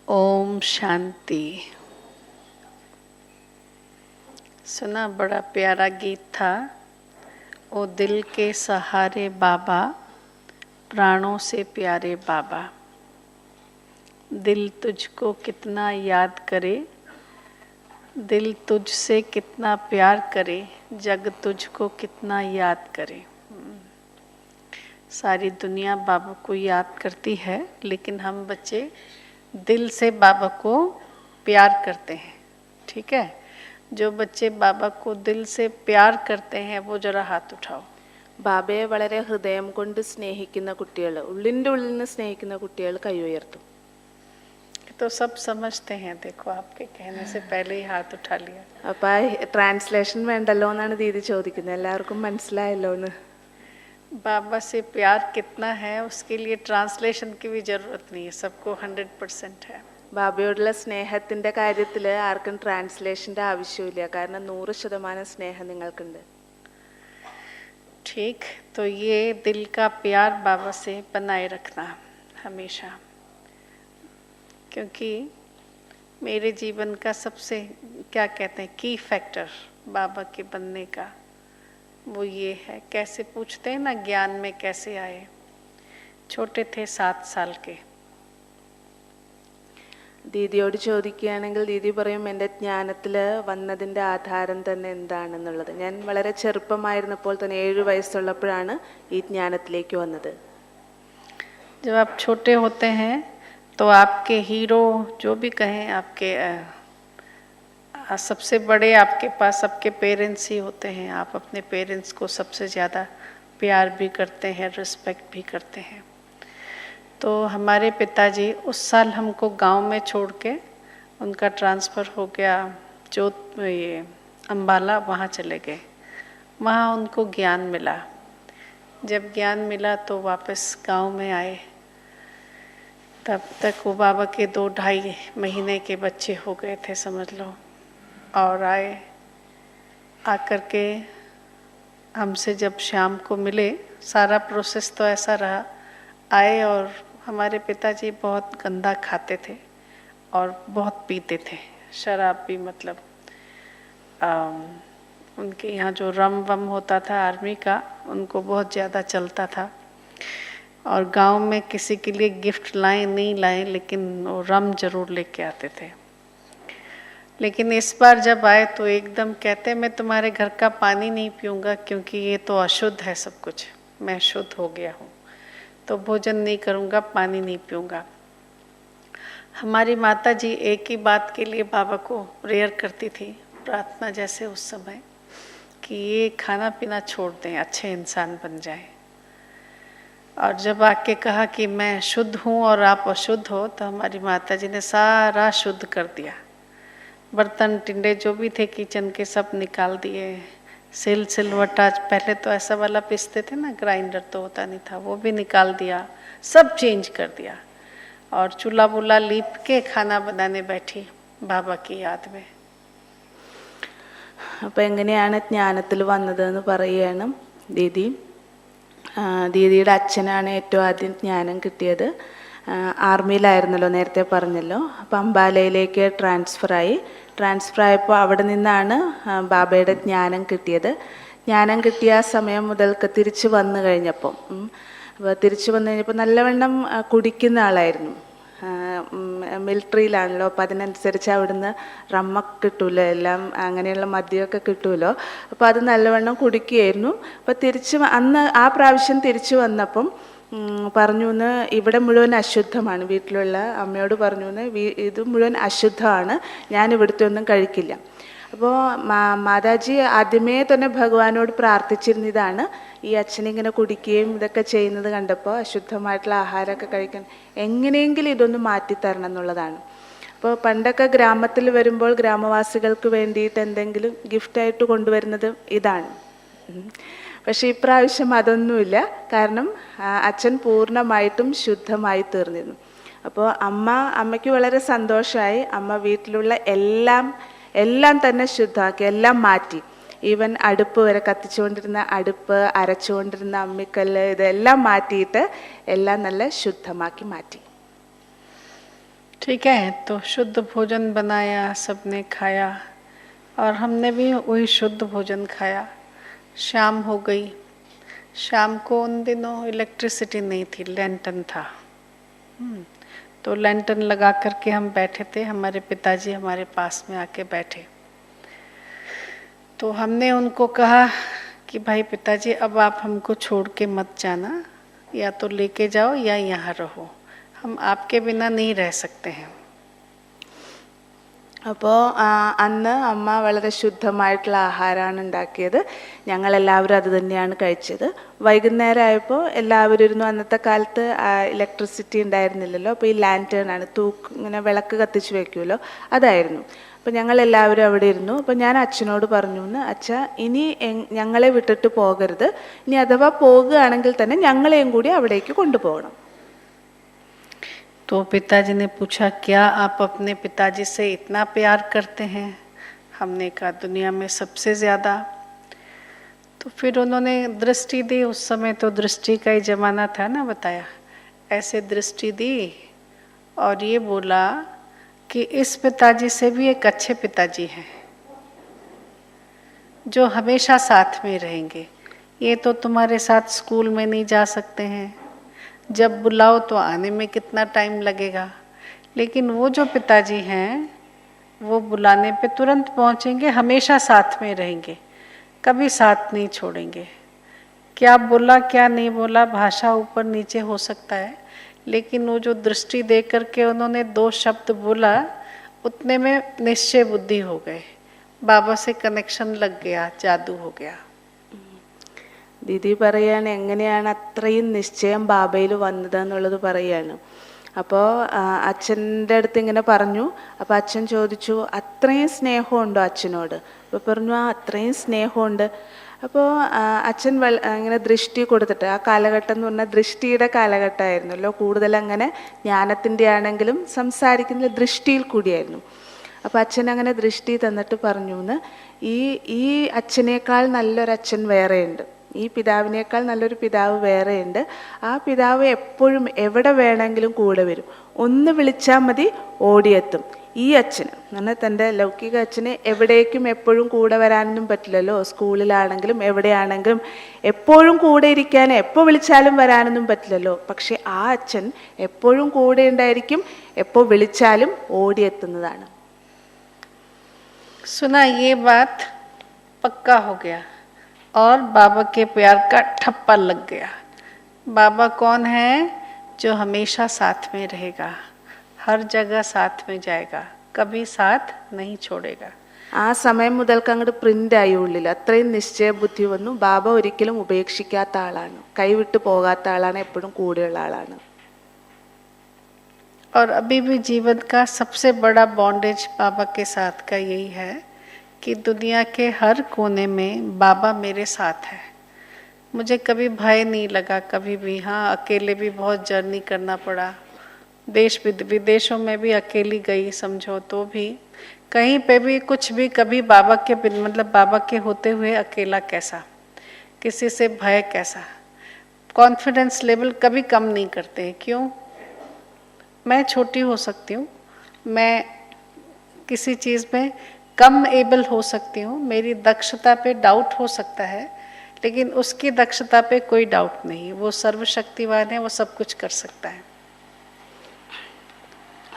ओम शांति। सुना, बड़ा प्यारा गीत था। ओ दिल के सहारे बाबा, प्राणों से प्यारे बाबा। दिल तुझको कितना याद करे, दिल तुझसे कितना प्यार करे, जग तुझको कितना याद करे। सारी दुनिया बाबा को याद करती है, लेकिन हम बच्चे दिल से बाबा को प्यार करते हैं। ठीक है, जो बच्चे बाबा को दिल से प्यार करते हैं वो जरा हाथ उठाओ। ബാബയെ വളരെ ഹൃദയം കൊണ്ട് സ്നേഹിക്കുന്ന കുട്ടികൾ, ഉള്ളിൻ്റെ ഉള്ളിൽ നിന്ന് സ്നേഹിക്കുന്ന കുട്ടികൾ കൈ ഉയർത്തും. तो सब समझते हैं, देखो आपके कहने से पहले ही हाथ उठा लिया. അപ്പോൾ ട്രാൻസ്ലേഷൻ വേണ്ടല്ലോ എന്നാണ് ദീദി ചോദിക്കുന്നത്. എല്ലാവർക്കും മനസ്സിലായല്ലോ എന്ന്. बाबा से प्यार कितना है उसके लिए ट्रांसलेशन की भी जरूरत नहीं है, सबको 100% है. ബാബയോടുള്ള സ്നേഹത്തിൻ്റെ കാര്യത്തിൽ ആർക്കും ട്രാൻസ്ലേഷൻ്റെ ആവശ്യമില്ല, കാരണം 100% സ്നേഹം നിങ്ങൾക്കുണ്ട്. ठीक, तो ये दिल का प्यार बाबा से बनाए रखना हमेशा, क्योंकि मेरे जीवन का सबसे क्या कहते हैं की फैक्टर बाबा के बनने का वो ये है. कैसे पूछते हैं ना, ज्ञान में कैसे आए. छोटे थे 7 साल के. ദീദിയോട് ചോദിക്കുകയാണെങ്കിൽ ദീദി പറയും എൻ്റെ ജ്ഞാനത്തിൽ വന്നതിൻ്റെ ആധാരം തന്നെ എന്താണെന്നുള്ളത്. ഞാൻ വളരെ ചെറുപ്പമായിരുന്നപ്പോൾ തന്നെ 7 വയസ്സുള്ളപ്പോഴാണ് ഈ ജ്ഞാനത്തിലേക്ക് വന്നത്. जब आप छोटे होते हैं तो आपके हीरो जो भी कहें, आपके सबसे बड़े आपके पास आपके पेरेंट्स ही होते हैं. आप अपने पेरेंट्स को सबसे ज़्यादा प्यार भी करते हैं, रिस्पेक्ट भी करते हैं. तो हमारे पिताजी उस साल हमको गांव में छोड़ के, उनका ट्रांसफ़र हो गया जो ये अम्बाला, वहाँ चले गए. वहाँ उनको ज्ञान मिला. जब ज्ञान मिला तो वापस गांव में आए. तब तक वो बाबा के 2-2.5 महीने के बच्चे हो गए थे समझ लो. और आए, आकर के हमसे जब शाम को मिले, सारा प्रोसेस तो ऐसा रहा. आए और हमारे पिताजी बहुत गंदा खाते थे और बहुत पीते थे, शराब भी. मतलब उनके यहाँ जो रम वम होता था आर्मी का, उनको बहुत ज़्यादा चलता था. और गांव में किसी के लिए गिफ्ट लाए नहीं लाए, लेकिन वो रम जरूर लेके आते थे. लेकिन इस बार जब आए तो एकदम कहते, मैं तुम्हारे घर का पानी नहीं पीऊँगा क्योंकि ये तो अशुद्ध है सब कुछ, मैं शुद्ध हो गया हूँ, तो भोजन नहीं करूँगा, पानी नहीं पीऊँगा. हमारी माता जी एक ही बात के लिए बाबा को प्रेयर करती थी, प्रार्थना जैसे उस समय, कि ये खाना पीना छोड़ दें, अच्छे इंसान बन जाएं. और जब आके कहा कि मैं शुद्ध हूँ और आप अशुद्ध हो, तो हमारी माता जी ने सारा शुद्ध कर दिया. बर्तन टिंडे जो भी थे किचन के सब निकाल दिए. सिलवट्टा पहले तो ऐसा वाला पीसते थे ना, ग्राइंडर तो होता नहीं था, वो भी निकाल दिया. सब चेंज कर दिया. और चूल्हा बुला लीप के खाना बनाने बैठी बाबा की याद में. അപ്പോൾ എങ്ങനെയാണ് ജ്ഞാനത്തിൽ വന്നതെന്ന് പറയുകയാണ് ദീദി. ദീദിയുടെ അച്ഛനാണ് ഏറ്റവും ആദ്യം ജ്ഞാനം കിട്ടിയത്. ആർമിയിലായിരുന്നല്ലോ, നേരത്തെ പറഞ്ഞല്ലോ. അപ്പോൾ അംബാലയിലേക്ക് ട്രാൻസ്ഫർ ആയപ്പോൾ അവിടെ നിന്നാണ് ബാബയുടെ ജ്ഞാനം കിട്ടിയത്. ജ്ഞാനം കിട്ടിയ ആ സമയം മുതൽക്ക് തിരിച്ചു വന്നു കഴിഞ്ഞപ്പോൾ നല്ലവണ്ണം കുടിക്കുന്ന ആളായിരുന്നു. മിലിറ്ററിയിലാണല്ലോ, അപ്പം അതിനനുസരിച്ച് അവിടുന്ന് റമ്മൊക്കെ കിട്ടുമല്ലോ, എല്ലാം അങ്ങനെയുള്ള മദ്യമൊക്കെ കിട്ടുമല്ലോ. അപ്പോൾ അത് നല്ലവണ്ണം കുടിക്കുകയായിരുന്നു. അപ്പോൾ അന്ന് ആ പ്രാവശ്യം തിരിച്ചു വന്നപ്പം പറഞ്ഞു എന്ന്, ഇവിടെ മുഴുവൻ അശുദ്ധമാണ്, വീട്ടിലുള്ള അമ്മയോട് പറഞ്ഞു എന്ന്, ഇത് മുഴുവൻ അശുദ്ധമാണ്, ഞാൻ ഇവിടുത്തെ ഒന്നും കഴിക്കില്ല. അപ്പോൾ മാതാജി ആദ്യമേ തന്നെ ഭഗവാനോട് പ്രാർത്ഥിച്ചിരുന്നതാണ്, ഈ അച്ഛനിങ്ങനെ കുടിക്കുകയും ഇതൊക്കെ ചെയ്യുന്നത് കണ്ടപ്പോൾ അശുദ്ധമായിട്ടുള്ള ആഹാരമൊക്കെ കഴിക്കാൻ എങ്ങനെയെങ്കിലും ഇതൊന്ന് മാറ്റിത്തരണം എന്നുള്ളതാണ്. അപ്പോൾ പണ്ടൊക്കെ ഗ്രാമത്തിൽ വരുമ്പോൾ ഗ്രാമവാസികൾക്ക് വേണ്ടിയിട്ട് എന്തെങ്കിലും ഗിഫ്റ്റായിട്ട് കൊണ്ടുവരുന്നത് ഇതാണ്. പക്ഷേ ഇപ്രാവശ്യം അതൊന്നുമില്ല, കാരണം അച്ഛൻ പൂർണ്ണമായിട്ടും ശുദ്ധമായി തീർന്നിരുന്നു. അപ്പോൾ അമ്മയ്ക്ക് വളരെ സന്തോഷമായി. അമ്മ വീട്ടിലുള്ള എല്ലാം തന്നെ ശുദ്ധമാക്കി, എല്ലാം മാറ്റി. ഈവൻ അടുപ്പ് വരെ, കത്തിച്ചുകൊണ്ടിരുന്ന അടുപ്പ്, അരച്ചുകൊണ്ടിരുന്ന അമ്മിക്കല്ല്, ഇതെല്ലാം മാറ്റിയിട്ട് എല്ലാം നല്ല ശുദ്ധമാക്കി മാറ്റി. ठीक है, तो शुद्ध भोजन बनाया, सबने खाया और हमने भी वही शुद्ध भोजन खाया। शाम हो गई। शाम को उन दिनों इलेक्ट्रिसिटी नहीं थी, लैंटर्न था। तो लैंटर्न लगा करके हम बैठे थे, हमारे पिताजी हमारे पास में आके बैठे। तो हमने उनको कहा कि भाई पिताजी, अब आप हमको छोड़ के मत जाना, या तो लेके जाओ या यहाँ रहो, हम आपके बिना नहीं रह सकते हैं। അപ്പോൾ അന്ന് അമ്മ വളരെ ശുദ്ധമായിട്ടുള്ള ആഹാരമാണ് ഉണ്ടാക്കിയത്. ഞങ്ങളെല്ലാവരും അത് തന്നെയാണ് കഴിച്ചത്. വൈകുന്നേരം ആയപ്പോൾ എല്ലാവരും ഇരുന്നു. അന്നത്തെ കാലത്ത് ഇലക്ട്രിസിറ്റി ഉണ്ടായിരുന്നില്ലല്ലോ. അപ്പോൾ ഈ ലാൻറ്റേൺ ആണ്, ഇങ്ങനെ വിളക്ക് കത്തിച്ച് വെക്കുമല്ലോ, അതായിരുന്നു. അപ്പോൾ ഞങ്ങളെല്ലാവരും അവിടെ ഇരുന്നു. അപ്പോൾ ഞാൻ അച്ഛനോട് പറഞ്ഞു, അച്ഛാ ഇനി ഞങ്ങളെ വിട്ടിട്ട് പോകരുത്, ഇനി അഥവാ പോകുകയാണെങ്കിൽ തന്നെ ഞങ്ങളെയും കൂടി അവിടേക്ക് കൊണ്ടുപോകണം. तो पिताजी ने पूछा, क्या आप अपने पिताजी से इतना प्यार करते हैं? हमने कहा, दुनिया में सबसे ज़्यादा। तो फिर उन्होंने दृष्टि दी। उस समय तो दृष्टि का ही ज़माना था ना, बताया। ऐसे दृष्टि दी और ये बोला कि इस पिताजी से भी एक अच्छे पिताजी हैं जो हमेशा साथ में रहेंगे। ये तो तुम्हारे साथ स्कूल में नहीं जा सकते हैं, जब बुलाओ तो आने में कितना टाइम लगेगा, लेकिन वो जो पिताजी हैं वो बुलाने पे तुरंत पहुंचेंगे, हमेशा साथ में रहेंगे, कभी साथ नहीं छोड़ेंगे। क्या बोला क्या नहीं बोला, भाषा ऊपर नीचे हो सकता है, लेकिन वो जो दृष्टि दे करके उन्होंने 2 शब्द बोला, उतने में निश्चय बुद्धि हो गए, बाबा से कनेक्शन लग गया, जादू हो गया। ദീദി പറയാണ് എങ്ങനെയാണ് അത്രയും നിശ്ചയം ബാബയിൽ വന്നതെന്നുള്ളത് പറയാണ്. അപ്പോൾ അച്ഛൻ്റെ അടുത്ത് ഇങ്ങനെ പറഞ്ഞു. അപ്പോൾ അച്ഛൻ ചോദിച്ചു, അത്രയും സ്നേഹമുണ്ടോ അച്ഛനോട്? അപ്പോൾ പറഞ്ഞു, ആ അത്രയും സ്നേഹമുണ്ട്. അപ്പോൾ അച്ഛൻ ഇങ്ങനെ ദൃഷ്ടി കൊടുത്തിട്ട്, ആ കാലഘട്ടം എന്ന് പറഞ്ഞാൽ ദൃഷ്ടിയുടെ കാലഘട്ടമായിരുന്നല്ലോ, കൂടുതൽ അങ്ങനെ ജ്ഞാനത്തിൻ്റെ ആണെങ്കിലും സംസാരിക്കുന്ന ദൃഷ്ടിയിൽ കൂടിയായിരുന്നു. അപ്പോൾ അച്ഛൻ അങ്ങനെ ദൃഷ്ടി തന്നിട്ട് പറഞ്ഞു, ഈ അച്ഛനേക്കാൾ നല്ലൊരച്ഛൻ വേറെയുണ്ട്, ഈ പിതാവിനേക്കാൾ നല്ലൊരു പിതാവ് വേറെയുണ്ട്. ആ പിതാവ് എപ്പോഴും എവിടെ വേണമെങ്കിലും കൂടെ വരും, ഒന്ന് വിളിച്ചാൽ മതി ഓടിയെത്തും. ഈ അച്ഛന് എന്നാൽ തൻ്റെ ലൗകിക അച്ഛന് എവിടേക്കും എപ്പോഴും കൂടെ വരാനൊന്നും പറ്റില്ലല്ലോ, സ്കൂളിലാണെങ്കിലും എവിടെയാണെങ്കിലും എപ്പോഴും കൂടെ ഇരിക്കാൻ, എപ്പോൾ വിളിച്ചാലും വരാനൊന്നും പറ്റില്ലല്ലോ. പക്ഷെ ആ അച്ഛൻ എപ്പോഴും കൂടെ ഉണ്ടായിരിക്കും, എപ്പോൾ വിളിച്ചാലും ഓടിയെത്തുന്നതാണ്. सुना, ये बात पक्का हो गया और बाबा के प्यार का ठप्पा लग गया। बाबा कौन है? जो हमेशा साथ में रहेगा, हर जगह साथ में जाएगा, कभी साथ नहीं छोड़ेगा. ആ സമയം മുതൽക്ക് അങ്ങോട്ട് പ്രിൻ്റായി ഉള്ളിൽ, അത്രയും നിശ്ചയ ബുദ്ധി വന്നു. ബാബ ഒരിക്കലും ഉപേക്ഷിക്കാത്ത ആളാണ്, കൈവിട്ട് പോകാത്ത ആളാണ്, എപ്പോഴും കൂടെയുള്ള ആളാണ്. और अभी भी जीवन का सबसे बड़ा बॉन्डेज बाबा के साथ का यही है कि दुनिया के हर कोने में बाबा मेरे साथ है। मुझे कभी भय नहीं लगा, कभी भी। हाँ, अकेले भी बहुत जर्नी करना पड़ा, देश विदेशों में भी अकेली गई समझो, तो भी कहीं पे भी कुछ भी, कभी बाबा के मतलब बाबा के होते हुए अकेला कैसा, किसी से भय कैसा, कॉन्फिडेंस लेवल कभी कम नहीं करते। क्यों? मैं छोटी हो सकती हूँ, मैं किसी चीज़ में कम एबल हो सकती हूँ, मेरी दक्षता पे डाउट हो सकता है, लेकिन उसकी दक्षता पे कोई डाउट नहीं, वो सर्वशक्तिवान है, वो सब कुछ कर सकता है.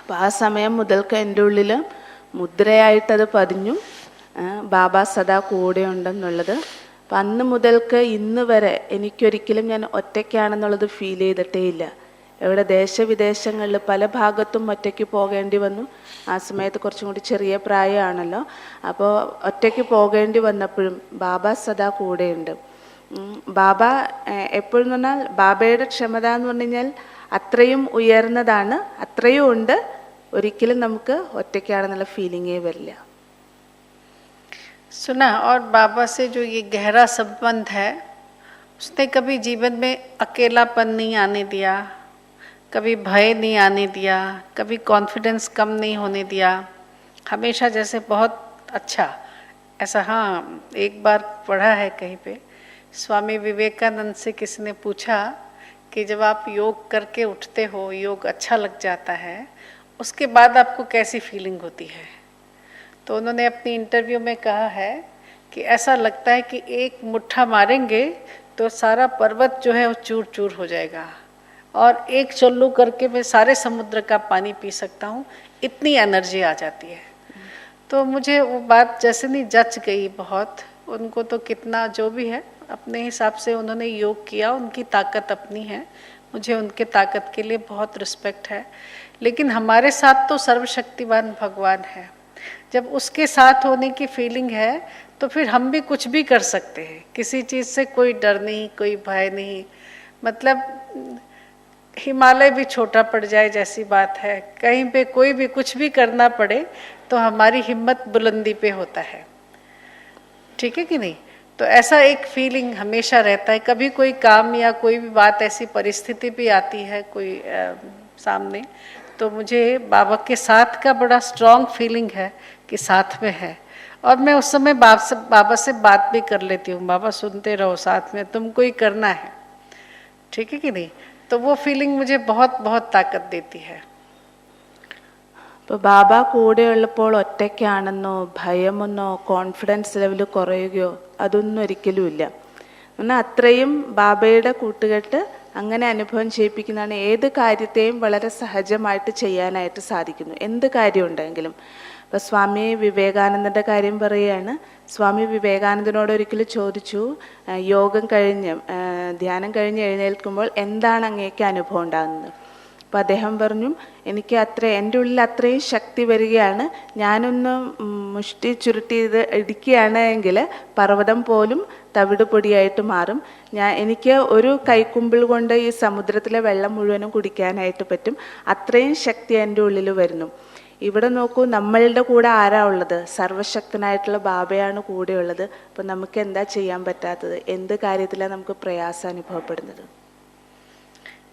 അപ്പോൾ ആ സമയം മുതൽക്ക് എൻ്റെ ഉള്ളിൽ മുദ്രയായിട്ടത് പതിഞ്ഞു, ബാബ സദാ കൂടെ ഉണ്ടെന്നുള്ളത്. അപ്പം അന്ന് മുതൽക്ക് ഇന്ന് വരെ എനിക്കൊരിക്കലും ഞാൻ ഒറ്റയ്ക്കാണെന്നുള്ളത് ഫീൽ ചെയ്തിട്ടേ ഇല്ല. എവിടെ ദേശവിദേശങ്ങളിൽ പല ഭാഗത്തും ഒറ്റയ്ക്ക് പോകേണ്ടി വന്നു. ആ സമയത്ത് കുറച്ചും കൂടി ചെറിയ പ്രായമാണല്ലോ. അപ്പോൾ ഒറ്റയ്ക്ക് പോകേണ്ടി വന്നപ്പോഴും ബാബ സദാ കൂടെയുണ്ട്. ബാബ എപ്പോഴും പറഞ്ഞാൽ ബാബയുടെ ക്ഷമത എന്ന് പറഞ്ഞു കഴിഞ്ഞാൽ അത്രയും ഉയർന്നതാണ്, അത്രയും ഉണ്ട്. ഒരിക്കലും നമുക്ക് ഒറ്റയ്ക്കാണെന്നുള്ള ഫീലിംഗേ വരില്ല. सुना, और बाबा से जो ये गहरा संबंध है, उसने कभी जीवन में अकेलापन नहीं आने दिया, कभी भय नहीं आने दिया, कभी कॉन्फिडेंस कम नहीं होने दिया, हमेशा जैसे बहुत अच्छा ऐसा. हाँ, एक बार पढ़ा है कहीं पे, स्वामी विवेकानंद से किसी ने पूछा कि जब आप योग करके उठते हो, योग अच्छा लग जाता है, उसके बाद आपको कैसी फीलिंग होती है। तो उन्होंने अपनी इंटरव्यू में कहा है कि ऐसा लगता है कि एक मुट्ठा मारेंगे तो सारा पर्वत जो है वो चूर चूर हो जाएगा, और एक चुल्लू करके मैं सारे समुद्र का पानी पी सकता हूँ, इतनी एनर्जी आ जाती है। तो मुझे वो बात जैसे नहीं जच गई बहुत। उनको तो कितना जो भी है अपने हिसाब से उन्होंने योग किया, उनकी ताकत अपनी है, मुझे उनके ताकत के लिए बहुत रिस्पेक्ट है। लेकिन हमारे साथ तो सर्वशक्तिवान भगवान है, जब उसके साथ होने की फीलिंग है तो फिर हम भी कुछ भी कर सकते हैं, किसी चीज़ से कोई डर नहीं, कोई भय नहीं। मतलब हिमालय भी छोटा पड़ जाए जैसी बात है, कहीं पे कोई भी कुछ भी करना पड़े तो हमारी हिम्मत बुलंदी पे होता है, ठीक है कि नहीं। तो ऐसा एक फीलिंग हमेशा रहता है। कभी कोई काम या कोई भी बात, ऐसी परिस्थिति भी आती है कोई सामने, तो मुझे बाबा के साथ का बड़ा स्ट्रॉन्ग फीलिंग है कि साथ में है। और मैं उस समय बाबा से बात भी कर लेती हूँ, बाबा सुनते रहो, साथ में तुमको ही करना है, ठीक है कि नहीं। तो वो फीलिंग मुझे बहुत बहुत ताकत देती है। ഇപ്പോൾ ബാബ കൂടെയുള്ളപ്പോൾ ഒറ്റയ്ക്കാണെന്നോ ഭയമൊന്നോ കോൺഫിഡൻസ് ലെവൽ കുറയുകയോ അതൊന്നും ഒരിക്കലുമില്ല. എന്നാൽ അത്രയും ബാബയുടെ കൂട്ടുകെട്ട് അങ്ങനെ അനുഭവം ചെയ്യിപ്പിക്കുന്നതാണ്. ഏത് കാര്യത്തെയും വളരെ സഹജമായിട്ട് ചെയ്യാനായിട്ട് സാധിക്കുന്നു, എന്ത് കാര്യം ഉണ്ടെങ്കിലും. ഇപ്പോൾ സ്വാമി വിവേകാനന്ദൻ്റെ കാര്യം പറയുകയാണ്. സ്വാമി വിവേകാനന്ദനോട് ഒരിക്കൽ ചോദിച്ചു, യോഗം കഴിഞ്ഞ് ധ്യാനം കഴിഞ്ഞ് എഴുന്നേൽക്കുമ്പോൾ എന്താണ് അങ്ങേക്ക് അനുഭവം ഉണ്ടാകുന്നത്. അപ്പോൾ അദ്ദേഹം പറഞ്ഞു, എനിക്ക് എൻ്റെ ഉള്ളിൽ അത്രയും ശക്തി വരികയാണ്, ഞാനൊന്ന് മുഷ്ടി ചുരുട്ടി ഇത് ഇടിക്കുകയാണ് എങ്കിൽ പർവ്വതം പോലും തവിട് പൊടിയായിട്ട് മാറും. എനിക്ക് ഒരു കൈക്കുമ്പിൾ കൊണ്ട് ഈ സമുദ്രത്തിലെ വെള്ളം മുഴുവനും കുടിക്കാനായിട്ട് പറ്റും, അത്രയും ശക്തി എൻ്റെ ഉള്ളിൽ വരുന്നു. ഇവിടെ നോക്കൂ, നമ്മളുടെ കൂടെ ആരാ ഉള്ളത്? സർവശക്തനായിട്ടുള്ള ബാബയാണ് കൂടെയുള്ളത്. അപ്പോൾ നമുക്ക് എന്താ ചെയ്യാൻ പറ്റാത്തത്? എന്ത് കാര്യത്തിലാണ് നമുക്ക് പ്രയാസം അനുഭവപ്പെടുന്നത്?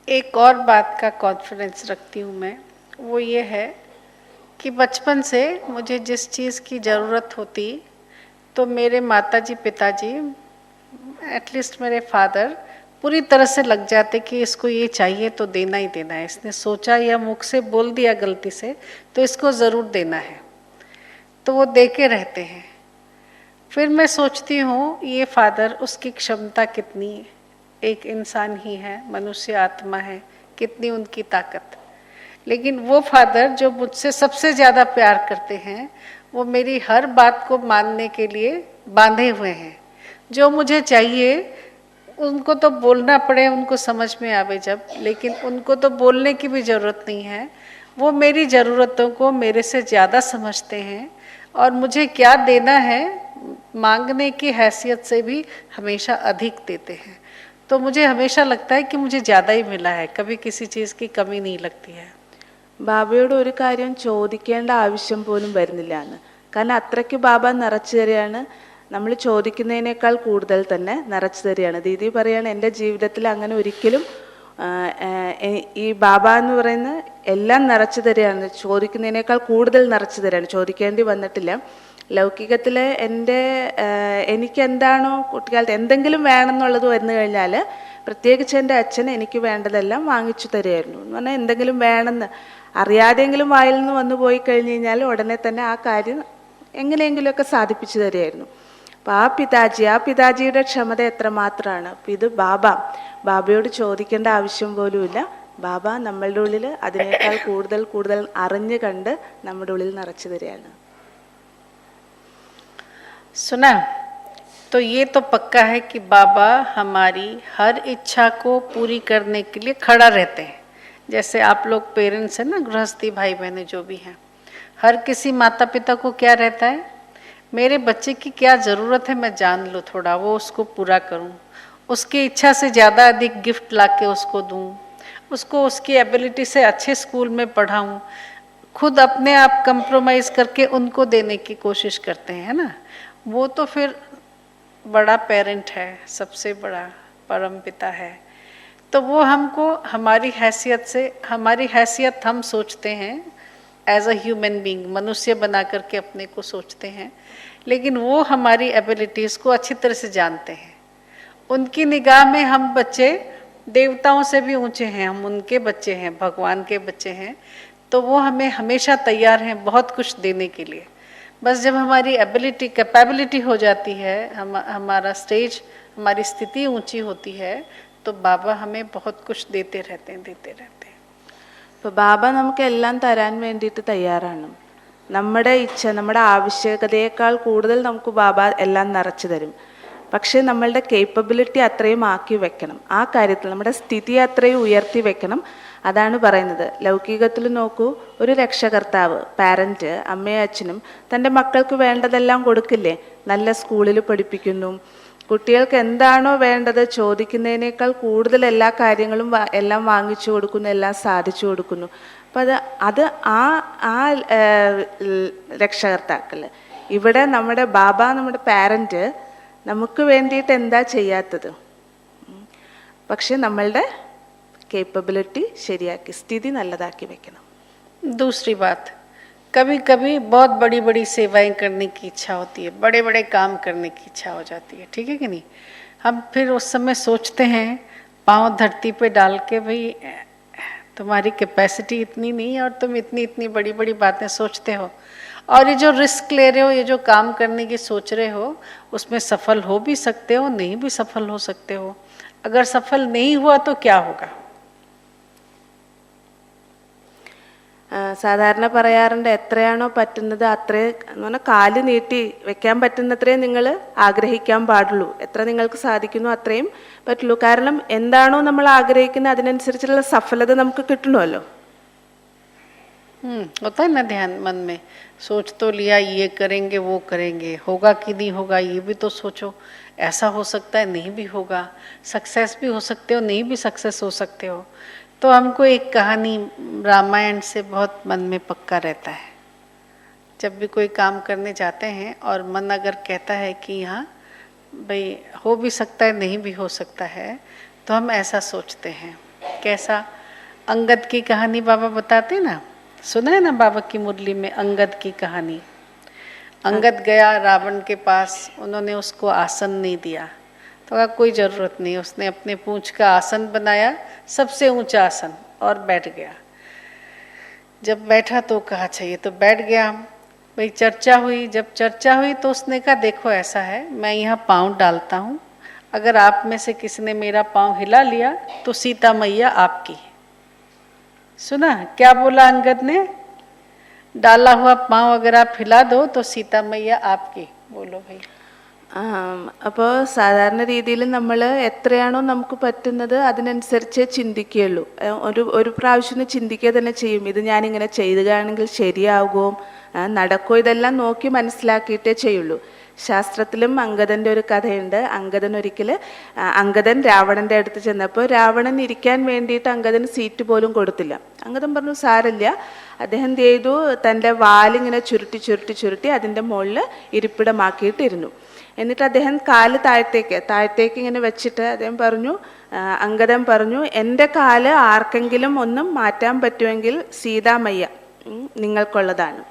एक और बात का कॉन्फिडेंस रखती हूँ मैं, वो ये है कि बचपन से मुझे जिस चीज़ की ज़रूरत होती तो मेरे माताजी पिताजी, एटलीस्ट मेरे फादर, पूरी तरह से लग जाते कि इसको ये चाहिए तो देना ही देना है, इसने सोचा या मुख से बोल दिया गलती से तो इसको ज़रूर देना है, तो वो दे के रहते हैं। फिर मैं सोचती हूँ ये फादर, उसकी क्षमता कितनी है, एक इंसान ही है, मनुष्य आत्मा है, कितनी उनकी ताकत। लेकिन वो फादर जो मुझसे सबसे ज़्यादा प्यार करते हैं, वो मेरी हर बात को मानने के लिए बांधे हुए हैं। जो मुझे चाहिए उनको तो बोलना पड़े, उनको समझ में आवे जब, लेकिन उनको तो बोलने की भी ज़रूरत नहीं है। वो मेरी ज़रूरतों को मेरे से ज़्यादा समझते हैं और मुझे क्या देना है मांगने की हैसियत से भी हमेशा अधिक देते हैं। तो मुझे हमेशा लगता है कि मुझे ज़्यादा ही मिला है, कभी किसी चीज़ की कमी नहीं लगती है. ബാബയോട് ഒരു കാര്യം ചോദിക്കേണ്ട ആവശ്യം പോലും വരുന്നില്ല എന്ന്. കാരണം അത്രയ്ക്ക് ബാബ നിറച്ചു തരികയാണ്, നമ്മൾ ചോദിക്കുന്നതിനേക്കാൾ കൂടുതൽ തന്നെ നിറച്ചു തരികയാണ്. ദീദി പറയാണ്, എൻ്റെ ജീവിതത്തിൽ അങ്ങനെ ഒരിക്കലും ഈ ബാബ എന്ന് പറയുന്ന എല്ലാം നിറച്ചു തരികയാണ്, ചോദിക്കുന്നതിനേക്കാൾ കൂടുതൽ നിറച്ചു തരികയാണ്, ചോദിക്കേണ്ടി വന്നിട്ടില്ല. ലൗകികത്തിൽ എനിക്കെന്താണോ കുട്ടിക്കാലത്ത് എന്തെങ്കിലും വേണമെന്നുള്ളത് വന്നു കഴിഞ്ഞാൽ പ്രത്യേകിച്ച് എൻ്റെ അച്ഛൻ എനിക്ക് വേണ്ടതെല്ലാം വാങ്ങിച്ചു തരുമായിരുന്നു. എന്ന് പറഞ്ഞാൽ എന്തെങ്കിലും വേണമെന്ന് അറിയാതെങ്കിലും വായിൽ നിന്ന് വന്നു പോയി കഴിഞ്ഞ് കഴിഞ്ഞാൽ ഉടനെ തന്നെ ആ കാര്യം എങ്ങനെയെങ്കിലുമൊക്കെ സാധിപ്പിച്ചു തരുമായിരുന്നു. അപ്പം ആ പിതാജിയുടെ ക്ഷമത എത്രമാത്രമാണ്. അപ്പം ഇത് ബാബയോട് ചോദിക്കേണ്ട ആവശ്യം പോലുമില്ല. ബാബ നമ്മളുടെ ഉള്ളിൽ അതിനേക്കാൾ കൂടുതൽ അറിഞ്ഞു കണ്ട് നമ്മുടെ ഉള്ളിൽ നിറച്ചു തരികയാണ്. सुना, तो ये तो पक्का है कि बाबा हमारी हर इच्छा को पूरी करने के लिए खड़ा रहते हैं. जैसे आप लोग पेरेंट्स हैं ना, गृहस्थी भाई बहनें जो भी हैं, हर किसी माता पिता को क्या रहता है, मेरे बच्चे की क्या ज़रूरत है मैं जान लूँ, थोड़ा वो उसको पूरा करूँ, उसकी इच्छा से ज़्यादा अधिक गिफ्ट ला के उसको दूँ, उसको उसकी एबिलिटी से अच्छे स्कूल में पढ़ाऊँ. खुद अपने आप कंप्रोमाइज़ करके उनको देने की कोशिश करते हैं ना. वो तो फिर बड़ा पेरेंट है, सबसे बड़ा परम पिता है. तो वो हमको हमारी हैसियत हम सोचते हैं एज अ ह्यूमन बीइंग, मनुष्य बना करके अपने को सोचते हैं, लेकिन वो हमारी एबिलिटीज़ को अच्छी तरह से जानते हैं. उनकी निगाह में हम बच्चे देवताओं से भी ऊंचे हैं, हम उनके बच्चे हैं, भगवान के बच्चे हैं. तो वो हमें हमेशा तैयार हैं बहुत कुछ देने के लिए। बस जब हमारी एबिलिटी कैपेबिलिटी हो जाती है, हमारा स्टेज, हमारी स्थिति ऊंची होती है, तो बाबा हमें बहुत कुछ देते रहते हैं। ഇപ്പോൾ ബാബ നമുക്ക് എല്ലാം തരാൻ വേണ്ടിയിട്ട് തയ്യാറാണ്. നമ്മുടെ ഇച്ഛ, നമ്മുടെ ആവശ്യകതയേക്കാൾ കൂടുതൽ നമുക്ക് ബാബ എല്ലാം നിറച്ചു തരും. പക്ഷേ നമ്മളുടെ കേപ്പബിലിറ്റി അത്രയും ആക്കി വെക്കണം. ആ കാര്യത്തിൽ നമ്മുടെ സ്ഥിതി അത്രയും ഉയർത്തി വെക്കണം. അതാണ് പറയുന്നത്. ലൗകികത്തിൽ നോക്കൂ, ഒരു രക്ഷകർത്താവ്, പാരൻറ്റ്, അമ്മയും അച്ഛനും തൻ്റെ മക്കൾക്ക് വേണ്ടതെല്ലാം കൊടുക്കില്ലേ? നല്ല സ്കൂളിൽ പഠിപ്പിക്കുന്നു, കുട്ടികൾക്ക് എന്താണോ വേണ്ടത് ചോദിക്കുന്നതിനേക്കാൾ കൂടുതൽ എല്ലാ കാര്യങ്ങളും എല്ലാം വാങ്ങിച്ചു കൊടുക്കുന്നു, എല്ലാം സാധിച്ചു കൊടുക്കുന്നു. അപ്പം അത് ആ ആ രക്ഷകർത്താക്കൾ. ഇവിടെ നമ്മുടെ ബാബ, നമ്മുടെ പാരൻറ്റ് നമുക്ക് വേണ്ടിയിട്ട് എന്താ ചെയ്യാത്തത്? പക്ഷെ നമ്മളുടെ കേപ്പബിലിറ്റി ശരിയാക്കി, സ്ഥിതി നല്ലതാക്കി വെക്കണം. दूसरी बात, कभी कभी बहुत बड़ी बड़ी सेवाएं करने की इच्छा होती है, बड़े बड़े काम करने की इच्छा हो जाती है, ठीक है कि नहीं? हम फिर उस समय सोचते हैं पाँव धरती पे डाल के, भाई तुम्हारी कैपेसिटी इतनी नहीं है और तुम इतनी इतनी बड़ी बड़ी बातें सोचते हो, और ये जो रिस्क ले रहे हो, ये जो काम करने की सोच रहे हो, उसमें सफल हो भी सकते हो, नहीं भी सफल हो सकते हो. अगर सफल नहीं हुआ तो क्या होगा? സാധാരണ പറയാറുണ്ട്, എത്രയാണോ പറ്റുന്നത് അത്രേ, എന്ന് പറഞ്ഞാൽ കാല് നീട്ടി വെക്കാൻ പറ്റുന്നത്രയും നിങ്ങൾ ആഗ്രഹിക്കാൻ പാടുള്ളൂ. എത്ര നിങ്ങൾക്ക് സാധിക്കുന്നു അത്രയും പറ്റുള്ളൂ. കാരണം എന്താണോ നമ്മൾ ആഗ്രഹിക്കുന്നത് അതിനനുസരിച്ചുള്ള സഫലത നമുക്ക് കിട്ടണമല്ലോ. होता है ना ध्यान मन में, सोच तो लिया ये करेंगे वो करेंगे, होगा कि नहीं होगा ये भी तो सोचो. ऐसा हो सकता है, नहीं भी होगा, सक्सेस भी हो सकते हो, नहीं भी सक्सेस हो सकते हो. तो हमको एक कहानी रामायण से बहुत मन में पक्का रहता है. जब भी कोई काम करने जाते हैं और मन अगर कहता है कि यहाँ भाई हो भी सकता है, नहीं भी हो सकता है, तो हम ऐसा सोचते हैं. कैसा? अंगद की कहानी बाबा बताते ना, सुना है ना बाबा की मुरली में अंगद की कहानी. अंगद गया रावण के पास, उन्होंने उसको आसन नहीं दिया, तो कहा कोई ज़रूरत नहीं. उसने अपने पूंछ का आसन बनाया, सबसे ऊंचा आसन, और बैठ गया. जब बैठा तो कहा चाहिए, तो बैठ गया. भाई चर्चा हुई, जब चर्चा हुई तो उसने कहा देखो ऐसा है, मैं यहाँ पाँव डालता हूँ, अगर आप में से किसी ने मेरा पाँव हिला लिया तो सीता मैया आपकी. सुना क्या बोला अंगद ने? डाला हुआ पाँव अगर आप हिला दो तो सीता मैया आपकी. बोलो भाई. അപ്പോൾ സാധാരണ രീതിയിൽ നമ്മൾ എത്രയാണോ നമുക്ക് പറ്റുന്നത് അതിനനുസരിച്ചേ ചിന്തിക്കുകയുള്ളൂ. ഒരു പ്രാവശ്യം ചിന്തിക്കുക തന്നെ ചെയ്യും, ഇത് ഞാനിങ്ങനെ ചെയ്യുകയാണെങ്കിൽ ശരിയാകുമോ, നടക്കുമോ, ഇതെല്ലാം നോക്കി മനസ്സിലാക്കിയിട്ടേ ചെയ്യുള്ളൂ. ശാസ്ത്രത്തിലും അംഗദൻ്റെ ഒരു കഥയുണ്ട്. അംഗദൻ രാവണൻ്റെ അടുത്ത് ചെന്നപ്പോൾ രാവണൻ ഇരിക്കാൻ വേണ്ടിയിട്ട് അംഗദന് സീറ്റ് പോലും കൊടുത്തില്ല. അംഗദൻ പറഞ്ഞു സാരമില്ല. അദ്ദേഹം എന്ത് ചെയ്തു, തൻ്റെ വാലിങ്ങനെ ചുരുട്ടി ചുരുട്ടി ചുരുട്ടി അതിൻ്റെ മുകളിൽ ഇരിപ്പിടമാക്കിയിട്ടിരുന്നു. എന്നിട്ട് അദ്ദേഹം കാല് താഴത്തേക്ക് ഇങ്ങനെ വെച്ചിട്ട് അദ്ദേഹം പറഞ്ഞു, അംഗദൻ പറഞ്ഞു, എൻ്റെ കാല് ആർക്കെങ്കിലും ഒന്നും മാറ്റാൻ പറ്റുമെങ്കിൽ സീതാമയ്യ നിങ്ങൾക്കുള്ളതാണ്.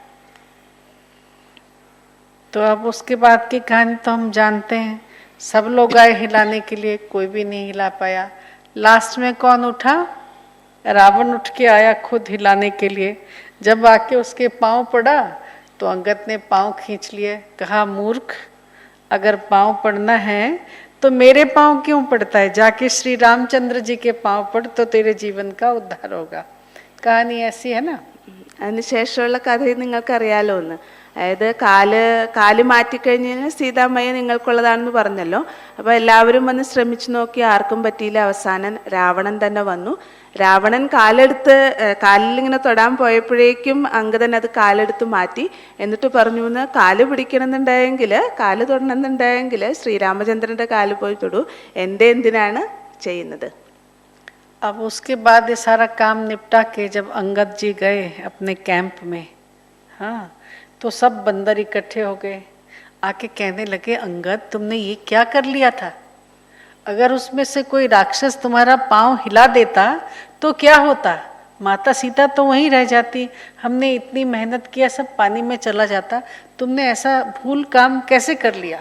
तो अब उसके बाद की कहानी तो हम जानते हैं. सब लोग आए हिलाने के लिए, कोई भी नहीं हिला पाया. लास्ट में कौन उठा? रावण उठ के आया खुद हिलाने के लिए. जब आके उसके पाँव पड़ा तो अंगद ने पाँव खींच लिए. कहा मूर्ख, अगर पाँव पड़ना है तो मेरे पाँव क्यों पड़ता है? जाके श्री रामचंद्र जी के पाँव पड़ तो तेरे जीवन का उद्धार होगा. कहानी ऐसी है ना. അതിനുശേഷമുള്ള കഥ നിങ്ങൾക്കറിയാലോ. ഒന്ന്, അതായത് കാല് മാറ്റിക്കഴിഞ്ഞാൽ സീതാമയ്യ നിങ്ങൾക്കുള്ളതാണെന്ന് പറഞ്ഞല്ലോ. അപ്പോൾ എല്ലാവരും വന്ന് ശ്രമിച്ചു നോക്കി, ആർക്കും പറ്റിയില്ല. അവസാനം രാവണൻ തന്നെ വന്നു. രാവണൻ കാലിലിങ്ങനെ തൊടാൻ പോയപ്പോഴേക്കും അംഗദൻ അത് കാലെടുത്ത് മാറ്റി. എന്നിട്ട് പറഞ്ഞു, കാല് കാല് തൊടണമെന്നുണ്ടായെങ്കിൽ ശ്രീരാമചന്ദ്രൻ്റെ കാല് പോയി തൊടൂ, എൻ്റെ എന്തിനാണ് ചെയ്യുന്നത്? अब उसके बाद ये सारा काम निपटा के जब अंगद जी गए अपने कैंप में, हाँ, तो सब बंदर इकट्ठे हो गए. आके कहने लगे, अंगद तुमने ये क्या कर लिया था? अगर उसमें से कोई राक्षस तुम्हारा पाँव हिला देता तो क्या होता? माता सीता तो वहीं रह जाती, हमने इतनी मेहनत किया, सब पानी में चला जाता. तुमने ऐसा भूल काम कैसे कर लिया?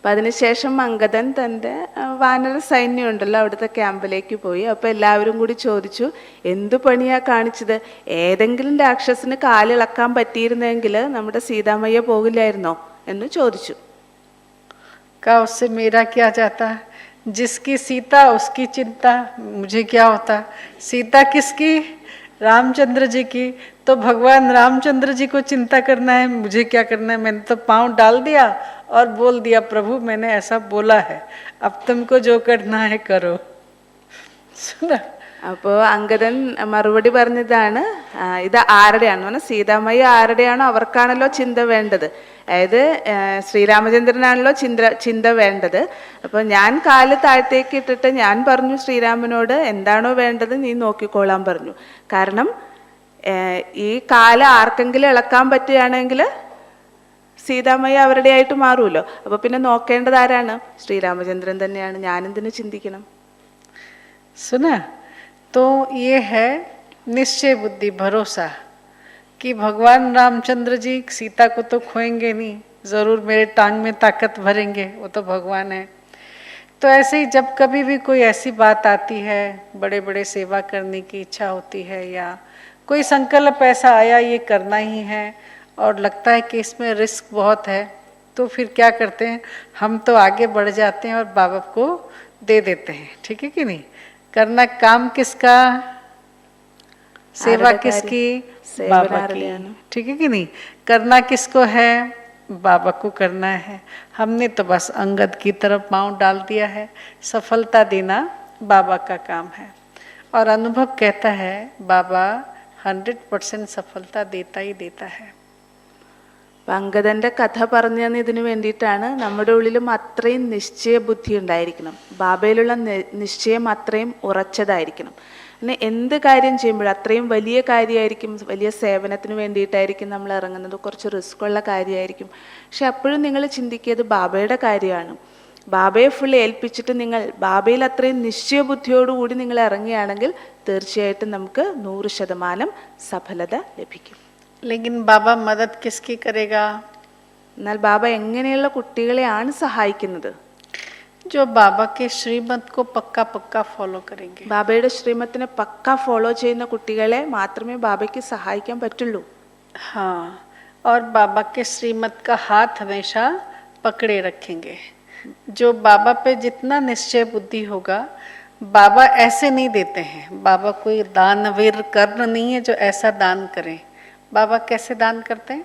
അപ്പം അതിനുശേഷം അങ്കദൻ തൻ്റെ വാനര സൈന്യം ഉണ്ടല്ലോ അവിടുത്തെ ക്യാമ്പിലേക്ക് പോയി. അപ്പോൾ എല്ലാവരും കൂടി ചോദിച്ചു, എന്തു പണിയാ കാണിച്ചത്? ഏതെങ്കിലും രാക്ഷസിന് കാലിളക്കാൻ പറ്റിയിരുന്നെങ്കിൽ നമ്മുടെ സീതാമയ്യ പോകില്ലായിരുന്നോ എന്ന് ചോദിച്ചു. का उससे मेरा क्या जाता, जिसकी सीता उसकी चिंता, मुझे क्या होता? सीता किसकी? रामचंद्र जी की. तो भगवान रामचंद्र जी को चिंता करना है, मुझे क्या करना है? मैंने तो पांव डाल दिया और बोल दिया, प्रभु मैंने ऐसा बोला है, अब तुमको जो करना है करो. सुना? അപ്പോൾ അങ്കദൻ മറുപടി പറഞ്ഞതാണ്, ഇത് ആരുടെയാണെന്ന് പറഞ്ഞാൽ സീതാമയ്യ ആരുടെയാണോ അവർക്കാണല്ലോ ചിന്ത വേണ്ടത്. അതായത് ശ്രീരാമചന്ദ്രനാണല്ലോ ചിന്ത വേണ്ടത്. അപ്പോൾ ഞാൻ കാല് താഴത്തേക്ക് ഇട്ടിട്ട് ഞാൻ പറഞ്ഞു ശ്രീരാമനോട്, എന്താണോ വേണ്ടത് നീ നോക്കിക്കോളാൻ പറഞ്ഞു. കാരണം ഈ കാല് ആർക്കെങ്കിലും ഇളക്കാൻ പറ്റുകയാണെങ്കിൽ സീതാമയ്യ അവരുടെ ആയിട്ട് മാറുമല്ലോ. അപ്പോൾ പിന്നെ നോക്കേണ്ടത് ആരാണ്? ശ്രീരാമചന്ദ്രൻ തന്നെയാണ്. ഞാനെന്തിനു ചിന്തിക്കണം? सुना? तो ये है निश्चय बुद्धि, भरोसा कि भगवान रामचंद्र जी सीता को तो खोएंगे नहीं, जरूर मेरे टांग में ताकत भरेंगे, वो तो भगवान है. तो ऐसे ही जब कभी भी कोई ऐसी बात आती है, बड़े बड़े सेवा करने की इच्छा होती है या कोई संकल्प ऐसा आया ये करना ही है और लगता है कि इसमें रिस्क बहुत है, तो फिर क्या करते हैं हम? तो आगे बढ़ जाते हैं और बाबा को दे देते हैं. ठीक है कि नहीं? करना काम किसका? सेवा किसकी? बाबा की. ठीक है कि नहीं? करना किसको है? बाबा को करना है. हमने तो बस अंगद की तरफ पांव डाल दिया है. सफलता देना बाबा का काम है और अनुभव कहता है बाबा 100% सफलता देता ही देता है. അങ്കദന്റെ കഥ പറഞ്ഞു തന്നെ ഇതിനു വേണ്ടിയിട്ടാണ്. നമ്മുടെ ഉള്ളിലും അത്രയും നിശ്ചയ ബുദ്ധി ഉണ്ടായിരിക്കണം. ബാബയിലുള്ള നിശ്ചയം അത്രയും ഉറച്ചതായിരിക്കണം. പിന്നെ എന്ത് കാര്യം ചെയ്യുമ്പോഴും അത്രയും വലിയ കാര്യമായിരിക്കും, വലിയ സേവനത്തിന് വേണ്ടിയിട്ടായിരിക്കും നമ്മൾ ഇറങ്ങുന്നത്, കുറച്ച് റിസ്ക് ഉള്ള കാര്യമായിരിക്കും. പക്ഷെ അപ്പോഴും നിങ്ങൾ ചിന്തിക്കിയത് ബാബയുടെ കാര്യമാണ്. ബാബയെ ഫുൾ ഏൽപ്പിച്ചിട്ട് നിങ്ങൾ ബാബയിൽ അത്രയും നിശ്ചയബുദ്ധിയോടുകൂടി നിങ്ങൾ ഇറങ്ങുകയാണെങ്കിൽ തീർച്ചയായിട്ടും നമുക്ക് 100% സഫലത ലഭിക്കും. लेकिन बाबा मदद किसकी करेगा? എന്നാൽ ബാബ എങ്ങനെയുള്ള കുട്ടികളെയാണ് സഹായിക്കുന്നത്? जो बाबा के श्रीमत को पक्का पक्का फॉलो करेंगे. ബാബയുടെ ശ്രീമത്തിനെ പക്ക ഫോളോ ചെയ്യുന്ന കുട്ടികളെ മാത്രമേ ബാബയ്ക്ക് സഹായിക്കാൻ പറ്റുള്ളൂ. हाँ, और बाबा के श्रीमत का हाथ हमेशा पकड़े रखेंगे. जो बाबा पे जितना निश्चय बुद्धि होगा, बाबा ऐसे नहीं देते हैं. बाबा कोई दानवीर कर्ण नहीं है जो ऐसा दान करे. बाबा कैसे दान करते हैं?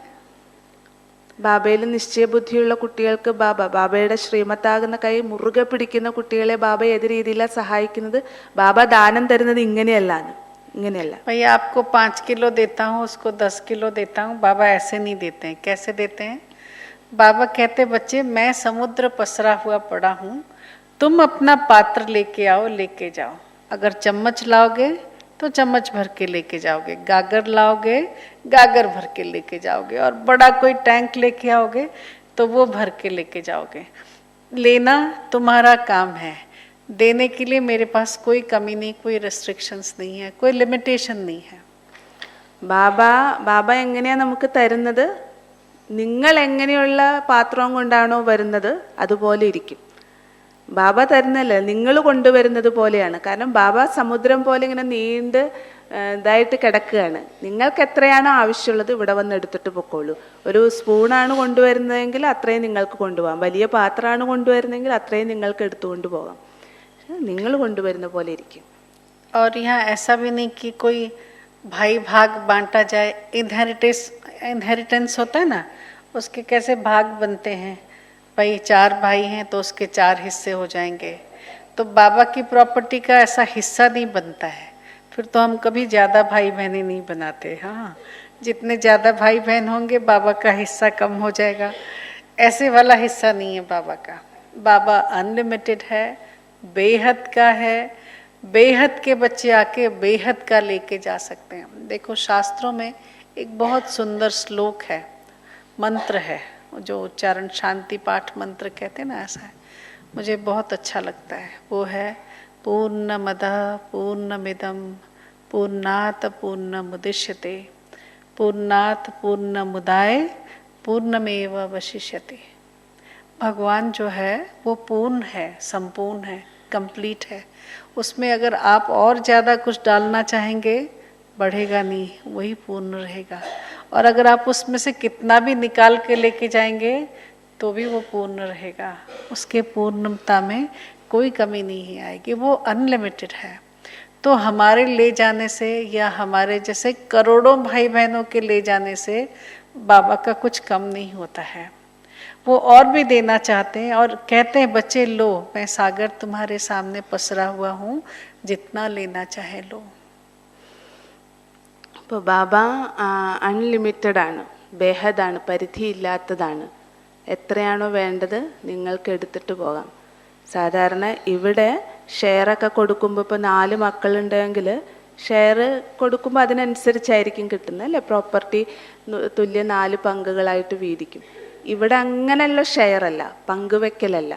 ബാബയിൽ നിശ്ചയബുദ്ധിയുള്ള കുട്ടികൾക്ക് ബാബയുടെ ശ്രീമത്താകുന്ന കൈ മുറുകെ പിടിക്കുന്ന കുട്ടികളെ ബാബ ഏത് രീതിയിലാണ് സഹായിക്കുന്നത്? ബാബ ദാനം തരുന്നത് ഇങ്ങനെയല്ല. भैया आपको 5 किलो देता हूँ, उसको 10 किलो देता हूँ. बाबा ऐसे नहीं देते हैं. कैसे देते हैं? बाबा कहते बच्चे मैं समुद्र पसरा हुआ पड़ा हूँ, तुम अपना पात्र लेके आओ, लेके जाओ. अगर चम्मच लाओगे तो चम्मच भर के लेके जाओगे, गागर लाओगे गागर भर के लेके जाओगे, और बड़ा कोई टैंक लेके आओगे तो वो भर के लेके जाओगे. लेना तुम्हारा काम है, देने के लिए मेरे पास कोई कमी नहीं, कोई रेस्ट्रिक्शंस नहीं है, कोई लिमिटेशन नहीं है. ബാബ എങ്ങനെയാ നമുക്ക് തരുന്നത്? നിങ്ങൾ എങ്ങനെയുള്ള പാത്രം കൊണ്ടാണോ വരുന്നത് അതുപോലെ ഇരിക്കും. ബാബ തരുന്നല്ല, നിങ്ങൾ കൊണ്ടുവരുന്നത് പോലെയാണ്. കാരണം ബാബ സമുദ്രം പോലെ ഇങ്ങനെ നീണ്ട് ഇതായിട്ട് കിടക്കുകയാണ്. നിങ്ങൾക്ക് എത്രയാണോ ആവശ്യമുള്ളത് ഇവിടെ വന്ന് എടുത്തിട്ട് പൊക്കോളൂ. ഒരു സ്പൂണാണ് കൊണ്ടുവരുന്നതെങ്കിൽ അത്രയും നിങ്ങൾക്ക് കൊണ്ടുപോകാം. വലിയ പാത്രമാണ് കൊണ്ടുവരുന്നതെങ്കിൽ अത്രയും നിങ്ങൾക്ക് എടുത്തുകൊണ്ട് പോകാം. നിങ്ങൾ കൊണ്ടുവരുന്ന പോലെ ഇരിക്കും. और यहाँ ऐसा भी नहीं कि कोई भाई भाग बांटा जाए. इनहेरिटेंस होता है ना, उसके कैसे भाग बनते हैं. भाई 4 भाई हैं तो उसके 4 हिस्से हो जाएंगे. तो बाबा की प्रॉपर्टी का ऐसा हिस्सा नहीं बनता है. फिर तो हम कभी ज़्यादा भाई बहनें नहीं बनाते. हाँ, जितने ज़्यादा भाई बहन होंगे बाबा का हिस्सा कम हो जाएगा. ऐसे वाला हिस्सा नहीं है बाबा का. बाबा अनलिमिटेड है, बेहद का है. बेहद के बच्चे आके बेहद का लेके जा सकते हैं. देखो शास्त्रों में एक बहुत सुंदर श्लोक है, मंत्र है, जो उच्चारण शांति पाठ मंत्र कहते हैं ना, ऐसा है, मुझे बहुत अच्छा लगता है. वो है पूर्णमदः पूर्णमिदं पूर्णात् पूर्णमुदच्यते पूर्णात् पूर्णमुदाय पूर्णमेव वशिष्यते. भगवान जो है वो पूर्ण है, संपूर्ण है, कंप्लीट है। उसमें अगर आप और ज़्यादा कुछ डालना चाहेंगे बढ़ेगा नहीं, वही पूर्ण रहेगा। और अगर आप उसमें से कितना भी निकाल के लेके जाएंगे तो भी वो पूर्ण रहेगा। उसके पूर्णता में कोई कमी नहीं आएगी, वो अनलिमिटेड है। तो हमारे ले जाने से या हमारे जैसे करोड़ों भाई बहनों के ले जाने से बाबा का कुछ कम नहीं होता है। वो और भी देना चाहते हैं और कहते हैं बच्चे लो, मैं सागर तुम्हारे सामने पसरा हुआ हूँ, जितना लेना चाहे लो। ഇപ്പോൾ ബാബ അൺലിമിറ്റഡ് ആണ്, ബേഹദാണ്, പരിധിയില്ലാത്തതാണ്. എത്രയാണോ വേണ്ടത് നിങ്ങൾക്ക് എടുത്തിട്ട് പോകാം. സാധാരണ ഇവിടെ ഷെയറൊക്കെ കൊടുക്കുമ്പോൾ ഇപ്പോൾ 4 മക്കളുണ്ടെങ്കിൽ ഷെയർ കൊടുക്കുമ്പോൾ അതിനനുസരിച്ചായിരിക്കും കിട്ടുന്നത് അല്ലേ, പ്രോപ്പർട്ടി തുല്യം 4 പങ്കുകളായിട്ട് വീതിക്കും. ഇവിടെ അങ്ങനെയുള്ള ഷെയറല്ല, പങ്കുവെക്കലല്ല.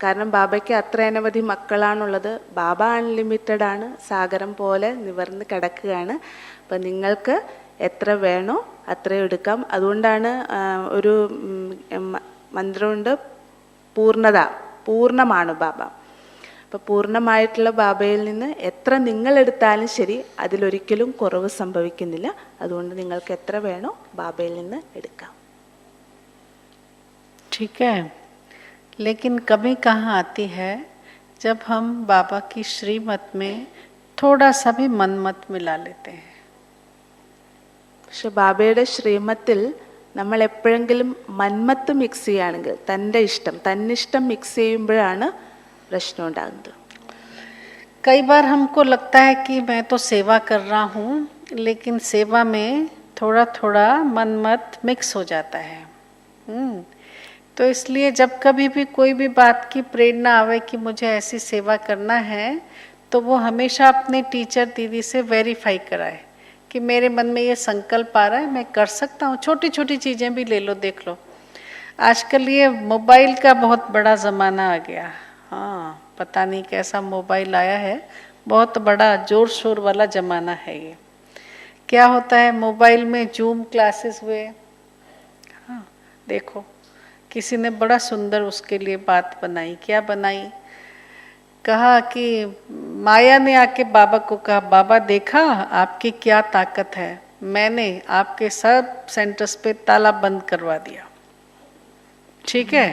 കാരണം ബാബയ്ക്ക് അത്ര അനവധി മക്കളാണുള്ളത്. ബാബ അൺലിമിറ്റഡ് ആണ്, സാഗരം പോലെ നിവർന്ന് കിടക്കുകയാണ്. അപ്പം നിങ്ങൾക്ക് എത്ര വേണോ അത്രയും എടുക്കാം. അതുകൊണ്ടാണ് ഒരു മന്ത്രമുണ്ട്, പൂർണ്ണത, പൂർണ്ണമാണ് ബാബ. അപ്പോൾ പൂർണ്ണമായിട്ടുള്ള ബാബയിൽ നിന്ന് എത്ര നിങ്ങളെടുത്താലും ശരി അതിലൊരിക്കലും കുറവ് സംഭവിക്കുന്നില്ല. അതുകൊണ്ട് നിങ്ങൾക്ക് എത്ര വേണോ ബാബയിൽ നിന്ന് എടുക്കാം. ठीक है, लेकिन कमी कहाँ आती है, जब हम बाबा की श्रीमत में थोड़ा सा भी मनमत मिला लेते हैं. പക്ഷെ ബാബയുടെ ശ്രീമത്തിൽ നമ്മൾ എപ്പോഴെങ്കിലും മന്മത്ത് മിക്സ് ചെയ്യുകയാണെങ്കിൽ, തൻ്റെ ഇഷ്ടം, തന്നിഷ്ടം മിക്സ് ചെയ്യുമ്പോഴാണ് പ്രശ്നം ഉണ്ടാകുന്നത്. कई बार हमको लगता है कि मैं तो सेवा कर रहा हूँ, लेकिन सेवा में थोड़ा थोड़ा मनमत मिक्स हो जाता है. तो इसलिए जब कभी भी कोई भी बात की प्रेरणा आवे कि मुझे ऐसी सेवा करना है, तो वो हमेशा अपने टीचर दीदी से वेरीफाई कराए कि मेरे मन में ये संकल्प आ रहा है, मैं कर सकता हूँ. छोटी छोटी चीज़ें भी ले लो, देख लो. आजकल ये मोबाइल का बहुत बड़ा ज़माना आ गया. हाँ, पता नहीं कैसा मोबाइल आया है, बहुत बड़ा जोर शोर वाला ज़माना है ये. क्या होता है मोबाइल में, जूम क्लासेस हुए. हाँ, देखो किसी ने बड़ा सुंदर उसके लिए बात बनाई. क्या बनाई? कहा कि माया ने आके बाबा को कहा, बाबा देखा आपकी क्या ताकत है, मैंने आपके सब सेंटर्स पे ताला बंद करवा दिया. ठीक है.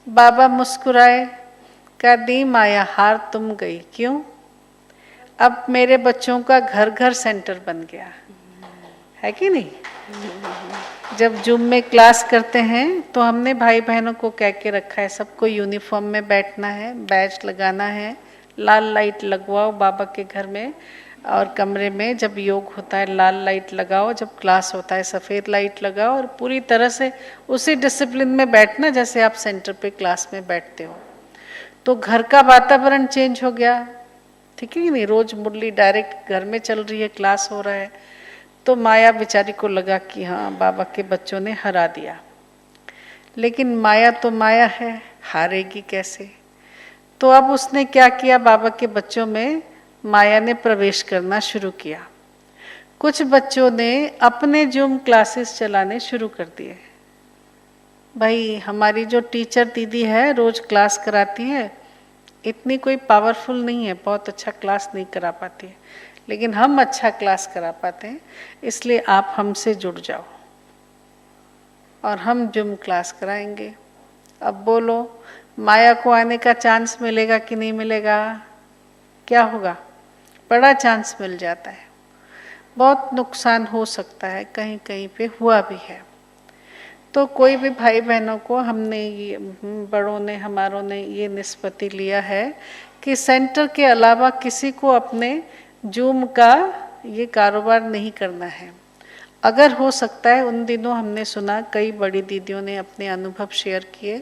बाबा मुस्कुराए, कहा दी माया हार तुम गई. क्यों? अब मेरे बच्चों का घर घर सेंटर बन गया है कि नहीं. जब जूम में क्लास करते हैं तो हमने भाई बहनों को कह के रखा है सबको यूनिफॉर्म में बैठना है, बैच लगाना है, लाल लाइट लगवाओ बाबा के घर में और कमरे में. जब योग होता है लाल लाइट लगाओ, जब क्लास होता है सफ़ेद लाइट लगाओ, और पूरी तरह से उसी डिसिप्लिन में बैठना जैसे आप सेंटर पे क्लास में बैठते हो. तो घर का वातावरण चेंज हो गया. ठीक है नहीं, रोज मुरली डायरेक्ट घर में चल रही है, क्लास हो रहा है. तो माया बेचारी को लगा कि हाँ बाबा के बच्चों ने हरा दिया. लेकिन माया तो माया है, हारेगी कैसे. तो अब उसने क्या किया, बाबा के बच्चों में माया ने प्रवेश करना शुरू किया. कुछ बच्चों ने अपने जूम क्लासेस चलाने शुरू कर दिए. भाई हमारी जो टीचर दीदी है रोज क्लास कराती है, इतनी कोई पावरफुल नहीं है, बहुत अच्छा क्लास नहीं करा पाती है, लेकिन हम अच्छा क्लास करा पाते हैं, इसलिए आप हमसे जुड़ जाओ और हम जूम क्लास कराएंगे. अब बोलो माया को आने का चांस मिलेगा कि नहीं मिलेगा? क्या होगा? बड़ा चांस मिल जाता है. बहुत नुकसान हो सकता है, कहीं कहीं पे हुआ भी है. तो कोई भी भाई बहनों को हमने ये, बड़ों ने हमारों ने ये निष्पत्ति लिया है कि सेंटर के अलावा किसी को अपने जूम का ये कारोबार नहीं करना है. अगर हो सकता है, उन दिनों हमने सुना कई बड़ी दीदियों ने अपने अनुभव शेयर किए,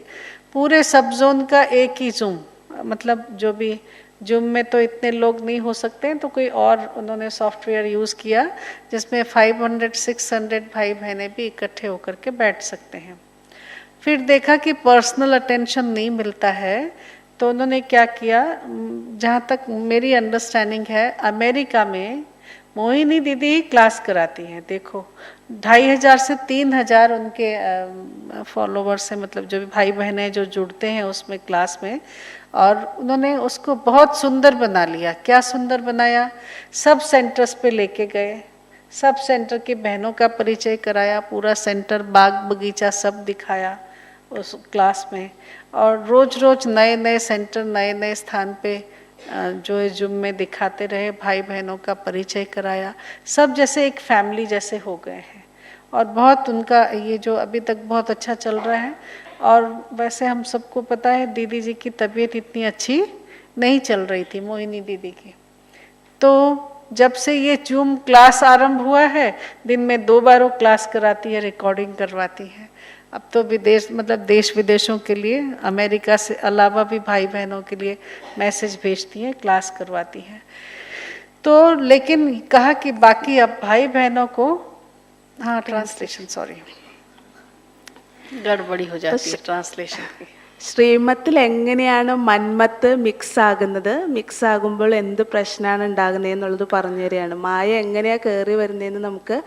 पूरे सब जोन का एक ही जूम, मतलब जो भी जूम में तो इतने लोग नहीं हो सकते हैं, तो कोई और उन्होंने सॉफ्टवेयर यूज़ किया जिसमें 500-600 भाई बहनें भी इकट्ठे होकर के बैठ सकते हैं. फिर देखा कि पर्सनल अटेंशन नहीं मिलता है, तो उन्होंने क्या किया, जहाँ तक मेरी अंडरस्टैंडिंग है अमेरिका में मोहिनी दीदी ही क्लास कराती हैं। देखो 2500 से 3000 उनके फॉलोवर्स हैं, मतलब जो भी भाई बहन हैं जो जुड़ते हैं उसमें क्लास में, और उन्होंने उसको बहुत सुंदर बना लिया। क्या सुंदर बनाया, सब सेंटर्स पे लेके गए, सब सेंटर की बहनों का परिचय कराया, पूरा सेंटर बाग बगीचा सब दिखाया उस क्लास में, और रोज रोज नए नए सेंटर नए नए स्थान पे जो है जुम में दिखाते रहे, भाई बहनों का परिचय कराया, सब जैसे एक फैमिली जैसे हो गए हैं। और बहुत उनका ये जो अभी तक बहुत अच्छा चल रहा है। और वैसे हम सबको पता है दीदी जी की तबीयत इतनी अच्छी नहीं चल रही थी, मोहिनी दीदी की। तो जब से ये जूम क्लास आरंभ हुआ है, दिन में 2 बार वो क्लास कराती है, रिकॉर्डिंग करवाती है। अब तो विदेश मतलब देश विदेशों के लिए, अमेरिका से अलावा भी भाई बहनों के लिए मैसेज भेजती हैं, क्लास करवाती हैं। तो लेकिन कहा कि बाकी अब भाई बहनों को, हाँ ट्रांसलेशन, सॉरी गड़बड़ी हो जाती है ट्रांसलेशन की। ശ്രീമത്തിൽ എങ്ങനെയാണ് മന്മത്ത് മിക്സ് ആകുന്നത്, മിക്സ് ആകുമ്പോൾ എന്ത് പ്രശ്നമാണ് ഉണ്ടാകുന്നത് എന്നുള്ളത് പറഞ്ഞു തരികയാണ്. മായ എങ്ങനെയാണ് കയറി വരുന്നതെന്ന് നമുക്ക്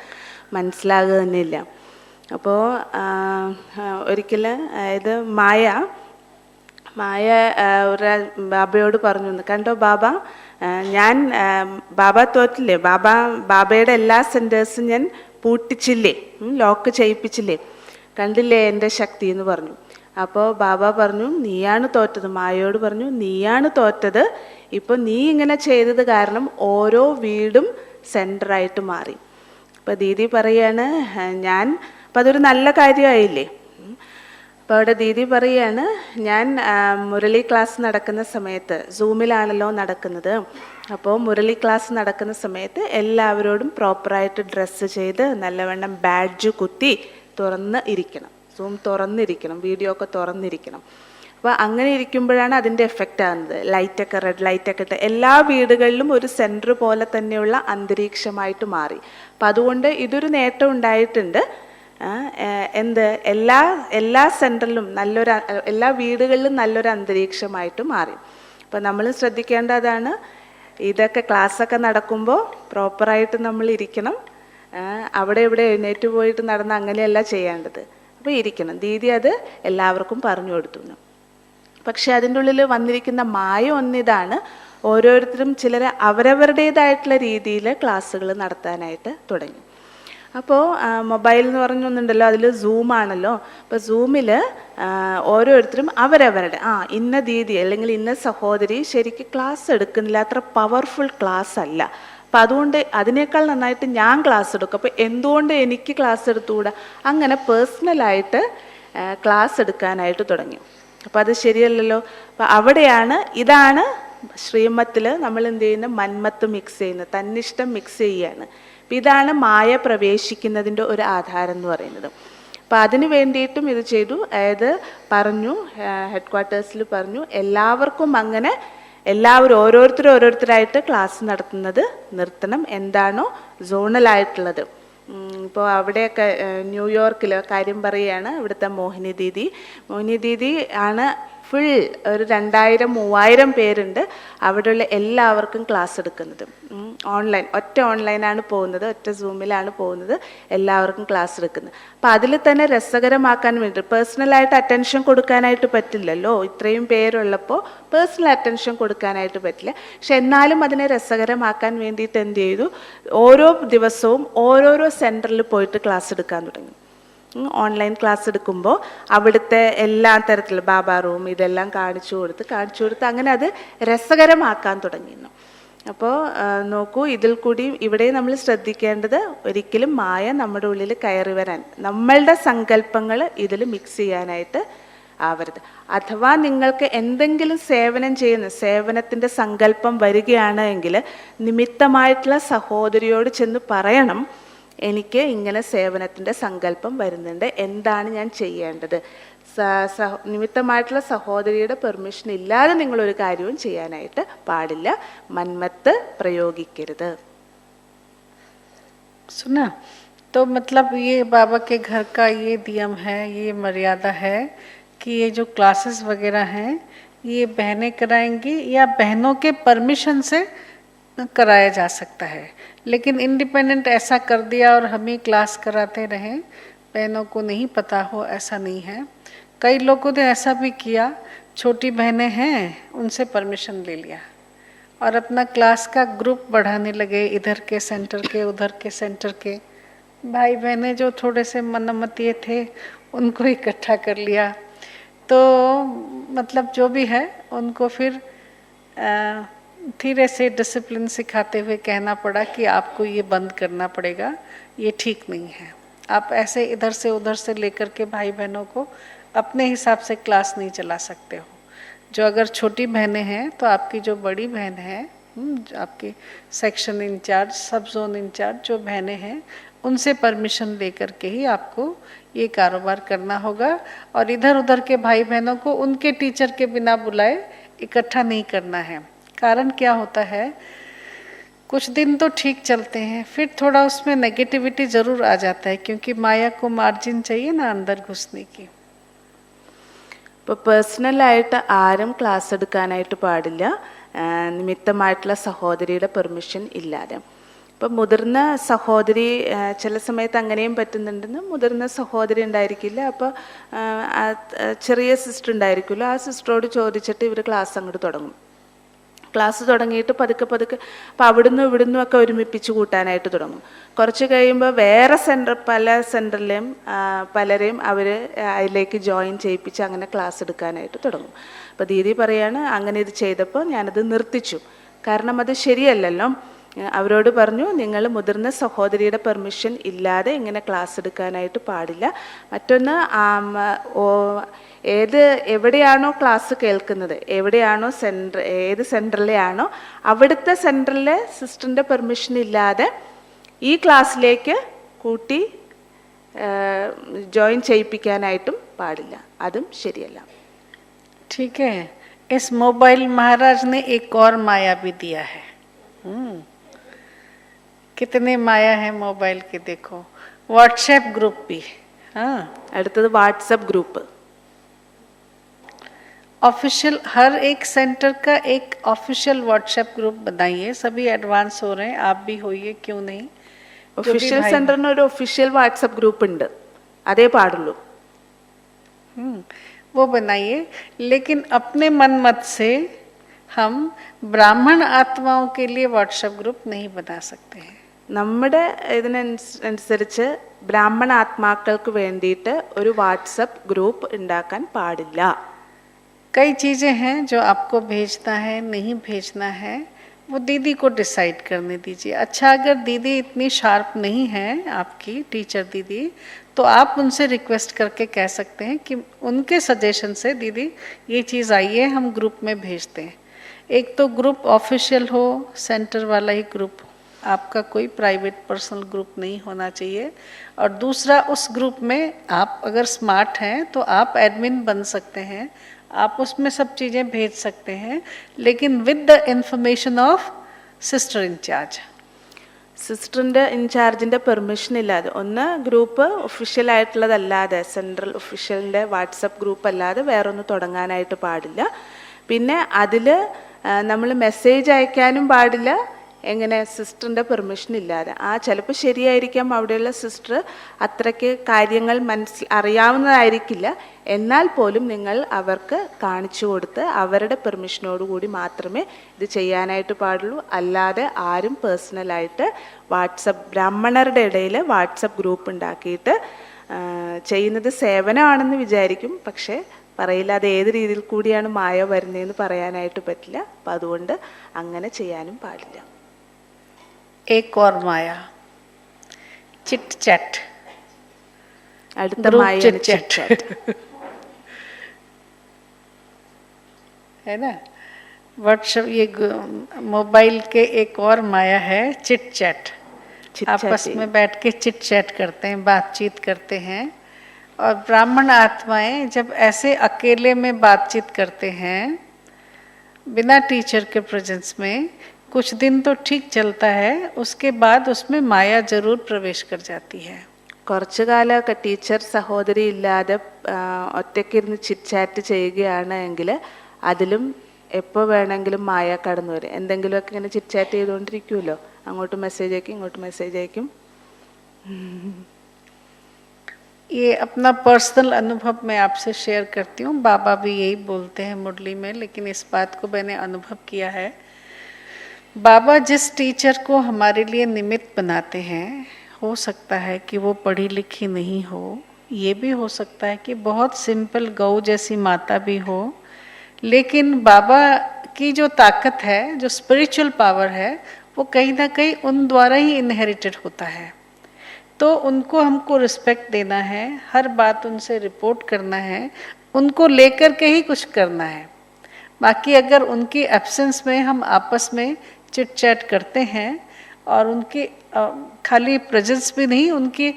മനസ്സിലാകുക തന്നെയില്ല. അപ്പോൾ ഒരിക്കൽ അതായത് മായ ഒരു ബാബയോട് പറഞ്ഞു, കണ്ടോ ബാബ, ഞാൻ ബാബ തോറ്റില്ലേ, ബാബയുടെ എല്ലാ സെൻറ്റേഴ്സും ഞാൻ പൂട്ടിച്ചില്ലേ, ലോക്ക് ചെയ്യിപ്പിച്ചില്ലേ, കണ്ടില്ലേ എൻ്റെ ശക്തി എന്ന് പറഞ്ഞു. അപ്പോൾ ബാബ പറഞ്ഞു, നീയാണ് തോറ്റത്. മായയോട് പറഞ്ഞു, നീയാണ് തോറ്റത്. ഇപ്പോൾ നീ ഇങ്ങനെ ചെയ്തത് കാരണം ഓരോ വീടും സെൻറ്ററായിട്ട് മാറി. അപ്പോൾ ദീദി പറയാണ് ഞാൻ, അപ്പം അതൊരു നല്ല കാര്യമായില്ലേ. അപ്പോൾ അവിടെ ദീദി പറയാണ്, ഞാൻ മുരളി ക്ലാസ് നടക്കുന്ന സമയത്ത്, സൂമിലാണല്ലോ നടക്കുന്നത്, അപ്പോൾ മുരളി ക്ലാസ് നടക്കുന്ന സമയത്ത് എല്ലാവരോടും പ്രോപ്പറായിട്ട് ഡ്രസ്സ് ചെയ്ത് നല്ലവണ്ണം ബാഡ്ജ് കുത്തി തുറന്ന് ഇരിക്കണം, സൂം തുറന്നിരിക്കണം, വീഡിയോ ഒക്കെ തുറന്നിരിക്കണം. അപ്പോൾ അങ്ങനെ ഇരിക്കുമ്പോഴാണ് അതിൻ്റെ എഫക്റ്റ് ആകുന്നത്. ലൈറ്റൊക്കെ റെഡ് ലൈറ്റൊക്കെ ഇട്ട് എല്ലാ വീടുകളിലും ഒരു സെൻറ്റർ പോലെ തന്നെയുള്ള അന്തരീക്ഷമായിട്ട് മാറി. അപ്പം അതുകൊണ്ട് ഇതൊരു നേട്ടം ഉണ്ടായിട്ടുണ്ട്. എന്ത് എല്ലാ സെൻറ്ററിലും എല്ലാ വീടുകളിലും നല്ലൊരു അന്തരീക്ഷമായിട്ട് മാറി. അപ്പം നമ്മൾ ശ്രദ്ധിക്കേണ്ടതാണ്, ഇതൊക്കെ ക്ലാസ്സൊക്കെ നടക്കുമ്പോൾ പ്രോപ്പറായിട്ട് നമ്മൾ ഇരിക്കണം. അവിടെ ഇവിടെ എഴുന്നേറ്റ് പോയിട്ട് നടന്ന് അങ്ങനെയല്ല ചെയ്യേണ്ടത്. അപ്പോൾ ഇരിക്കണം. ദീദി അത് എല്ലാവർക്കും പറഞ്ഞു കൊടുത്തു. പക്ഷെ അതിൻ്റെ ഉള്ളിൽ വന്നിരിക്കുന്ന മായ ഒന്നിതാണ്, ഓരോരുത്തരും ചിലർ അവരവരുടേതായിട്ടുള്ള രീതിയിൽ ക്ലാസ്സുകൾ നടത്താനായിട്ട് തുടങ്ങി. അപ്പോൾ മൊബൈൽ എന്ന് പറഞ്ഞൊന്നുണ്ടല്ലോ, അതിൽ സൂമാണല്ലോ. അപ്പോൾ സൂമിൽ ഓരോരുത്തരും അവരവരുടെ ഇന്ന ദീദി അല്ലെങ്കിൽ ഇന്ന സഹോദരി ശരിക്കും ക്ലാസ് എടുക്കുന്നില്ല, അത്ര പവർഫുൾ ക്ലാസ് അല്ല, അപ്പം അതുകൊണ്ട് അതിനേക്കാൾ നന്നായിട്ട് ഞാൻ ക്ലാസ് എടുക്കും, അപ്പോൾ എന്തുകൊണ്ട് എനിക്ക് ക്ലാസ് എടുത്തുകൂടാ, അങ്ങനെ പേഴ്സണലായിട്ട് ക്ലാസ് എടുക്കാനായിട്ട് തുടങ്ങി. അപ്പോൾ അത് ശരിയല്ലല്ലോ. അപ്പം അവിടെയാണ്, ഇതാണ് ശ്രീമത്തിൽ നമ്മൾ എന്ത് ചെയ്യുന്ന, മന്മത്ത് മിക്സ് ചെയ്യുന്നത്, തന്നിഷ്ടം മിക്സ് ചെയ്യുകയാണ്. അപ്പം ഇതാണ് മായ പ്രവേശിക്കുന്നതിൻ്റെ ഒരു ആധാരം എന്ന് പറയുന്നത്. അപ്പം അതിന് വേണ്ടിയിട്ടും ഇത് ചെയ്തു. അതായത് പറഞ്ഞു, ഹെഡ് ക്വാർട്ടേഴ്സിൽ പറഞ്ഞു, എല്ലാവർക്കും അങ്ങനെ ഓരോരുത്തരായിട്ട് ക്ലാസ് നടത്തുന്നത് നിർത്തണം. എന്താണോ സോണലായിട്ടുള്ളത്, ഇപ്പോൾ അവിടെയൊക്കെ ന്യൂയോർക്കിൽ കാര്യം പറയുകയാണ്, ഇവിടുത്തെ മോഹിനി ദീദി ആണ് ഫുൾ ഒരു 2000-3000 പേരുണ്ട്. അവിടെയുള്ള എല്ലാവർക്കും ക്ലാസ് എടുക്കുന്നത് ഓൺലൈൻ, ഒറ്റ ഓൺലൈനാണ് പോകുന്നത്, ഒറ്റ സൂമിലാണ് പോകുന്നത്, എല്ലാവർക്കും ക്ലാസ് എടുക്കുന്നത്. അപ്പം അതിൽ തന്നെ രസകരമാക്കാൻ വേണ്ടി പേഴ്സണലായിട്ട് അറ്റൻഷൻ കൊടുക്കാനായിട്ട് പറ്റില്ലല്ലോ, ഇത്രയും പേരുള്ളപ്പോൾ പേഴ്സണൽ അറ്റൻഷൻ കൊടുക്കാനായിട്ട് പറ്റില്ല. പക്ഷെ എന്നാലും അതിനെ രസകരമാക്കാൻ വേണ്ടിയിട്ട് എന്ത് ചെയ്തു, ഓരോ ദിവസവും ഓരോരോ സെൻറ്ററിൽ പോയിട്ട് ക്ലാസ് എടുക്കാൻ തുടങ്ങി. ഓൺലൈൻ ക്ലാസ് എടുക്കുമ്പോൾ അവിടുത്തെ എല്ലാ തരത്തിലും ബാബാ റൂം ഇതെല്ലാം കാണിച്ചു കൊടുത്ത് അങ്ങനെ അത് രസകരമാക്കാൻ തുടങ്ങിയിരുന്നു. അപ്പോൾ നോക്കൂ, ഇതിൽ കൂടി ഇവിടെ നമ്മൾ ശ്രദ്ധിക്കേണ്ടത്, ഒരിക്കലും മായ നമ്മുടെ ഉള്ളിൽ കയറി വരാൻ, നമ്മളുടെ സങ്കല്പങ്ങൾ ഇതിൽ മിക്സ് ചെയ്യാനായിട്ട് ആവരുത്. അഥവാ നിങ്ങൾക്ക് എന്തെങ്കിലും സേവനത്തിൻ്റെ സങ്കല്പം വരികയാണ് എങ്കിൽ നിമിത്തമായിട്ടുള്ള സഹോദരിയോട് ചെന്ന് പറയണം, എനിക്ക് ഇങ്ങനെ സേവനത്തിൻ്റെ സങ്കല്പം വരുന്നുണ്ട്, എന്താണ് ഞാൻ ചെയ്യേണ്ടത്. നിമിത്തമായിട്ടുള്ള സഹോദരിയുടെ പെർമിഷൻ ഇല്ലാതെ നിങ്ങളൊരു കാര്യവും ചെയ്യാനായിട്ട് പാടില്ല. മന്മത്ത് പ്രയോഗിക്കരുത്. सुना तो मतलब ये बाबा के घर का ये नियम है, ये मर्यादा है कि ये जो क्लासेस वगैरह हैं ये बहनें कराएंगी या बहनों के परमिशन से कराया जा सकता है, लेकिन इंडिपेंडेंट ऐसा कर दिया और हम ही क्लास कराते रहें, बहनों को नहीं पता हो, ऐसा नहीं है। कई लोगों ने ऐसा भी किया, छोटी बहनें हैं उनसे परमिशन ले लिया और अपना क्लास का ग्रुप बढ़ाने लगे, इधर के सेंटर के उधर के सेंटर के। भाई बहनें जो थोड़े से मनमतीय थे उनको इकट्ठा कर लिया। तो मतलब जो भी है उनको फिर धीरे से डिसिप्लिन सिखाते हुए कहना पड़ा कि आपको ये बंद करना पड़ेगा, ये ठीक नहीं है। आप ऐसे इधर से उधर से लेकर के भाई बहनों को अपने हिसाब से क्लास नहीं चला सकते हो। जो अगर छोटी बहनें हैं तो आपकी जो बड़ी बहन है, आपकी सेक्शन इंचार्ज, सब जोन इंचार्ज जो बहनें हैं, उनसे परमिशन लेकर के ही आपको ये कारोबार करना होगा। और इधर उधर के भाई बहनों को उनके टीचर के बिना बुलाए इकट्ठा नहीं करना है। कारण क्या होता है, कुछ दिन तो ठीक चलते हैं, फिर थोड़ा उसमें नेगेटिविटी ज़रूर आ जाता है, क्योंकि माया को मार्जिन चाहिए ना अंदर घुसने की। ഇപ്പോൾ പേഴ്സണലായിട്ട് ആരും ക്ലാസ് എടുക്കാനായിട്ട് പാടില്ല നിമിത്തമായിട്ടുള്ള സഹോദരിയുടെ പെർമിഷൻ ഇല്ലാതെ. ഇപ്പം മുതിർന്ന സഹോദരി ചില സമയത്ത് അങ്ങനെയും പറ്റുന്നുണ്ടെന്ന്, മുതിർന്ന സഹോദരി ഉണ്ടായിരിക്കില്ല, അപ്പോൾ ചെറിയ സിസ്റ്റർ ഉണ്ടായിരിക്കുമല്ലോ, ആ സിസ്റ്ററോട് ചോദിച്ചിട്ട് ഇവർ ക്ലാസ് അങ്ങോട്ട് തുടങ്ങും. ക്ലാസ് തുടങ്ങിയിട്ട് പതുക്കെ പതുക്കെ അപ്പോൾ അവിടുന്ന് ഇവിടുന്നും ഒക്കെ ഒരുമിപ്പിച്ച് കൂട്ടാനായിട്ട് തുടങ്ങും. കുറച്ച് കഴിയുമ്പോൾ വേറെ പല സെൻറ്ററിലെയും പലരെയും അവർ അതിലേക്ക് ജോയിൻ ചെയ്യിപ്പിച്ച് അങ്ങനെ ക്ലാസ് എടുക്കാനായിട്ട് തുടങ്ങും. അപ്പോൾ ദീദി പറയാണ്, അങ്ങനെ ഇത് ചെയ്തപ്പോൾ ഞാനത് നിർത്തിച്ചു. കാരണം അത് ശരിയല്ലല്ലോ. അവരോട് പറഞ്ഞു, നിങ്ങൾ മുതിർന്ന സഹോദരിയുടെ പെർമിഷൻ ഇല്ലാതെ ഇങ്ങനെ ക്ലാസ് എടുക്കാനായിട്ട് പാടില്ല. മറ്റൊന്ന്, എവിടെയാണോ ക്ലാസ് കേൾക്കുന്നത്, എവിടെയാണോ സെൻറ്റർ, ഏത് സെൻറ്ററിലെയാണോ അവിടുത്തെ സെൻറ്ററിലെ സിസ്റ്ററിൻ്റെ പെർമിഷൻ ഇല്ലാതെ ഈ ക്ലാസ്സിലേക്ക് കൂട്ടി ജോയിൻ ചെയ്യിപ്പിക്കാനായിട്ടും പാടില്ല. അതും ശരിയല്ല. ठीक है, इस मोबाइल महाराज ने एक और माया भी दिया है। कितने माया है मोबाइल के, देखो व्हाट्सएप ग्रुप भी। हाँ, അടുത്തത് വാട്സപ്പ് ഗ്രൂപ്പ്. ऑफिशियल हर एक सेंटर का एक ऑफिशियल व्हाट्सएप ग्रुप बनाइए। सभी एडवांस हो रहे हैं, आप भी होइए, क्यों नहीं। ഒഫീഷ്യൽ സെന്ററിന് ഒരു ഒഫീഷ്യൽ വാട്സപ്പ് ഗ്രൂപ്പ് ഉണ്ട്, അതേ പാടുള്ളൂ. वो बनाइए, लेकिन अपने मन मत से हम ब्राह्मण आत्माओं के लिए व्हाट्सएप ग्रुप नहीं बना सकते हैं. നമ്മുടെ ഇതിനനുസരിച്ച് ബ്രാഹ്മണ ആത്മാക്കൾക്ക് വേണ്ടിയിട്ട് ഒരു വാട്സപ്പ് ഗ്രൂപ്പ് ഉണ്ടാക്കാൻ പാടില്ല. कई चीज़ें हैं जो आपको भेजना है, नहीं भेजना है, वो दीदी को डिसाइड करने दीजिए. अच्छा, अगर दीदी इतनी शार्प नहीं है आपकी टीचर दीदी, तो आप उनसे रिक्वेस्ट करके कह सकते हैं कि उनके सजेशन से दीदी ये चीज़ आई है, हम ग्रुप में भेजते हैं. एक तो ग्रुप ऑफिशियल हो, सेंटर वाला ही ग्रुप, आपका कोई प्राइवेट पर्सनल ग्रुप नहीं होना चाहिए. और दूसरा, उस ग्रुप में आप अगर स्मार्ट हैं तो आप एडमिन बन सकते हैं, आप उसमें सब चीज़ें भेज सकते हैं, लेकिन with the information of sister in-charge. സിസ്റ്ററിൻ്റെ ഇൻചാർജിൻ്റെ പെർമിഷൻ ഇല്ലാതെ, ഒന്ന് ഗ്രൂപ്പ് ഒഫീഷ്യൽ ആയിട്ടുള്ളതല്ലാതെ, സെൻട്രൽ ഒഫീഷ്യലിൻ്റെ വാട്സപ്പ് ഗ്രൂപ്പ് അല്ലാതെ വേറൊന്ന് തുടങ്ങാനായിട്ട് പാടില്ല. പിന്നെ അതിൽ നമ്മൾ മെസ്സേജ് അയക്കാനും പാടില്ല, എങ്ങനെ, സിസ്റ്ററിൻ്റെ പെർമിഷൻ ഇല്ലാതെ. ചിലപ്പോൾ ശരിയായിരിക്കാം, അവിടെയുള്ള സിസ്റ്റർ അത്രയ്ക്ക് കാര്യങ്ങൾ അറിയാവുന്നതായിരിക്കില്ല, എന്നാൽ പോലും നിങ്ങൾ അവർക്ക് കാണിച്ചു കൊടുത്ത് അവരുടെ പെർമിഷനോടുകൂടി മാത്രമേ ഇത് ചെയ്യാനായിട്ട് പാടുള്ളൂ. അല്ലാതെ ആരും പേഴ്സണലായിട്ട് ബ്രാഹ്മണരുടെ ഇടയിൽ വാട്സപ്പ് ഗ്രൂപ്പ് ഉണ്ടാക്കിയിട്ട് ചെയ്യുന്നത് സേവനമാണെന്ന് വിചാരിക്കും, പക്ഷേ പറയില്ല അത് ഏത് രീതിയിൽ കൂടിയാണ് മായ വരുന്നതെന്ന് പറയാനായിട്ട് പറ്റില്ല. അപ്പം അതുകൊണ്ട് അങ്ങനെ ചെയ്യാനും പാടില്ല. एक और माया, चिट चैट. അടുത്ത മായ ചിറ്റ് ചാറ്റ് है ना. व्हाट्सएप, ये मोबाइल के एक और माया है चिट चैट. आपस में बैठ के चिट चैट करते हैं, बातचीत करते हैं. और ब्राह्मण आत्माएं जब ऐसे अकेले में बातचीत करते हैं बिना टीचर के प्रेजेंस में, कुछ दिन तो ठीक चलता है, उसके बाद उसमें माया जरूर प्रवेश कर जाती है. കുറച്ചു കാലമൊക്കെ ടീച്ചർ സഹോദരി ഇല്ലാതെ ഒറ്റയ്ക്കിരുന്ന് ചിറ്റ് ചാറ്റ് ചെയ്യുകയാണ് എങ്കിൽ അതിലും എപ്പോൾ വേണമെങ്കിലും മായ കടന്നു വരും. എന്തെങ്കിലുമൊക്കെ ഇങ്ങനെ ചിറ്റ് ചെയ്തുകൊണ്ടിരിക്കുമല്ലോ, അങ്ങോട്ട് മെസ്സേജ് അയക്കും ഇങ്ങോട്ട് മെസ്സേജ് അയക്കും. ये अपना पर्सनल अनुभव मैं आपसे शेयर करती हूँ. बाबा भी यही बोलते हैं मुरली में, लेकिन इस बात को मैंने अनुभव किया है. बाबा जिस टीचर को हमारे लिए निमित्त बनाते हैं, हो सकता है कि वो पढ़ी लिखी नहीं हो, ये भी हो सकता है कि बहुत सिंपल गौ जैसी माता भी हो, लेकिन बाबा की जो ताकत है, जो स्पिरिचुअल पावर है, वो कहीं ना कहीं उन द्वारा ही इनहेरिटेड होता है. तो उनको हमको रिस्पेक्ट देना है, हर बात उनसे रिपोर्ट करना है, उनको लेकर के ही कुछ करना है. बाकी अगर उनकी एब्सेंस में हम आपस में चिट चैट करते हैं और उनकी खाली प्रेजेंस भी नहीं, उनकी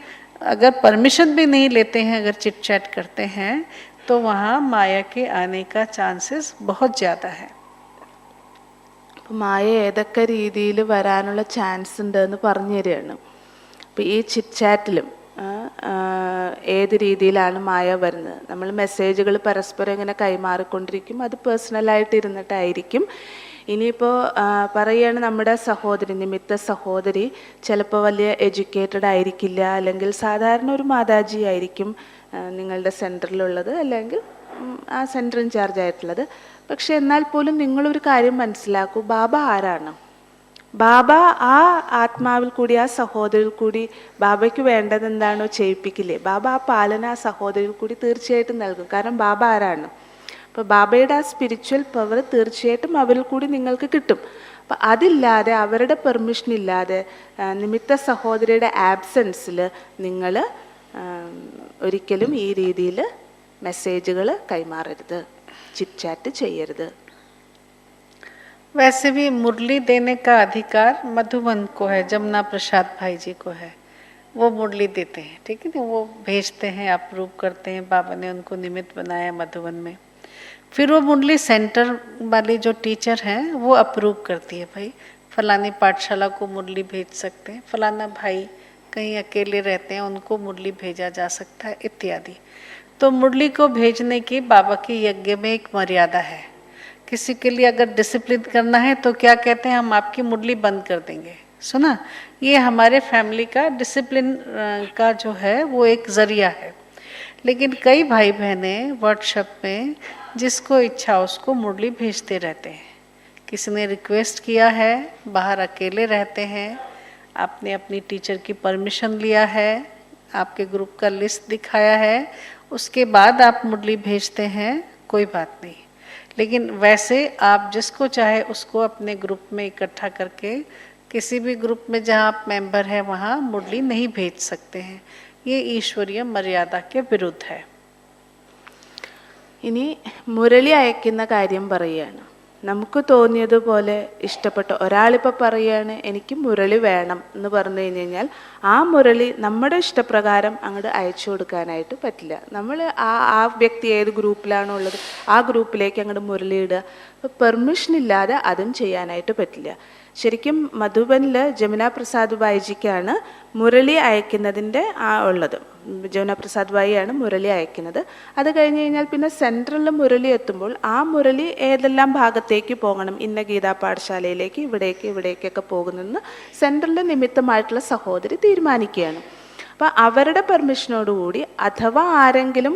अगर परमिशन भी नहीं लेते हैं, अगर चिट चैट करते हैं, तो वहाँ माया के आने का चांसेस बहुत ज़्यादा है. മായ ഏതൊക്കെ രീതിയിൽ വരാനുള്ള ചാൻസ് ഉണ്ടെന്ന് പറഞ്ഞു തരികയാണ്. അപ്പോൾ ഈ ചിറ്റ് ചാറ്റിലും ഏത് രീതിയിലാണ് മായ വരുന്നത്. നമ്മൾ മെസ്സേജുകൾ പരസ്പരം ഇങ്ങനെ കൈമാറിക്കൊണ്ടിരിക്കും, അത് പേഴ്സണലായിട്ട് ഇരുന്നിട്ടായിരിക്കും. ഇനിയിപ്പോൾ പറയുകയാണ്, നമ്മുടെ സഹോദരി, നിമിത്ത സഹോദരി ചിലപ്പോൾ വലിയ എഡ്യൂക്കേറ്റഡ് ആയിരിക്കില്ല, അല്ലെങ്കിൽ സാധാരണ ഒരു മാതാജി ആയിരിക്കും നിങ്ങളുടെ സെൻറ്ററിലുള്ളത്, അല്ലെങ്കിൽ ആ സെൻറ്റർ ഇൻചാർജ് ആയിട്ടുള്ളത്. പക്ഷെ എന്നാൽ പോലും നിങ്ങളൊരു കാര്യം മനസ്സിലാക്കൂ, ബാബ ആരാണ്? ബാബ ആ ആത്മാവിൽ കൂടി, ആ സഹോദരിൽ കൂടി ബാബയ്ക്ക് വേണ്ടത് എന്താണോ ചെയ്യിപ്പിക്കില്ലേ, ബാബ ആ പാലന ആ സഹോദരിൽ കൂടി തീർച്ചയായിട്ടും നൽകും. കാരണം ബാബ ആരാണ്? അപ്പോൾ ബാബയുടെ ആ സ്പിരിച്വൽ പവർ തീർച്ചയായിട്ടും അവരിൽ കൂടി നിങ്ങൾക്ക് കിട്ടും. അപ്പം അതില്ലാതെ, അവരുടെ പെർമിഷൻ ഇല്ലാതെ, നിമിത്ത സഹോദരിയുടെ ആബ്സെൻസിൽ നിങ്ങൾ ഒരിക്കലും ഈ രീതിയിൽ മെസ്സേജുകൾ കൈമാറരുത്, ചിറ്റ് ചാറ്റ് ചെയ്യരുത്. वैसे भी मुरली देने का अधिकार मधुबन को है, जमुना प्रसाद भाई जी को है. वो मुरली देते हैं, ठीक है ना, वो भेजते हैं, अप्रूव करते हैं. बाबा ने उनको निमित्त बनाया मधुबन में. फिर वो मुरली सेंटर वाली जो टीचर हैं वो अप्रूव करती है, भाई फलानी पाठशाला को मुरली भेज सकते हैं, फलाना भाई कहीं अकेले रहते हैं उनको मुरली भेजा जा सकता है, इत्यादि. तो मुरली को भेजने की बाबा के यज्ञ में एक मर्यादा है. किसी के लिए अगर डिसिप्लिन करना है तो क्या कहते हैं, हम आपकी मुरली बंद कर देंगे. सुना, ये हमारे फैमिली का डिसिप्लिन का जो है वो एक ज़रिया है. लेकिन कई भाई बहनें व्हाट्सएप में जिसको इच्छा उसको मुरली भेजते रहते हैं. किसी ने रिक्वेस्ट किया है, बाहर अकेले रहते हैं, आपने अपनी टीचर की परमिशन लिया है, आपके ग्रुप का लिस्ट दिखाया है, उसके बाद आप मुरली भेजते हैं, कोई बात नहीं. लेकिन वैसे आप जिसको चाहे उसको अपने ग्रुप में इकट्ठा करके किसी भी ग्रुप में जहाँ आप मेंबर हैं वहाँ मुरली नहीं भेज सकते हैं. ये ईश्वरीय मर्यादा के विरुद्ध है. ഇനി മുരളി അയക്കുന്ന കാര്യം പറയുകയാണ്. നമുക്ക് തോന്നിയതുപോലെ ഇഷ്ടപ്പെട്ട ഒരാളിപ്പോൾ പറയുകയാണ് എനിക്ക് മുരളി വേണം എന്ന് പറഞ്ഞു കഴിഞ്ഞാൽ ആ മുരളി നമ്മുടെ ഇഷ്ടപ്രകാരം അങ്ങോട്ട് അയച്ചു കൊടുക്കാനായിട്ട് പറ്റില്ല. നമ്മൾ ആ വ്യക്തി ഏത് ഗ്രൂപ്പിലാണോ ഉള്ളത് ആ ഗ്രൂപ്പിലേക്ക് അങ്ങോട്ട് മുരളി ഇടുക. അപ്പോൾ പെർമിഷൻ ഇല്ലാതെ അതും ചെയ്യാനായിട്ട് പറ്റില്ല. ശരിക്കും മധുബനിൽ ജമുന പ്രസാദ് ഭായിജിക്കാണ് മുരളി അയക്കുന്നതിൻ്റെ ഉള്ളത്. ജമുന പ്രസാദ് ഭായിയാണ് മുരളി അയക്കുന്നത്. അത് കഴിഞ്ഞ് കഴിഞ്ഞാൽ പിന്നെ സെൻട്രലിൽ മുരളി എത്തുമ്പോൾ ആ മുരളി ഏതെല്ലാം ഭാഗത്തേക്ക് പോകണം, ഇന്ന ഗീതാ പാഠശാലയിലേക്ക്, ഇവിടേക്കൊക്കെ പോകുന്നതെന്ന് സെൻട്രലിൽ നിമിത്തമായിട്ടുള്ള സഹോദരി തീരുമാനിക്കുകയാണ്. അപ്പോൾ അവരുടെ പെർമിഷനോടുകൂടി, അഥവാ ആരെങ്കിലും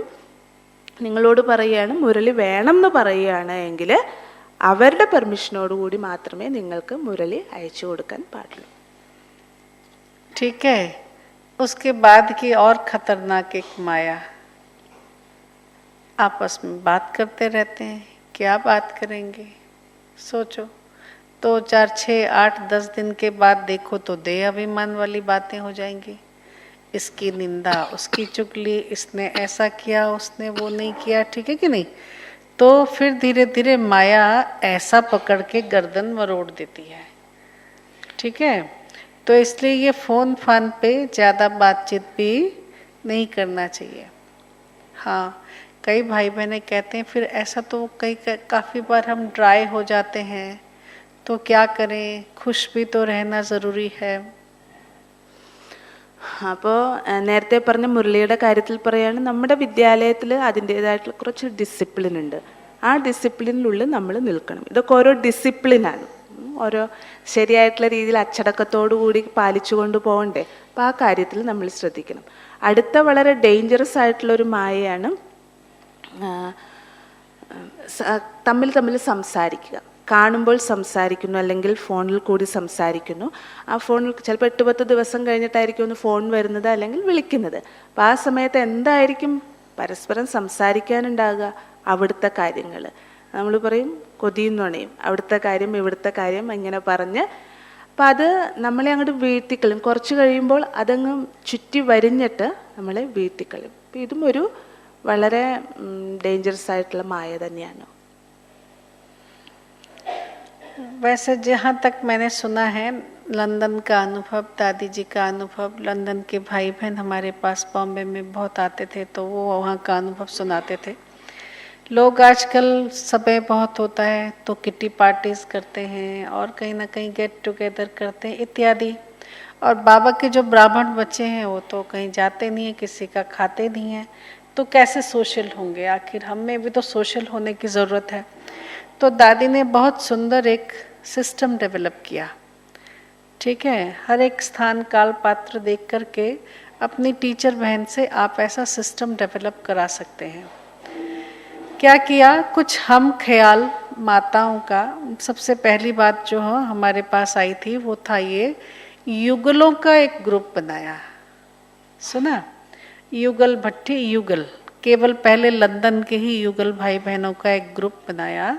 നിങ്ങളോട് പറയുകയാണ് മുരളി വേണം എന്ന് പറയുകയാണ് എങ്കിൽ അവരുടെ പെർമിഷനോടുകൂടി മാത്രമേ നിങ്ങൾക്ക് മുരളി അയച്ചു കൊടുക്കാൻ പാടുള്ളൂ. ठीक है. उसके बाद की और खतरनाक एक माया, आपस में बात करते रहते हैं. क्या बात करेंगे सोचो. 2, 4, 6, 8, 10 दिन के बाद देखो तो देह अभिमान वाली बातें हो जाएंगी. इसकी निंदा, उसकी चुगली, इसने ऐसा किया, उसने वो नहीं किया, ठीक है कि नहीं. तो फिर धीरे धीरे माया ऐसा पकड़ के गर्दन मरोड़ देती है. ठीक है. तो इसलिए ये फ़ोन फान पे ज़्यादा बातचीत भी नहीं करना चाहिए. हाँ, कई भाई बहनें कहते हैं फिर ऐसा तो काफ़ी बार हम ड्राई हो जाते हैं, तो क्या करें, खुश भी तो रहना ज़रूरी है. അപ്പോൾ നേരത്തെ പറഞ്ഞ മുരളിയുടെ കാര്യത്തിൽ പറയുകയാണ്, നമ്മുടെ വിദ്യാലയത്തിൽ അതിൻ്റേതായിട്ടുള്ള കുറച്ച് ഡിസിപ്ലിൻ ഉണ്ട്. ആ ഡിസിപ്ലിനിനുള്ളിൽ നമ്മൾ നിൽക്കണം. ഇതൊക്കെ ഓരോ ഡിസിപ്ലിനാണ്, ഓരോ ശരിയായിട്ടുള്ള രീതിയിൽ അച്ചടക്കത്തോടു കൂടി പാലിച്ചു കൊണ്ട് പോകണ്ടേ. അപ്പോൾ ആ കാര്യത്തിൽ നമ്മൾ ശ്രദ്ധിക്കണം. അടുത്ത വളരെ ഡേഞ്ചറസ് ആയിട്ടുള്ളൊരു മായയാണ് തമ്മിൽ സംസാരിക്കുക. കാണുമ്പോൾ സംസാരിക്കുന്നു, അല്ലെങ്കിൽ ഫോണിൽ കൂടി സംസാരിക്കുന്നു. ആ ഫോണിൽ ചിലപ്പോൾ 8-10 ദിവസം കഴിഞ്ഞിട്ടായിരിക്കും ഒന്ന് ഫോൺ വരുന്നത് അല്ലെങ്കിൽ വിളിക്കുന്നത്. അപ്പോൾ ആ സമയത്ത് എന്തായിരിക്കും പരസ്പരം സംസാരിക്കാനുണ്ടാകുക? അവിടുത്തെ കാര്യങ്ങൾ നമ്മൾ പറയും കൊതിയും നുണയും, അവിടുത്തെ കാര്യം ഇവിടുത്തെ കാര്യം ഇങ്ങനെ പറഞ്ഞ്. അപ്പം അത് നമ്മളെ അങ്ങോട്ട് വീഴ്ത്തിക്കളയും. കുറച്ച് കഴിയുമ്പോൾ അതങ്ങ് ചുറ്റി വരിഞ്ഞിട്ട് നമ്മളെ വീഴ്ത്തിക്കളയും. അപ്പം ഇതും ഒരു വളരെ ഡേഞ്ചറസ് ആയിട്ടുള്ള മായ തന്നെയാണ്. वैसे जहाँ तक मैंने सुना है, लंदन का अनुभव, दादी जी का अनुभव, लंदन के भाई बहन हमारे पास बॉम्बे में बहुत आते थे, तो वो वहाँ का अनुभव सुनाते थे. लोग आजकल समय बहुत होता है तो किटी पार्टीज करते हैं और कहीं ना कहीं गेट टुगेदर करते हैं इत्यादि. और बाबा के जो ब्राह्मण बच्चे हैं वो तो कहीं जाते नहीं हैं, किसी का खाते नहीं हैं, तो कैसे सोशल होंगे? आखिर हम में भी तो सोशल होने की ज़रूरत है. तो दादी ने बहुत सुंदर एक सिस्टम डेवलप किया. ठीक है, हर एक स्थान काल पात्र देख करके अपनी टीचर बहन से आप ऐसा सिस्टम डेवलप करा सकते हैं. क्या किया, कुछ हम ख्याल माताओं का. सबसे पहली बात जो हमारे पास आई थी वो था ये युगलों का एक ग्रुप बनाया. सुना? युगल भट्टी युगल, केवल पहले लंदन के ही युगल भाई बहनों का एक ग्रुप बनाया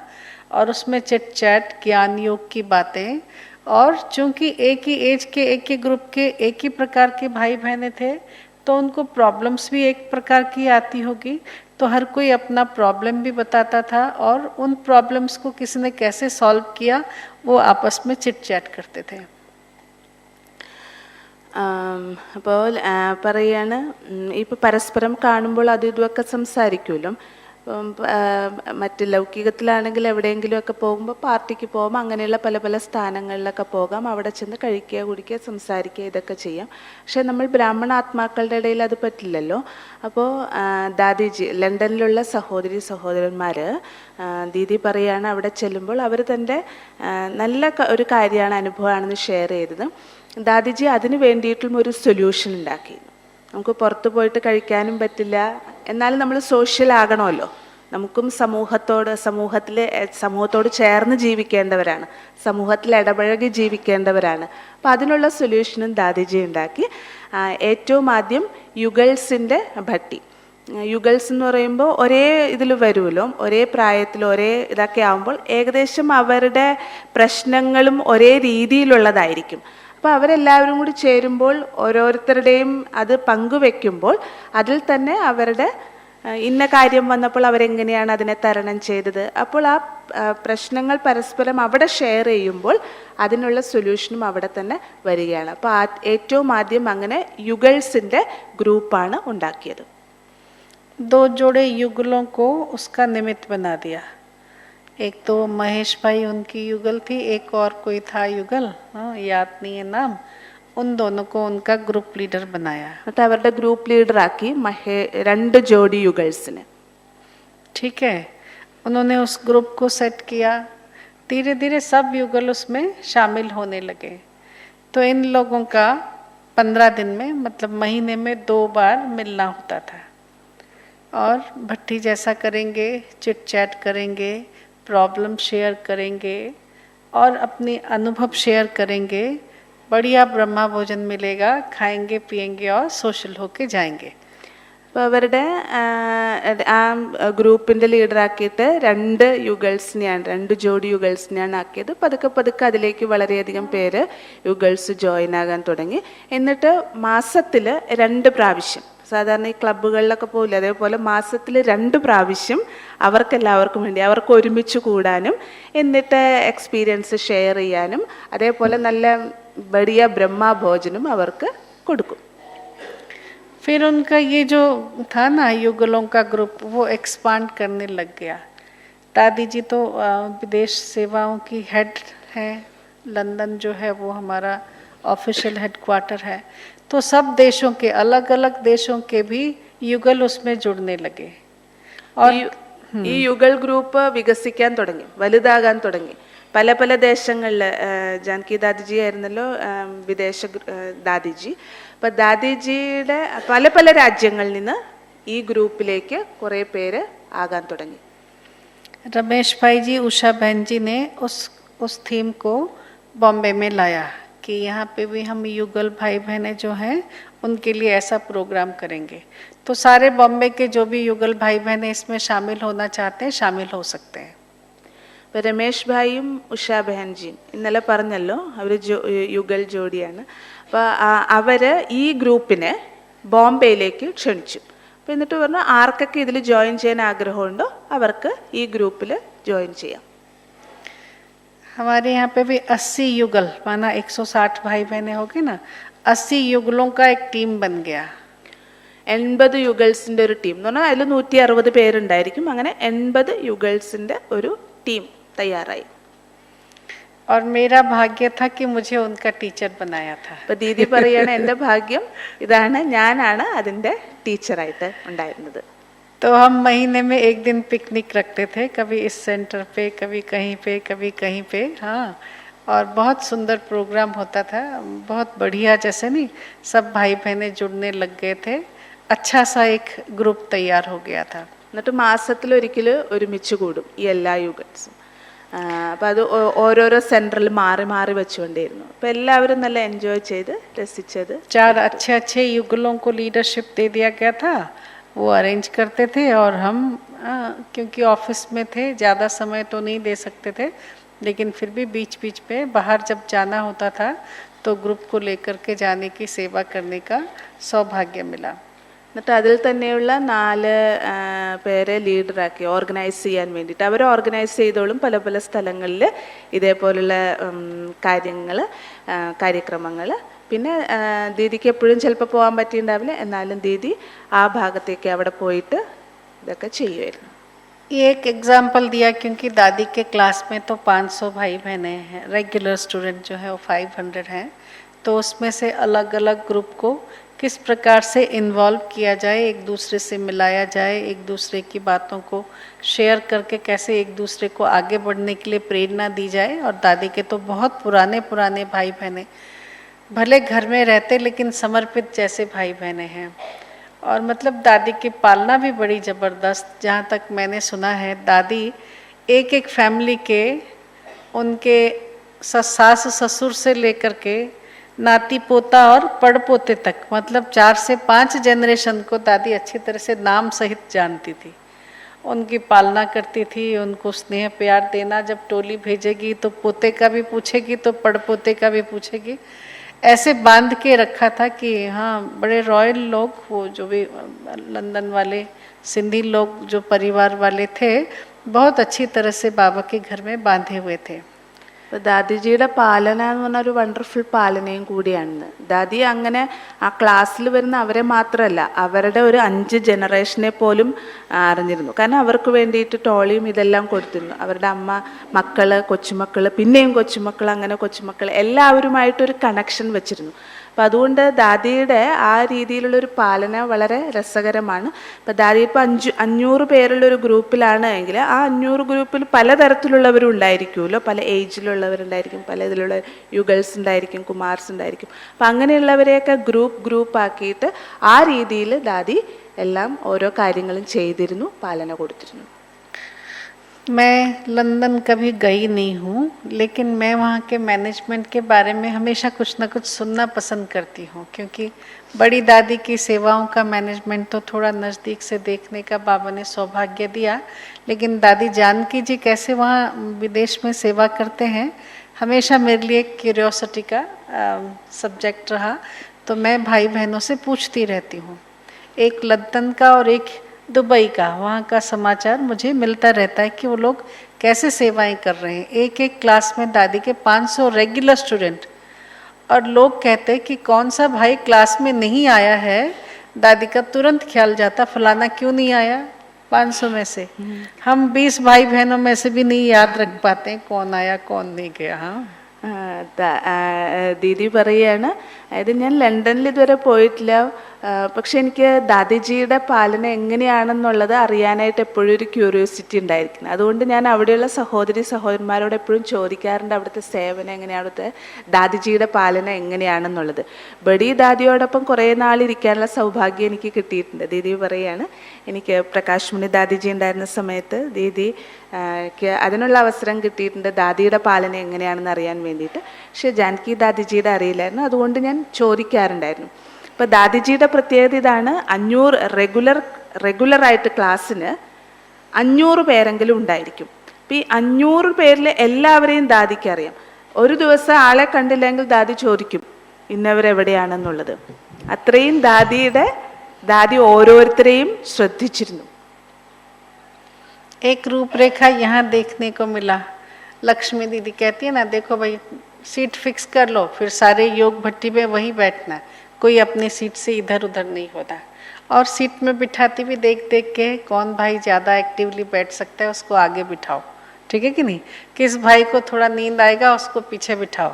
और उसमें चिट चैट, ज्ञान योग की बातें. और चूंकि एक ही एज के, एक ही ग्रुप के, एक ही प्रकार के भाई बहनें थे, तो उनको प्रॉब्लम्स भी एक प्रकार की आती होगी. तो हर कोई अपना प्रॉब्लम भी बताता था और उन प्रॉब्लम्स को किसी ने कैसे सॉल्व किया वो आपस में चिट चैट करते थे. അപ്പോൾ പറയാണ്, ഇപ്പോൾ പരസ്പരം കാണുമ്പോൾ അത് ഇതുമൊക്കെ സംസാരിക്കുമല്ലോ. മറ്റ് ലൗകികത്തിലാണെങ്കിൽ എവിടെയെങ്കിലുമൊക്കെ പോകുമ്പോൾ, പാർട്ടിക്ക് പോകുമ്പോൾ അങ്ങനെയുള്ള പല പല സ്ഥാനങ്ങളിലൊക്കെ പോകാം. അവിടെ ചെന്ന് കഴിക്കുക, കുടിക്കുക, സംസാരിക്കുക, ഇതൊക്കെ ചെയ്യാം. പക്ഷേ നമ്മൾ ബ്രാഹ്മണ ആത്മാക്കളുടെ ഇടയിൽ അത് പറ്റില്ലല്ലോ. അപ്പോൾ ദാദിജി, ലണ്ടനിലുള്ള സഹോദരന്മാർ, ദീദി പറയാണ്, അവിടെ ചെല്ലുമ്പോൾ അവർ തൻ്റെ നല്ല ഒരു കാര്യമാണ്, അനുഭവമാണെന്ന് ഷെയർ ചെയ്തത്. ദാദിജി അതിന് വേണ്ടിയിട്ടും ഒരു സൊല്യൂഷൻ ഉണ്ടാക്കി. നമുക്ക് പുറത്ത് പോയിട്ട് കഴിക്കാനും പറ്റില്ല, എന്നാലും നമ്മൾ സോഷ്യൽ ആകണമല്ലോ. നമുക്കും സമൂഹത്തോട് ചേർന്ന് ജീവിക്കേണ്ടവരാണ്, സമൂഹത്തിൽ ഇടപഴകി ജീവിക്കേണ്ടവരാണ്. അപ്പോൾ അതിനുള്ള സൊല്യൂഷനും ദാദിജി ഉണ്ടാക്കി. ഏറ്റവും ആദ്യം യുഗൾസിൻ്റെ ഭട്ടി. യുഗൾസ് എന്ന് പറയുമ്പോൾ ഒരേ ഇതിൽ വരുമല്ലോ, ഒരേ പ്രായത്തിൽ ഒരേ ഇതൊക്കെ ആകുമ്പോൾ ഏകദേശം അവരുടെ പ്രശ്നങ്ങളും ഒരേ രീതിയിലുള്ളതായിരിക്കും. അപ്പോൾ അവരെല്ലാവരും കൂടി ചേരുമ്പോൾ ഓരോരുത്തരുടെയും അത് പങ്കുവെക്കുമ്പോൾ അതിൽ തന്നെ അവരുടെ ഇന്ന കാര്യം വന്നപ്പോൾ അവരെങ്ങനെയാണ് അതിനെ തരണം ചെയ്തത്, അപ്പോൾ ആ പ്രശ്നങ്ങൾ പരസ്പരം അവിടെ ഷെയർ ചെയ്യുമ്പോൾ അതിനുള്ള സൊല്യൂഷനും അവിടെ തന്നെ വരികയാണ്. അപ്പോൾ ഏറ്റവും ആദ്യം അങ്ങനെ യുഗൾസിൻ്റെ ഗ്രൂപ്പാണ് ഉണ്ടാക്കിയത്. दो जोड़े युगलों को उसका निमित्त बना दिया. एक तो महेश भाई उनकी युगल थी, एक और कोई था युगल, याद नहीं है नाम. उन दोनों को उनका ग्रुप लीडर बनाया. എന്നിട്ട് അവരുടെ ഗ്രൂപ്പ് ലീഡറാക്കി 2 ജോഡി യുഗൾസിനെ. ठीक है, उन्होंने उस ग्रुप को सेट किया. धीरे धीरे सब युगल उसमें शामिल होने लगे. तो इन लोगों का 15 दिन में, मतलब महीने में 2 बार मिलना होता था. और भट्टी जैसा करेंगे, चिट चैट करेंगे, प्रॉब्लम शेयर करेंगे और अपनी अनुभव शेयर करेंगे. बढ़िया ब्रह्मा भोजन मिलेगा, खाएंगे पिएंगे और सोशल होके जाएंगे. അപ്പോൾ അവരുടെ ആ ഗ്രൂപ്പിൻ്റെ ലീഡറാക്കിയിട്ട് 2 യുഗൾസിനെയാണ്, 2 ജോഡി യുഗൾസിനെയാണ് ആക്കിയത്. പതുക്കെ അതിലേക്ക് വളരെയധികം പേര് യുഗൾസ് ജോയിൻ ആകാൻ തുടങ്ങി. എന്നിട്ട് മാസത്തിൽ 2 പ്രാവശ്യം, സാധാരണ ഈ ക്ലബ്ബുകളിലൊക്കെ പോകില്ല, അതേപോലെ മാസത്തിൽ 2 പ്രാവശ്യം അവർക്കെല്ലാവർക്കും വേണ്ടി അവർക്ക് ഒരുമിച്ച് കൂടാനും എന്നിട്ട് എക്സ്പീരിയൻസ് ഷെയർ ചെയ്യാനും അതേപോലെ നല്ല ബടിയ ബ്രഹ്മാ ഭോജനം അവർക്ക് കൊടുക്കും. फिर उनका ये जो था ना युगलों का ग्रुप, वो एक्सपांड करने लग गया. दादी जी तो विदेश सेवाओं की हेड है. लंदन जो है वो हमारा ऑफिशियल हेडक्वार्टर है. तो सब देशों के, अलग अलग देशों के भी युगल उसमें जुड़ने लगे. और ഈ യുഗൾ ഗ്രൂപ്പ് വികസിക്കാൻ തുടങ്ങി, വലുതാകാൻ തുടങ്ങി. പല പല ദേശങ്ങളിൽ ജാനകി ദാദിജി ആയിരുന്നല്ലോ വിദേശ ദാദിജി. അപ്പം ദാദിജിയുടെ പല പല രാജ്യങ്ങളിൽ നിന്ന് ഈ ഗ്രൂപ്പിലേക്ക് കുറേ പേര് ആകാൻ തുടങ്ങി. रमेश भाई जी, उषा बहन जी ने उस थीम को बॉम्बे में लाया कि यहाँ पे भी हम युगल भाई बहनें जो हैं उनके लिए ऐसा प्रोग्राम करेंगे. तो सारे बॉम्बे के जो भी युगल भाई बहनें इसमें शामिल होना चाहते हैं शामिल हो सकते हैं. ഇപ്പം രമേശ് ഭായിയും ഉഷാ ബഹൻജിയും ഇന്നലെ പറഞ്ഞല്ലോ അവർ യുഗൽ ജോഡിയാണ്. അപ്പോൾ അവർ ഈ ഗ്രൂപ്പിനെ ബോംബെയിലേക്ക് ക്ഷണിച്ചു. അപ്പോൾ എന്നിട്ട് പറഞ്ഞു ആർക്കൊക്കെ ഇതിൽ ജോയിൻ ചെയ്യാൻ ആഗ്രഹമുണ്ടോ അവർക്ക് ഈ ഗ്രൂപ്പിൽ ജോയിൻ ചെയ്യാം. हमारे यहाँ पे भी 80 युगल माना 160 भाई बहनें होगी ना, 80 युगलों का एक टीम बन गया. 80 യുഗൾസിൻ്റെ ഒരു ടീം എന്ന് പറഞ്ഞാൽ അതിൽ 160 പേരുണ്ടായിരിക്കും. അങ്ങനെ 80 യുഗൾസിൻ്റെ ഒരു ടീം തയ്യാറായി. और मेरा भाग्य था कि मुझे उनका टीचर बनाया था. അപ്പോൾ ദീദി പറയാണ് എൻ്റെ ഭാഗ്യം ഇതാണ്, ഞാനാണ് അതിൻ്റെ ടീച്ചറായിട്ട് ഉണ്ടായിരുന്നത്. तो हम महीने में एक दिन पिकनिक रखते थे, कभी इस सेंटर पे, कभी कहीं पे, कभी कहीं पे. हाँ, और बहुत सुंदर प्रोग्राम होता था, बहुत बढ़िया. जैसे नहीं सब भाई बहनें जुड़ने लग गए थे, अच्छा सा एक ग्रुप तैयार हो गया था. എന്നിട്ട് മാസത്തിലൊരിക്കൽ ഒരുമിച്ച് കൂടും ഈ എല്ലാ യുഗൾസും. അപ്പം അത് ഓരോരോ സെൻറ്ററിൽ മാറി മാറി വെച്ചുകൊണ്ടിരുന്നു. അപ്പം എല്ലാവരും നല്ല എൻജോയ് ചെയ്ത് രസിച്ചത്. 4 अच्छे अच्छे युगलों को लीडरशिप दे दिया गया था, वो अरेंज करते थे. और हम क्योंकि ऑफिस में थे ज़्यादा समय तो नहीं दे सकते थे, लेकिन फिर भी बीच बीच पे बाहर जब जाना होता था तो ग्रुप को लेकर के जाने की सेवा करने का सौभाग्य मिला. എന്നിട്ട് അതിൽ തന്നെയുള്ള 4 പേരെ ലീഡറാക്കി ഓർഗനൈസ് ചെയ്യാൻ വേണ്ടിയിട്ട് അവർ ഓർഗനൈസ് ചെയ്തോളും പല പല സ്ഥലങ്ങളിൽ ഇതേപോലുള്ള കാര്യക്രമങ്ങൾ. പിന്നെ ദീദിക്ക് എപ്പോഴും ചിലപ്പോൾ പോകാൻ പറ്റിയിട്ടുണ്ടാവില്ല, എന്നാലും ദീദി ആ ഭാഗത്തേക്ക് അവിടെ പോയിട്ട് ഇതൊക്കെ ചെയ്യുമായിരുന്നു. ये एक एग्जाम्पल दिया क्योंकि दादी के क्लास में तो 500 भाई बहनें हैं, रेगुलर स्टूडेंट जो है वो 500 हैं. तो उसमें से अलग अलग ग्रुप को किस प्रकार से इन्वॉल्व किया जाए, एक दूसरे से मिलाया जाए, एक दूसरे की बातों को शेयर करके कैसे एक दूसरे को आगे बढ़ने के लिए प्रेरणा दी जाए. और दादी के तो बहुत पुराने पुराने भाई बहनें भले घर में रहते लेकिन समर्पित जैसे भाई बहनें हैं. और मतलब दादी की पालना भी बड़ी ज़बरदस्त. जहाँ तक मैंने सुना है दादी एक एक फैमिली के उनके सास ससुर से लेकर के नाती पोता और पड़पोते तक मतलब 4 से 5 जनरेशन को दादी अच्छी तरह से नाम सहित जानती थी, उनकी पालना करती थी, उनको स्नेह प्यार देना. जब टोली भेजेगी तो पोते का भी पूछेगी तो पड़पोते का भी पूछेगी. ऐसे बांध के रखा था कि हाँ बड़े रॉयल लोग, वो जो भी लंदन वाले सिंधी लोग जो परिवार वाले थे बहुत अच्छी तरह से बाबा के घर में बांधे हुए थे. അപ്പോൾ ദാദിജിയുടെ പാലന എന്ന് പറഞ്ഞാൽ ഒരു വണ്ടർഫുൾ പാലനയും കൂടിയാണ്. ദാദി അങ്ങനെ ആ ക്ലാസ്സിൽ വരുന്ന അവരെ മാത്രമല്ല അവരുടെ ഒരു 5 ജനറേഷനെ പോലും അറിഞ്ഞിരുന്നു. കാരണം അവർക്ക് വേണ്ടിയിട്ട് ടോളിയും ഇതെല്ലാം കൊടുത്തിരുന്നു. അവരുടെ അമ്മ, മക്കൾ, കൊച്ചുമക്കൾ, പിന്നെയും കൊച്ചുമക്കൾ, അങ്ങനെ കൊച്ചുമക്കൾ എല്ലാവരുമായിട്ടൊരു കണക്ഷൻ വെച്ചിരുന്നു. അപ്പം അതുകൊണ്ട് ദാദിയുടെ ആ രീതിയിലുള്ളൊരു പാലന വളരെ രസകരമാണ്. ഇപ്പം ദാദി ഇപ്പോൾ 500 പേരുള്ളൊരു ഗ്രൂപ്പിലാണ് എങ്കിൽ ആ 500 ഗ്രൂപ്പിൽ പലതരത്തിലുള്ളവരും ഉണ്ടായിരിക്കുമല്ലോ, പല ഏജിലുള്ളവരുണ്ടായിരിക്കും, പല ഇതിലുള്ള യുഗൾസ് ഉണ്ടായിരിക്കും, കുമാർസ് ഉണ്ടായിരിക്കും. അപ്പം അങ്ങനെയുള്ളവരെയൊക്കെ ഗ്രൂപ്പ് ആക്കിയിട്ട് ആ രീതിയിൽ ദാദി എല്ലാം ഓരോ കാര്യങ്ങളും ചെയ്തിരുന്നു, പാലന കൊടുത്തിരുന്നു. मैं लंदन कभी गई नहीं हूँ, लेकिन मैं वहाँ के मैनेजमेंट के बारे में हमेशा कुछ न कुछ सुनना पसंद करती हूँ, क्योंकि बड़ी दादी की सेवाओं का मैनेजमेंट तो थोड़ा नज़दीक से देखने का बाबा ने सौभाग्य दिया. लेकिन दादी जानकी जी कैसे वहाँ विदेश में सेवा करते हैं हमेशा मेरे लिए क्यूरियोसिटी का सब्जेक्ट रहा. तो मैं भाई बहनों से पूछती रहती हूँ. एक लंदन का और एक दुबई का, वहाँ का समाचार मुझे मिलता रहता है कि वो लोग कैसे सेवाएं कर रहे हैं. एक एक क्लास में दादी के 500 रेगुलर स्टूडेंट, और लोग कहते हैं कि कौन सा भाई क्लास में नहीं आया है, दादी का तुरंत ख्याल जाता फलाना क्यों नहीं आया 500 में से. हम 20 भाई बहनों में से भी नहीं याद रख पाते कौन आया कौन नहीं गया. हाँ, ദീദി പറയാണ്, അതായത് ഞാൻ ലണ്ടനിൽ ഇതുവരെ പോയിട്ടില്ല, പക്ഷെ എനിക്ക് ദാദിജിയുടെ പാലന എങ്ങനെയാണെന്നുള്ളത് അറിയാനായിട്ട് എപ്പോഴും ഒരു ക്യൂരിയോസിറ്റി ഉണ്ടായിരിക്കുന്നത്. അതുകൊണ്ട് ഞാൻ അവിടെയുള്ള സഹോദരന്മാരോട് എപ്പോഴും ചോദിക്കാറുണ്ട് അവിടുത്തെ സേവനം എങ്ങനെയാണ്, അവിടുത്തെ ദാദിജിയുടെ പാലന എങ്ങനെയാണെന്നുള്ളത്. ബഡി ദാദിയോടൊപ്പം കുറേ നാളിരിക്കാനുള്ള സൗഭാഗ്യം എനിക്ക് കിട്ടിയിട്ടുണ്ട്. ദീദി പറയുകയാണ്, എനിക്ക് പ്രകാശ് മണി ദാദിജി ഉണ്ടായിരുന്ന സമയത്ത് ദീദിക്ക് അതിനുള്ള അവസരം കിട്ടിയിട്ടുണ്ട് ദാദിയുടെ പാലന എങ്ങനെയാണെന്ന് അറിയാൻ വേണ്ടിയിട്ട്. പക്ഷേ ജാനകി ദാദിജിയുടെ അറിയില്ലായിരുന്നു, അതുകൊണ്ട് ഞാൻ ചോദിക്കാറുണ്ടായിരുന്നു. ഇപ്പോൾ ദാദിജിയുടെ പ്രത്യേകത ഇതാണ്, 500 റെഗുലറായിട്ട് ക്ലാസ്സിന് 500 പേരെങ്കിലും ഉണ്ടായിരിക്കും. അപ്പോൾ ഈ 500 പേരിൽ എല്ലാവരെയും ദാദിക്ക് അറിയാം. ഒരു ദിവസം ആളെ കണ്ടില്ലെങ്കിൽ ദാദി ചോദിക്കും ഇന്നവരെവിടെയാണെന്നുള്ളത്. അത്രയും ദാദി ഓരോരുത്തരെയും ശ്രദ്ധിച്ചിരുന്നു. एक रूपरेखा यहाँ देखने को मिला. लक्ष्मी दीदी कहती है ना, देखो भाई सीट फिक्स कर लो, फिर सारे योग भट्टी में वहीं बैठना, कोई अपनी सीट से इधर उधर नहीं होता. और सीट में बिठाती भी देख के कौन भाई ज़्यादा एक्टिवली बैठ सकता है उसको आगे बिठाओ, ठीक है कि नहीं. किस भाई को थोड़ा नींद आएगा उसको पीछे बिठाओ.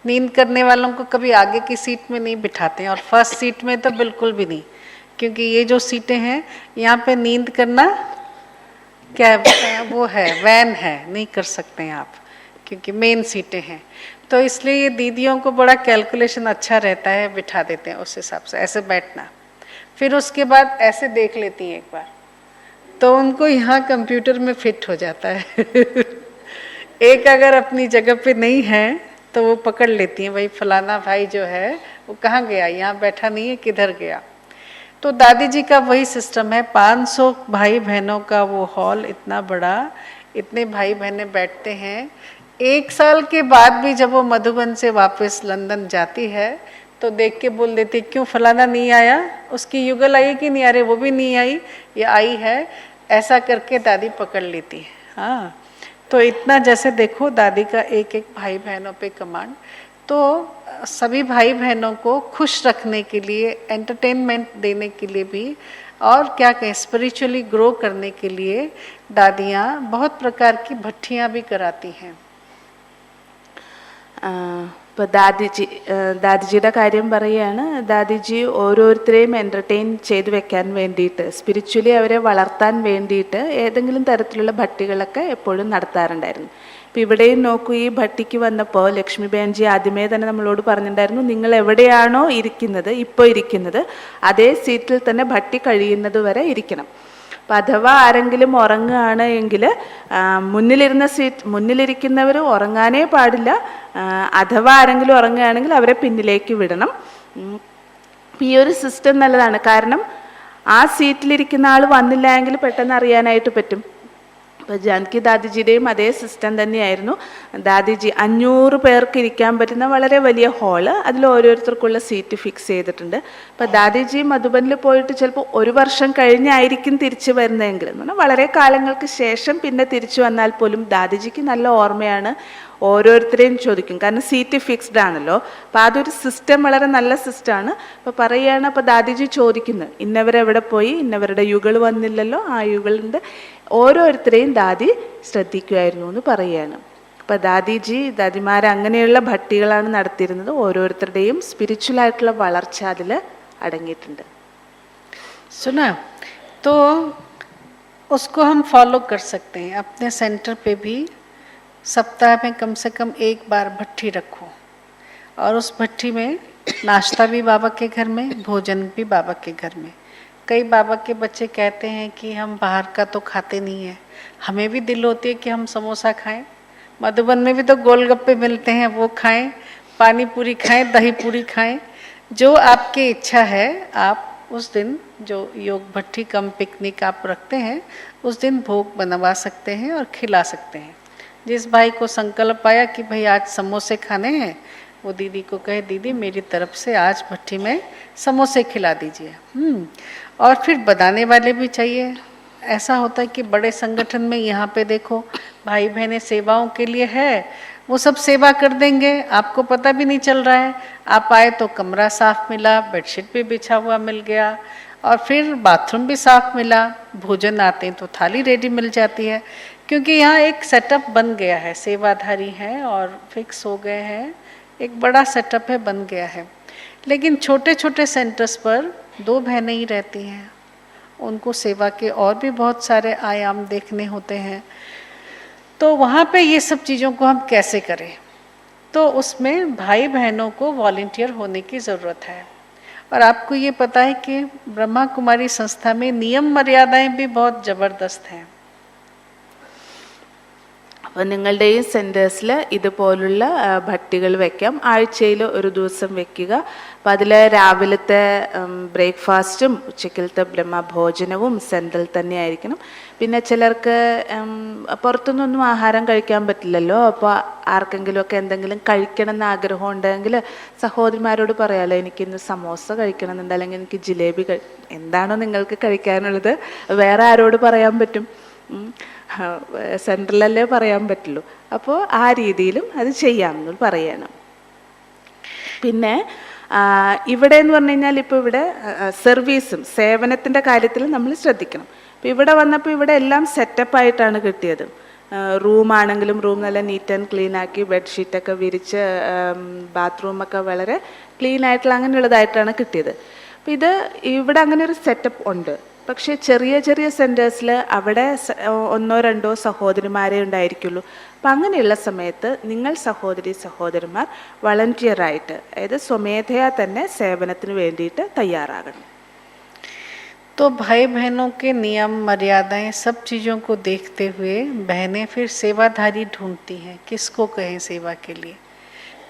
नींद करने वालों को कभी आगे की सीट में नहीं बिठाते हैं, और फर्स्ट सीट में तो बिल्कुल भी नहीं, क्योंकि ये जो सीटें हैं यहाँ पे नींद करना क्या वो है, वैन है, नहीं कर सकते हैं आप, क्योंकि मेन सीटें हैं. तो इसलिए ये दीदियों को बड़ा कैलकुलेशन अच्छा रहता है, बिठा देते हैं उस हिसाब से ऐसे बैठना. फिर उसके बाद ऐसे देख लेती हैं एक बार, तो उनको यहाँ कंप्यूटर में फिट हो जाता है. एक अगर अपनी जगह पे नहीं है तो वो पकड़ लेती हैं, भाई फलाना भाई जो है वो कहाँ गया, यहाँ बैठा नहीं है, किधर गया. तो दादी जी का वही सिस्टम है. 500 भाई बहनों का वो हॉल इतना बड़ा, इतने भाई बहनें बैठते हैं. 1 साल के बाद भी जब वो मधुबन से वापस लंदन जाती है तो देख के बोल देती, क्यों फलाना नहीं आया, उसकी युगल आई कि नहीं, अरे वो भी नहीं आई, ये आई है. ऐसा करके दादी पकड़ लेती है. हाँ, तो इतना जैसे देखो दादी का एक एक भाई बहनों पे कमांड. तो सभी भाई बहनों को खुश रखने के लिए, एंटरटेनमेंट देने के लिए भी, और क्या कहें स्पिरिचुअली ग्रो करने के लिए दादियाँ बहुत प्रकार की भट्टियाँ भी कराती हैं. ഇപ്പോൾ ദാദിജിയുടെ കാര്യം പറയുകയാണ്. ദാദിജി ഓരോരുത്തരെയും എൻ്റർടൈൻ ചെയ്ത് വെക്കാൻ വേണ്ടിയിട്ട്, സ്പിരിച്വലി അവരെ വളർത്താൻ വേണ്ടിയിട്ട് ഏതെങ്കിലും തരത്തിലുള്ള ഭട്ടികളൊക്കെ എപ്പോഴും നടത്താറുണ്ടായിരുന്നു. ഇപ്പം ഇവിടെയും നോക്കൂ, ഈ ഭട്ടിക്ക് വന്നപ്പോൾ ലക്ഷ്മി ബേൻജി ആദ്യമേ തന്നെ നമ്മളോട് പറഞ്ഞിട്ടുണ്ടായിരുന്നു, നിങ്ങൾ എവിടെയാണോ ഇപ്പോൾ ഇരിക്കുന്നത് അതേ സീറ്റിൽ തന്നെ ഭട്ടി കഴിയുന്നത് വരെ ഇരിക്കണം. അപ്പം അഥവാ ആരെങ്കിലും ഉറങ്ങുകയാണ് എങ്കിൽ മുന്നിലിരിക്കുന്നവർ ഉറങ്ങാനേ പാടില്ല. അഥവാ ആരെങ്കിലും ഉറങ്ങുകയാണെങ്കിൽ അവരെ പിന്നിലേക്ക് വിടണം. ഈ ഒരു സിസ്റ്റം നല്ലതാണ്, കാരണം ആ സീറ്റിലിരിക്കുന്ന ആൾ വന്നില്ല എങ്കിൽ പെട്ടെന്ന് അറിയാനായിട്ട് പറ്റും. അപ്പോൾ ജാനകി ദാദിജിയുടെയും അതേ സിസ്റ്റം തന്നെയായിരുന്നു. ദാദിജി 500 പേർക്ക് ഇരിക്കാൻ പറ്റുന്ന വളരെ വലിയ ഹാള്, അതിൽ ഓരോരുത്തർക്കുള്ള സീറ്റ് ഫിക്സ് ചെയ്തിട്ടുണ്ട്. അപ്പോൾ ദാദിജി മധുബനിൽ പോയിട്ട് ചിലപ്പോൾ 1 വർഷം കഴിഞ്ഞായിരിക്കും തിരിച്ചു വരുന്നതെങ്കിൽ, എന്ന് പറഞ്ഞാൽ വളരെ കാലങ്ങൾക്ക് ശേഷം പിന്നെ തിരിച്ചു വന്നാൽ പോലും ദാദിജിക്ക് നല്ല ഓർമ്മയാണ്. ഓരോരുത്തരെയും ചോദിക്കും, കാരണം സീറ്റ് ഫിക്സ്ഡ് ആണല്ലോ. അപ്പോൾ അതൊരു സിസ്റ്റം വളരെ നല്ല സിസ്റ്റമാണ്. അപ്പോൾ പറയുകയാണ്, അപ്പോൾ ദാദിജി ചോദിക്കുന്നു, ഇന്നവരെവിടെ പോയി, ഇന്നവരുടെ യുഗൾ വന്നില്ലല്ലോ, ആ യുഗളിൻ്റെ ഓരോരുത്തരെയും ദാദി ശ്രദ്ധിക്കുമായിരുന്നു എന്ന് പറയുകയാണ്. അപ്പോൾ ദാദിമാർ അങ്ങനെയുള്ള ഭട്ടികളാണ് നടത്തിയിരുന്നത്. ഓരോരുത്തരുടെയും സ്പിരിച്വലായിട്ടുള്ള വളർച്ച അതിൽ അടങ്ങിയിട്ടുണ്ട്. सुना तो उसको हम फॉलो कर सकते हैं. अपने सेंटर पे भी सप्ताह में कम से कम 1 बार भट्टी रखो, और उस भट्टी में नाश्ता भी बाबा के घर में, भोजन भी बाबा के घर में. कई बाबा के बच्चे कहते हैं कि हम बाहर का तो खाते नहीं हैं, हमें भी दिल होती है कि हम समोसा खाएं, मधुबन में भी तो गोलगप्पे मिलते हैं वो खाएं, पानी पूरी खाएं, दही पूरी खाएं. जो आपकी इच्छा है आप उस दिन जो योग भट्टी कम पिकनिक आप रखते हैं उस दिन भोग बनवा सकते हैं और खिला सकते हैं. जिस भाई को संकल्प आया कि भाई आज समोसे खाने हैं, वो दीदी को कहे, दीदी मेरी तरफ से आज भट्टी में समोसे खिला दीजिए. और फिर बनाने वाले भी चाहिए. ऐसा होता है कि बड़े संगठन में यहाँ पे देखो भाई बहनें सेवाओं के लिए है, वो सब सेवा कर देंगे, आपको पता भी नहीं चल रहा है. आप आए तो कमरा साफ मिला, बेडशीट भी बिछा हुआ मिल गया, और फिर बाथरूम भी साफ मिला. भोजन आते हैं तो थाली रेडी मिल जाती है, क्योंकि यहाँ एक सेटअप बन गया है. सेवाधारी हैं और फिक्स हो गए हैं, एक बड़ा सेटअप है, बन गया है. लेकिन छोटे छोटे सेंटर्स पर 2 बहनें ही रहती हैं, उनको सेवा के और भी बहुत सारे आयाम देखने होते हैं, तो वहाँ पे ये सब चीज़ों को हम कैसे करें? तो उसमें भाई बहनों को वॉलंटियर होने की ज़रूरत है। और आपको ये पता है कि ब्रह्मा कुमारी संस्था में नियम मर्यादाएं भी बहुत ज़बरदस्त हैं। അപ്പോൾ നിങ്ങളുടെ ഈ സെൻറ്റേഴ്സിൽ ഇതുപോലുള്ള ഭട്ടികൾ വെക്കാം. ആഴ്ചയിൽ ഒരു ദിവസം വെക്കുക. അപ്പം അതിൽ രാവിലത്തെ ബ്രേക്ക്ഫാസ്റ്റും ഉച്ചക്കലത്തെ ബ്രഹ്മഭോജനവും സെൻറ്ററിൽ തന്നെ ആയിരിക്കണം. പിന്നെ ചിലർക്ക് പുറത്തുനിന്നൊന്നും ആഹാരം കഴിക്കാൻ പറ്റില്ലല്ലോ. അപ്പോൾ ആർക്കെങ്കിലുമൊക്കെ എന്തെങ്കിലും കഴിക്കണം എന്ന് ആഗ്രഹം ഉണ്ടെങ്കിൽ സഹോദരിമാരോട് പറയാമല്ലോ, എനിക്കിന്ന് സമോസ കഴിക്കണമെന്നുണ്ട്, അല്ലെങ്കിൽ എനിക്ക് ജിലേബി എന്താണോ നിങ്ങൾക്ക് കഴിക്കാനുള്ളത് വേറെ ആരോട് പറയാൻ പറ്റും? സെൻട്രലല്ലേ പറയാൻ പറ്റുള്ളൂ. അപ്പോൾ ആ രീതിയിലും അത് ചെയ്യാമെന്ന് പറയണം. പിന്നെ ഇവിടെ എന്ന് പറഞ്ഞു കഴിഞ്ഞാൽ ഇപ്പോൾ ഇവിടെ സർവീസും സേവനത്തിൻ്റെ കാര്യത്തിൽ നമ്മൾ ശ്രദ്ധിക്കണം. അപ്പോൾ ഇവിടെ വന്നപ്പോൾ ഇവിടെ എല്ലാം സെറ്റപ്പായിട്ടാണ് കിട്ടിയത്. റൂമാണെങ്കിലും റൂം നല്ല നീറ്റ് ആൻഡ് ക്ലീൻ ആക്കി ബെഡ്ഷീറ്റൊക്കെ വിരിച്ച് ബാത്റൂമൊക്കെ വളരെ ക്ലീൻ ആയിട്ടുള്ള അങ്ങനെയുള്ളതായിട്ടാണ് കിട്ടിയത്. അപ്പോൾ ഇത് ഇവിടെ അങ്ങനെ ഒരു സെറ്റപ്പ് ഉണ്ട്. പക്ഷേ ചെറിയ ചെറിയ സെൻറ്റേഴ്സിൽ അവിടെ 1-2 സഹോദരിമാരേ ഉണ്ടായിരിക്കുള്ളൂ. അപ്പം അങ്ങനെയുള്ള സമയത്ത് നിങ്ങൾ സഹോദരന്മാർ വളണ്ടിയറായിട്ട്, അതായത് സ്വമേധയാ തന്നെ സേവനത്തിന് വേണ്ടിയിട്ട് തയ്യാറാകണം. तो भाई बहनों के नियम मर्यादाएं सब चीज़ों को देखते हुए बहनें फिर सेवाधारी ढूंढती हैं, किसको कहें सेवा के लिए।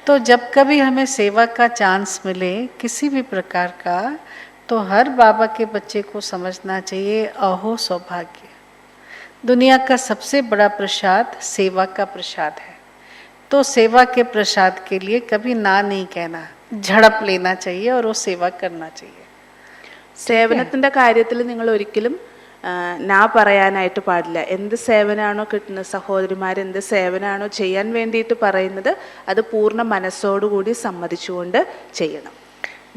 तो जब कभी हमें सेवा का चांस मिले किसी भी प्रकार का, तो हर बाबा के बच्चे को समझना चाहिए, अहो सौभाग्य, दुनिया का सबसे बड़ा प्रसाद सेवा का प्रसाद है। तो सेवा के प्रसाद के लिए कभी ना नहीं कहना, झड़प लेना चाहिए और वो सेवा करना चाहिए. സേവനത്തിൻ്റെ കാര്യത്തിൽ നിങ്ങൾ ഒരിക്കലും നാ പറയാനായിട്ട് പാടില്ല. എന്ത് സേവനമാണോ കിട്ടുന്നത്, സഹോദരിമാർ എന്ത് സേവനമാണോ ചെയ്യാൻ വേണ്ടിയിട്ട് പറയുന്നത് അത് പൂർണ്ണ മനസ്സോടുകൂടി സമ്മതിച്ചുകൊണ്ട് ചെയ്യണം.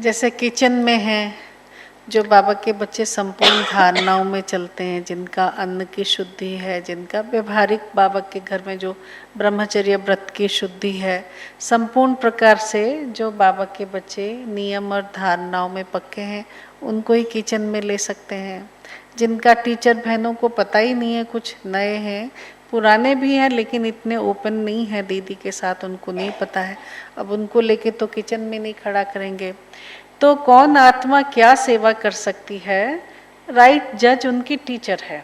जैसे किचन में है जो बाबा के बच्चे संपूर्ण धारणाओं में चलते हैं, जिनका अन्न की शुद्धि है, जिनका व्यवहारिक बाबा के घर में जो ब्रह्मचर्य व्रत की शुद्धि है, संपूर्ण प्रकार से जो बाबा के बच्चे नियम और धारणाओं में पक्के हैं, उनको ही किचन में ले सकते हैं. जिनका टीचर बहनों को पता ही नहीं है, कुछ नए हैं, पुराने भी हैं लेकिन इतने ओपन नहीं है दीदी के साथ, उनको नहीं पता है, अब उनको लेके तो किचन में नहीं खड़ा करेंगे. तो कौन आत्मा क्या सेवा कर सकती है, राइट जज उनकी टीचर है,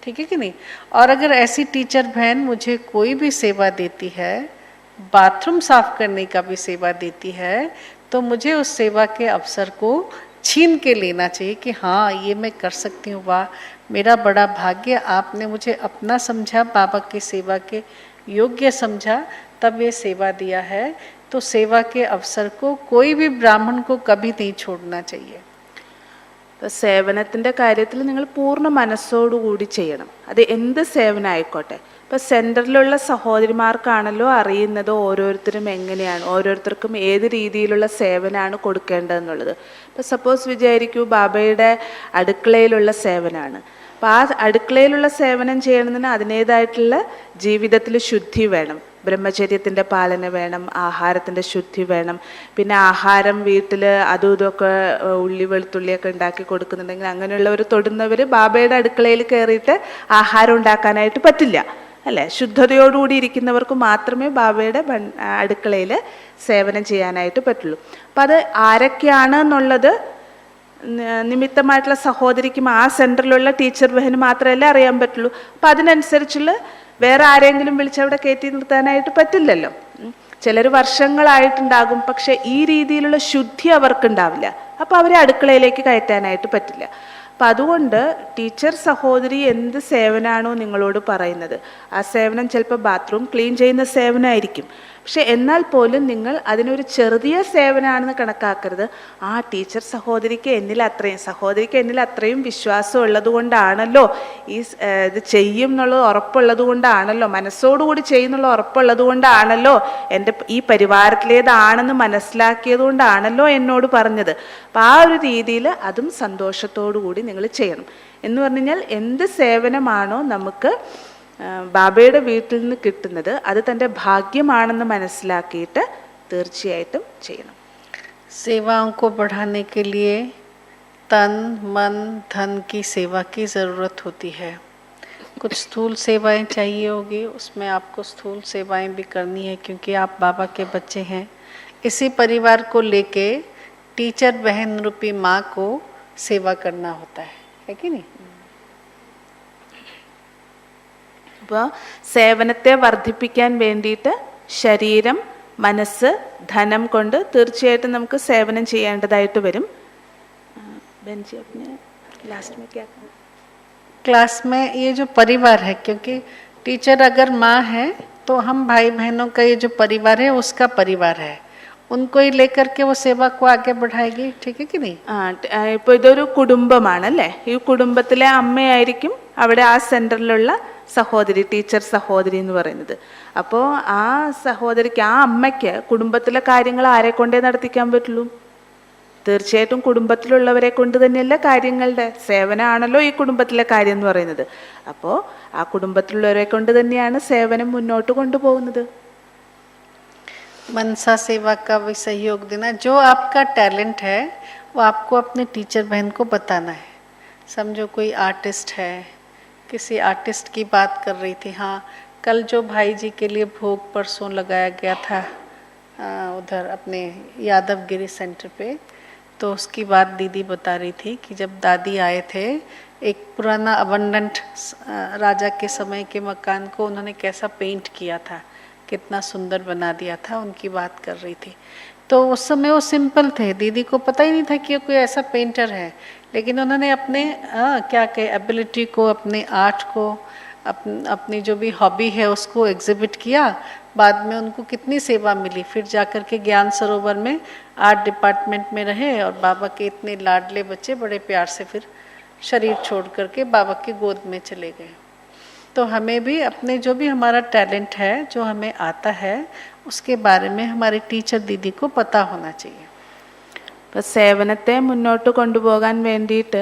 ठीक है कि नहीं. और अगर ऐसी टीचर बहन मुझे कोई भी सेवा देती है, बाथरूम साफ करने का भी सेवा देती है, तो मुझे उस सेवा के अवसर को छीन के लेना चाहिए कि हाँ ये मैं कर सकती हूँ, वाह मेरा बड़ा भाग्य, आपने मुझे अपना समझा, बाबा की सेवा के योग्य समझा, तब ये सेवा दिया है. तो सेवा के अवसर को कोई भी ब्राह्मण को कभी नहीं छोड़ना चाहिए. സേവനത്തിൻ്റെ കാര്യത്തിൽ നിങ്ങൾ പൂർണ്ണ മനസ്സോടുകൂടി ചെയ്യണം. അത് എന്ത് സേവനമായിക്കോട്ടെ. ഇപ്പോൾ സെൻറ്ററിലുള്ള സഹോദരിമാർക്കാണല്ലോ അറിയുന്നത് ഓരോരുത്തരും എങ്ങനെയാണ്, ഓരോരുത്തർക്കും ഏത് രീതിയിലുള്ള സേവനമാണ് കൊടുക്കേണ്ടതെന്നുള്ളത്. ഇപ്പോൾ സപ്പോസ് വിചാരിക്കൂ ബാബയുടെ അടുക്കളയിലുള്ള സേവനമാണ്. അപ്പോൾ ആ അടുക്കളയിലുള്ള സേവനം ചെയ്യണമെന്ന് അതിൻ്റേതായിട്ടുള്ള ജീവിതത്തിൽ ശുദ്ധി വേണം, ബ്രഹ്മചര്യത്തിൻ്റെ പാലന വേണം, ആഹാരത്തിൻ്റെ ശുദ്ധി വേണം. പിന്നെ ആഹാരം വീട്ടിൽ അതും ഇതൊക്കെ ഉള്ളി വെളുത്തുള്ളിയൊക്കെ ഉണ്ടാക്കി കൊടുക്കുന്നുണ്ടെങ്കിൽ അങ്ങനെയുള്ളവർ തൊടുന്നവർ ബാബയുടെ അടുക്കളയിൽ കയറിയിട്ട് ആഹാരം ഉണ്ടാക്കാനായിട്ട് പറ്റില്ല, അല്ലേ. ശുദ്ധതയോടുകൂടി ഇരിക്കുന്നവർക്ക് മാത്രമേ ബാബയുടെ അടുക്കളയിൽ സേവനം ചെയ്യാനായിട്ട് പറ്റുള്ളൂ. അപ്പം അത് ആരൊക്കെയാണ് എന്നുള്ളത് നിമിത്തമായിട്ടുള്ള സഹോദരിക്കും ആ സെൻറ്ററിലുള്ള ടീച്ചർ ബഹന് മാത്രമല്ലേ അറിയാൻ പറ്റുള്ളൂ. അപ്പം അതിനനുസരിച്ചുള്ള വേറെ ആരെങ്കിലും വിളിച്ചവിടെ കയറ്റി നിർത്താനായിട്ട് പറ്റില്ലല്ലോ. ചിലർ വർഷങ്ങളായിട്ടുണ്ടാകും, പക്ഷെ ഈ രീതിയിലുള്ള ശുദ്ധി അവർക്കുണ്ടാവില്ല. അപ്പോൾ അവരെ അടുക്കളയിലേക്ക് കയറ്റാനായിട്ട് പറ്റില്ല. അപ്പം അതുകൊണ്ട് ടീച്ചർ സഹോദരി എന്ത് സേവനമാണോ നിങ്ങളോട് പറയുന്നത്, ആ സേവനം ചിലപ്പോൾ ബാത്റൂം ക്ലീൻ ചെയ്യുന്ന സേവനമായിരിക്കും. പക്ഷെ എന്നാൽ പോലും നിങ്ങൾ അതിനൊരു ചെറിയ സേവനമാണെന്ന് കണക്കാക്കരുത്. ആ ടീച്ചർ സഹോദരിക്ക് എന്നിൽ അത്രയും വിശ്വാസം ഉള്ളത് കൊണ്ടാണല്ലോ ഇത് ചെയ്യും എന്നുള്ളത് ഉറപ്പുള്ളത് കൊണ്ടാണല്ലോ, മനസ്സോടുകൂടി ചെയ്യുന്നുള്ള ഉറപ്പുള്ളത് കൊണ്ടാണല്ലോ, എൻ്റെ ഈ പരിവാരത്തിലേതാണെന്ന് മനസ്സിലാക്കിയത് കൊണ്ടാണല്ലോ എന്നോട് പറഞ്ഞത്. അപ്പം ആ ഒരു രീതിയിൽ അതും സന്തോഷത്തോടു കൂടി നിങ്ങൾ ചെയ്യണം. എന്ന് പറഞ്ഞു കഴിഞ്ഞാൽ എന്ത് സേവനമാണോ നമുക്ക് ബാബയുടെ വീട്ടിൽ നിന്ന് കിട്ടുന്നത് അത് തൻ്റെ ഭാഗ്യമാണെന്ന് മനസ്സിലാക്കിയിട്ട് തീർച്ചയായിട്ടും ചെയ്യണം. सेवाओं को बढ़ाने के लिए तन मन धन की सेवा की ज़रूरत होती है। कुछ स्थूल सेवाएं चाहिए होगी, उसमें आपको स्थूल सेवाएं भी करनी है क्योंकि आप बाबा के बच्चे हैं। इसी परिवार को लेके टीचर बहन रूपी माँ को सेवा करना होता है कि नहीं? അപ്പോൾ സേവനത്തെ വർദ്ധിപ്പിക്കാൻ വേണ്ടിയിട്ട് ശരീരം മനസ്സ് ധനം കൊണ്ട് തീർച്ചയായിട്ടും നമുക്ക് സേവനം ചെയ്യേണ്ടതായിട്ട് വരും. ബെഞ്ചി अपने लास्ट में क्या कहा? क्लास में ये जो परिवार है, क्योंकि टीचर अगर माँ है तो हम भाई बहनों का ये जो परिवार है उसका परिवार है, उनको ही लेकर के वो सेवा को आगे बढ़ाएगी. ठीक है कि नहीं? ഇപ്പോൾ ഇതൊരു കുടുംബമാണ് അല്ലേ? ഈ കുടുംബത്തിലെ അമ്മയായിരിക്കും അവിടെ ആ സെൻറ്ററിലുള്ള സഹോദരി, ടീച്ചർ സഹോദരി എന്ന് പറയുന്നത്. അപ്പോൾ ആ സഹോദരിക്ക്, ആ അമ്മയ്ക്ക് കുടുംബത്തിലെ കാര്യങ്ങൾ ആരെ കൊണ്ടേ നടത്തിക്കാൻ പറ്റുള്ളൂ? തീർച്ചയായിട്ടും കുടുംബത്തിലുള്ളവരെ കൊണ്ട് തന്നെയല്ല കാര്യങ്ങളുടെ സേവനമാണല്ലോ ഈ കുടുംബത്തിലെ കാര്യം എന്ന് പറയുന്നത്. അപ്പോൾ ആ കുടുംബത്തിലുള്ളവരെ കൊണ്ട് തന്നെയാണ് സേവനം മുന്നോട്ട് കൊണ്ടുപോകുന്നത്. मनसा सेवा का भी सहयोग देना. जो आपका टैलेंट है वो आपको अपने टीचर बहन को बताना है. समझो कोई आर्टिस्ट है, किसी आर्टिस्ट की बात कर रही थी. हाँ, कल जो भाई जी के लिए भोग परसों लगाया गया था उधर अपने यादवगिरी सेंटर पे, तो उसकी बात दीदी बता रही थी कि जब दादी आए थे, एक पुराना अबंडेंट राजा के समय के मकान को उन्होंने कैसा पेंट किया था, कितना सुंदर बना दिया था, उनकी बात कर रही थी. तो उस समय वो सिंपल थे, दीदी को पता ही नहीं था कि कोई ऐसा पेंटर है, लेकिन उन्होंने अपने क्या कहे एबिलिटी को, अपने आर्ट को, अपनी जो भी हॉबी है उसको एग्जिबिट किया. बाद में उनको कितनी सेवा मिली. फिर जाकर के ज्ञान सरोवर में आर्ट डिपार्टमेंट में रहे और बाबा के इतने लाडले बच्चे बड़े प्यार से फिर शरीर छोड़ करके बाबा की गोद में चले गए. तो हमें भी अपने जो भी हमारा टैलेंट है, जो हमें आता है, उसके बारे में हमारे टीचर दीदी को पता होना चाहिए. അപ്പോൾ സേവനത്തെ മുന്നോട്ട് കൊണ്ടുപോകാൻ വേണ്ടിയിട്ട്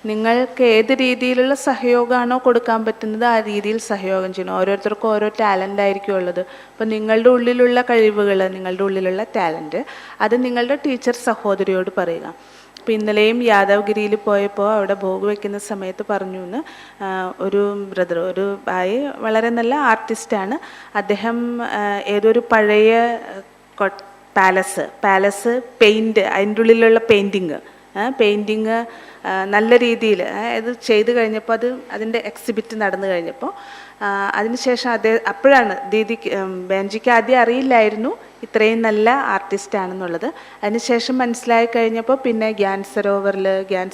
നിങ്ങൾക്ക് ഏത് രീതിയിലുള്ള സഹയോഗമാണോ കൊടുക്കാൻ പറ്റുന്നത് ആ രീതിയിൽ സഹയോഗം ചെയ്യണം. ഓരോരുത്തർക്കും ഓരോ ടാലൻ്റ് ആയിരിക്കും ഉള്ളത്. അപ്പോൾ നിങ്ങളുടെ ഉള്ളിലുള്ള കഴിവുകൾ, നിങ്ങളുടെ ഉള്ളിലുള്ള ടാലൻറ്റ് അത് നിങ്ങളുടെ ടീച്ചർ സഹോദരിയോട് പറയുക. അപ്പോൾ ഇന്നലെയും യാദവ്ഗിരിയിൽ പോയപ്പോൾ അവിടെ ഭോഗ് വയ്ക്കുന്ന സമയത്ത് പറഞ്ഞു എന്ന് ഒരു ബ്രദർ, ഒരു ഭായി വളരെ നല്ല ആർട്ടിസ്റ്റാണ്. അദ്ദേഹം ഏതൊരു പഴയ പാലസ് പെയിൻറ്റ്, അതിൻ്റെ ഉള്ളിലുള്ള പെയിൻറ്റിങ് നല്ല രീതിയിൽ ഇത് ചെയ്ത് കഴിഞ്ഞപ്പോൾ അതിൻ്റെ എക്സിബിറ്റ് നടന്നു കഴിഞ്ഞപ്പോൾ അതിനുശേഷം അപ്പോഴാണ് ബെഞ്ചിക്ക് ആദ്യം അറിയില്ലായിരുന്നു ഇത്രയും നല്ല ആർട്ടിസ്റ്റാണെന്നുള്ളത്. അതിനുശേഷം മനസ്സിലായി കഴിഞ്ഞപ്പോൾ പിന്നെ ഗ്യാൻ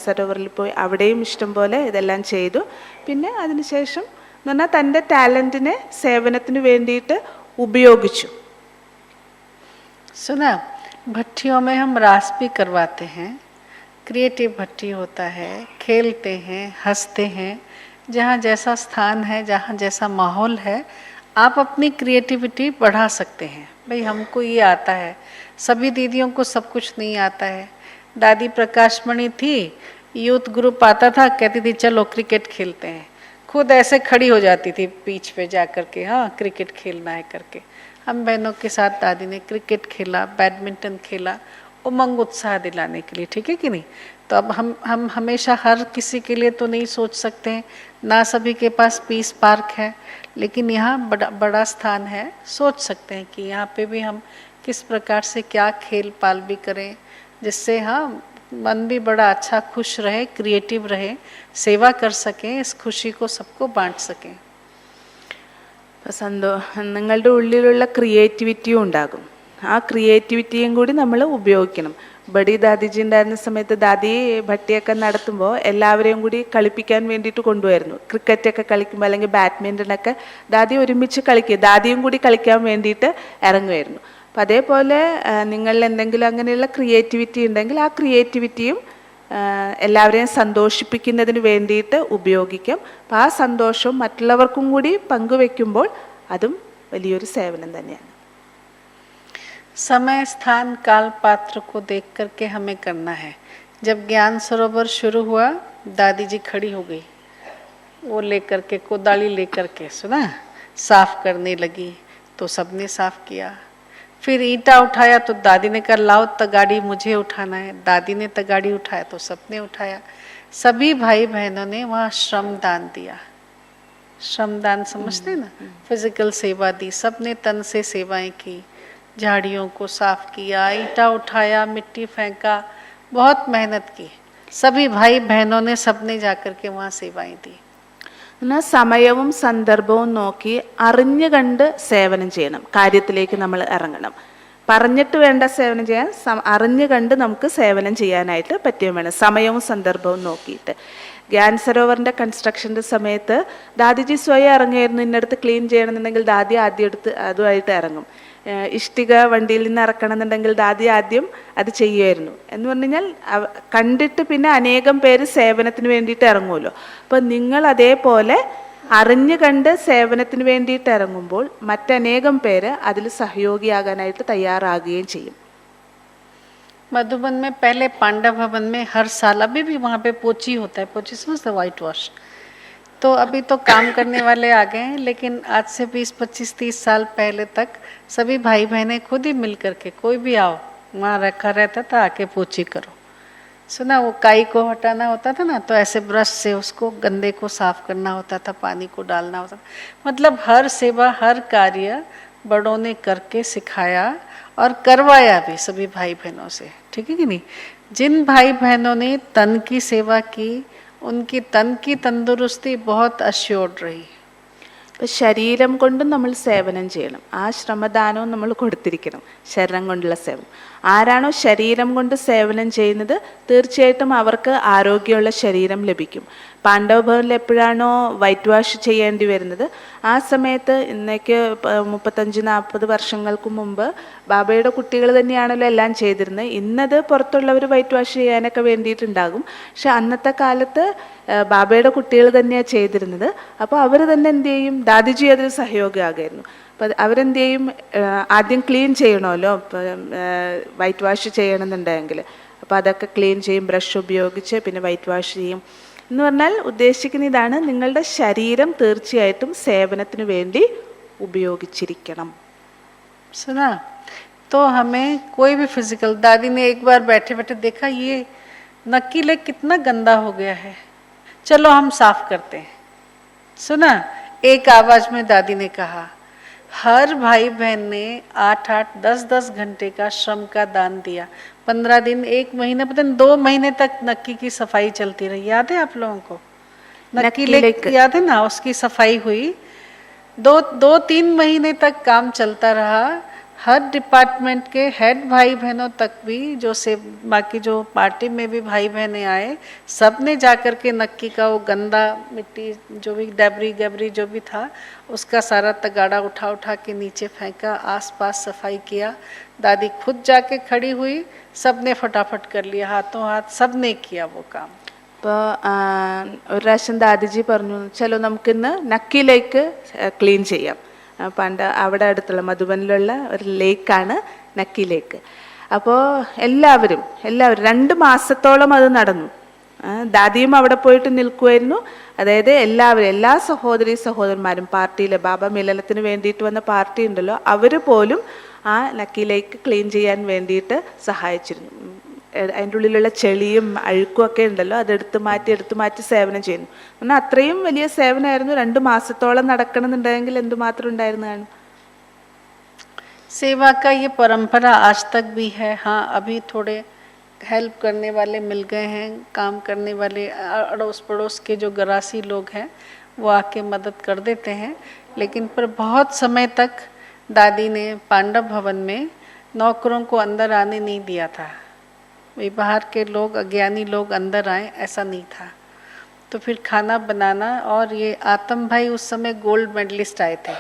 സരോവറിൽ പോയി അവിടെയും ഇഷ്ടം പോലെ ഇതെല്ലാം ചെയ്തു. പിന്നെ അതിനുശേഷം എന്ന് പറഞ്ഞാൽ തൻ്റെ ടാലൻറ്റിനെ സേവനത്തിന് വേണ്ടിയിട്ട് ഉപയോഗിച്ചു. सुना, भट्टियों में हम रास भी करवाते हैं. क्रिएटिव भट्टी होता है, खेलते हैं, हंसते हैं. जहाँ जैसा स्थान है, जहाँ जैसा माहौल है, आप अपनी क्रिएटिविटी बढ़ा सकते हैं. भाई हमको ये आता है, सभी दीदियों को सब कुछ नहीं आता है. दादी प्रकाशमणि थी, यूथ ग्रुप आता था, कहती थी चलो क्रिकेट खेलते हैं. खुद ऐसे खड़ी हो जाती थी पिच पे जा कर के, हाँ क्रिकेट खेलना है करके. हम बहनों के साथ दादी ने क्रिकेट खेला, बैडमिंटन खेला, उमंग उत्साह दिलाने के लिए. ठीक है कि नहीं? तो अब हम हमेशा हर किसी के लिए तो नहीं सोच सकते हैं, ना सभी के पास पीस पार्क है, लेकिन यहाँ बड़ा स्थान है. सोच सकते हैं कि यहाँ पे भी हम किस प्रकार से क्या खेल पाल भी करें, जिससे हाँ मन भी बड़ा अच्छा खुश रहे, क्रिएटिव रहे, सेवा कर सकें, इस खुशी को सबको बांट सकें. നിങ്ങളുടെ ഉള്ളിലുള്ള ക്രിയേറ്റിവിറ്റിയും ഉണ്ടാകും. ആ ക്രിയേറ്റിവിറ്റിയും കൂടി നമ്മൾ ഉപയോഗിക്കണം. ബഡി ദാദിജി ഉണ്ടായിരുന്ന സമയത്ത് ദാദി ഭട്ടിയൊക്കെ നടത്തുമ്പോൾ എല്ലാവരെയും കൂടി കളിപ്പിക്കാൻ വേണ്ടിയിട്ട് കൊണ്ടുപോയിരുന്നു. ക്രിക്കറ്റൊക്കെ കളിക്കുമ്പോൾ അല്ലെങ്കിൽ ബാഡ്മിൻ്റനൊക്കെ ദാദി ഒരുമിച്ച് കളിക്കുക, ദാദിയും കൂടി കളിക്കാൻ വേണ്ടിയിട്ട് ഇറങ്ങുമായിരുന്നു. അപ്പം അതേപോലെ നിങ്ങളിൽ എന്തെങ്കിലും അങ്ങനെയുള്ള ക്രിയേറ്റിവിറ്റി ഉണ്ടെങ്കിൽ ആ ക്രിയേറ്റിവിറ്റിയും എല്ലാവരെയും സന്തോഷിപ്പിക്കുന്നതിന് വേണ്ടിയിട്ട് ഉപയോഗിക്കാം. അപ്പം ആ സന്തോഷം മറ്റുള്ളവർക്കും കൂടി പങ്കുവെക്കുമ്പോൾ അതും വലിയൊരു സേവനം തന്നെയാണ്. समय स्थान काल पात्र को देख करके हमें करना है. जब ज्ञान सरोवर शुरू हुआ, दादी जी खड़ी हो गई, वो लेकर के कोदाली लेकर के सुना साफ करने लगी, तो सबने साफ किया. फिर ईंटा उठाया तो दादी ने कहा लाओ तगाड़ी मुझे उठाना है, दादी ने तगाड़ी उठाया तो सबने उठाया। सभी भाई बहनों ने वहाँ श्रमदान दिया। श्रमदान समझते ना, फिजिकल सेवा दी, सबने तन से सेवाएं की, झाड़ियों को साफ किया, ईंटा उठाया, मिट्टी फेंका, बहुत मेहनत की। सभी भाई बहनों ने सबने जाकर के वहाँ सेवाएं दी। എന്നാൽ സമയവും സന്ദർഭവും നോക്കി അറിഞ്ഞു കണ്ട് സേവനം ചെയ്യണം. കാര്യത്തിലേക്ക് നമ്മൾ ഇറങ്ങണം. പറഞ്ഞിട്ട് വേണ്ട സേവനം ചെയ്യാൻ, അറിഞ്ഞു കണ്ട് നമുക്ക് സേവനം ചെയ്യാനായിട്ട് പറ്റുകയും വേണം, സമയവും സന്ദർഭവും നോക്കിയിട്ട്. ഗ്യാൻ സരോവറിൻ്റെ കൺസ്ട്രക്ഷൻ്റെ സമയത്ത് ദാദിജി സ്വയം ഇറങ്ങുമായിരുന്നു. ഇന്നടുത്ത് ക്ലീൻ ചെയ്യണമെന്നുണ്ടെങ്കിൽ ദാദി ആദ്യം എടുത്ത് അതുമായിട്ട് ഇറങ്ങും. ഇഷ്ടിക വണ്ടിയിൽ നിന്ന് ഇറക്കണമെന്നുണ്ടെങ്കിൽ ദാദി ആദ്യം അത് ചെയ്യുമായിരുന്നു. എന്ന് പറഞ്ഞു കഴിഞ്ഞാൽ കണ്ടിട്ട് പിന്നെ അനേകം പേര് സേവനത്തിന് വേണ്ടിയിട്ട് ഇറങ്ങുമല്ലോ. അപ്പം നിങ്ങൾ അതേപോലെ അറിഞ്ഞു കണ്ട് സേവനത്തിന് വേണ്ടിയിട്ട് ഇറങ്ങുമ്പോൾ മറ്റനേകം പേര് അതിൽ സഹയോഗിയാകാനായിട്ട് തയ്യാറാകുകയും ചെയ്യും. मधुबन में पहले पांडव भवन में हर साल, अभी भी वहाँ पे पोची होता है, पोची समझते, वाइट वॉश, तो अभी तो काम करने वाले आ गए हैं, लेकिन आज से 20-25-30 साल पहले तक सभी भाई बहनें खुद ही मिल करके, कोई भी आओ वहाँ रखा रहता था, आके पोची करो। सुना, वो काई को हटाना होता था ना, तो ऐसे ब्रश से उसको गंदे को साफ करना होता था, पानी को डालना होता था। मतलब हर सेवा, हर कार्य बड़ों ने करके सिखाया और करवाया भी सभी भाई बहनों से, ठीक है कि नहीं। जिन भाई बहनों ने तन की सेवा की, उनकी तन की तंदुरुस्ती बहुत अश्योर्ड रही. ഇപ്പം ശരീരം കൊണ്ടും നമ്മൾ സേവനം ചെയ്യണം. ആ ശ്രമദാനവും നമ്മൾ കൊടുത്തിരിക്കണം, ശരീരം കൊണ്ടുള്ള സേവനം. ആരാണോ ശരീരം കൊണ്ട് സേവനം ചെയ്യുന്നത് തീർച്ചയായിട്ടും അവർക്ക് ആരോഗ്യമുള്ള ശരീരം ലഭിക്കും. പാണ്ഡവ ഭവനിൽ എപ്പോഴാണോ വൈറ്റ് വാഷ് ചെയ്യേണ്ടി വരുന്നത്, ആ സമയത്ത് ഇന്നേക്ക് 35-40 വർഷങ്ങൾക്ക് മുമ്പ് ബാബയുടെ കുട്ടികൾ തന്നെയാണല്ലോ എല്ലാം ചെയ്തിരുന്നത്. ഇന്നത് പുറത്തുള്ളവർ വൈറ്റ് വാഷ് ചെയ്യാനൊക്കെ വേണ്ടിയിട്ടുണ്ടാകും. പക്ഷെ അന്നത്തെ കാലത്ത് ബാബയുടെ കുട്ടികൾ തന്നെയാണ് ചെയ്തിരുന്നത്. അപ്പോൾ അവർ തന്നെ എന്ത് ചെയ്യും, ദാദിജി അതിൽ സഹയോഗമാകുമായിരുന്നു. അപ്പം അവരെന്ത് ചെയ്യും, ആദ്യം ക്ലീൻ ചെയ്യണമല്ലോ വൈറ്റ് വാഷ് ചെയ്യണമെന്നുണ്ടെങ്കിൽ. അപ്പോൾ അതൊക്കെ ക്ലീൻ ചെയ്യും, ബ്രഷ് ഉപയോഗിച്ച് പിന്നെ വൈറ്റ് വാഷ് ചെയ്യും. എന്ന് പറഞ്ഞാൽ ഉദ്ദേശിക്കുന്ന ഇതാണ്, നിങ്ങളുടെ ശരീരം തീർച്ചയായിട്ടും സേവനത്തിന് വേണ്ടി ഉപയോഗിച്ചിരിക്കണം. सुना, तो हमें कोई भी फिजिकल, दादी ने एक बार बैठे बैठे देखा ये नक्की लेग कितना गंदा हो गया है, चलो हम साफ करते हैं. सुना, एक आवाज में दादी ने कहा. हर भाई बहन ने 8-8, 10-10 घंटे का श्रम का दान दिया. 15 दिन, 1 महीने, पता नहीं 2 महीने तक नक्की की सफाई चलती रही. याद है आप लोगों को? नक्की लेग याद है ना, उसकी सफाई हुई. 2-3 महीने तक काम चलता रहा. हर डिपार्टमेंट के हेड भाई बहनों तक भी, जो से बाकी जो पार्टी में भी भाई बहनें आए, सब ने जाकर के नक्की का वो गंदा मिट्टी, जो भी डेबरी गैबरी जो भी था, उसका सारा तगाड़ा उठा उठा के नीचे फेंका, आसपास सफाई किया. दादी खुद जाके खड़ी हुई, सब ने फटाफट कर लिया, हाथों हाथ सब ने किया वो काम. അപ്പോൾ ഒരു പ്രാവശ്യം ദാദിജി പറഞ്ഞു, ചലോ നമുക്കിന്ന് നക്കി ലേക്ക് ക്ലീൻ ചെയ്യാം. പണ്ട് അവിടെ അടുത്തുള്ള മധുബനിലുള്ള ഒരു ലേക്കാണ് നക്കി ലേക്ക്. അപ്പോൾ എല്ലാവരും 2 മാസത്തോളം അത് നടന്നു. ദാദിയും അവിടെ പോയിട്ട് നിൽക്കുമായിരുന്നു. അതായത് എല്ലാ സഹോദരന്മാരും പാർട്ടിയിൽ ബാബ മിലനത്തിന് വേണ്ടിയിട്ട് വന്ന പാർട്ടി ഉണ്ടല്ലോ, അവർ പോലും ആ നക്കി ലേക്ക് ക്ലീൻ ചെയ്യാൻ വേണ്ടിയിട്ട് സഹായിച്ചിരുന്നു. അതിൻ്റെ ഉള്ളിലുള്ള ചെളിയും അഴുക്കും ഒക്കെ ഉണ്ടല്ലോ, അതെടുത്ത് മാറ്റി സേവനം ചെയ്യുന്നു. എന്നാൽ അത്രയും വലിയ സേവനമായിരുന്നു. 2 മാസത്തോളം നടക്കണമെന്നുണ്ടെങ്കിൽ എന്തുമാത്രം ഉണ്ടായിരുന്നു കാണും. सेवा का ये परंपरा आज तक भी है. हाँ, अभी थोड़े हेल्प करने वाले मिल गए हैं, काम करने वाले अड़ोस पड़ोस के जो गरासी लोग हैं वो आके मदद कर देते हैं. लेकिन पर बहुत समय तक दादी ने पांडव भवन में नौकरों को अंदर आने नहीं दिया था. वे बाहर के लोग, अज्ञानी लोग अंदर आए, ऐसा नहीं था. तो फिर खाना बनाना, और ये आतम भाई उस समय गोल्ड मेडलिस्ट आए थे.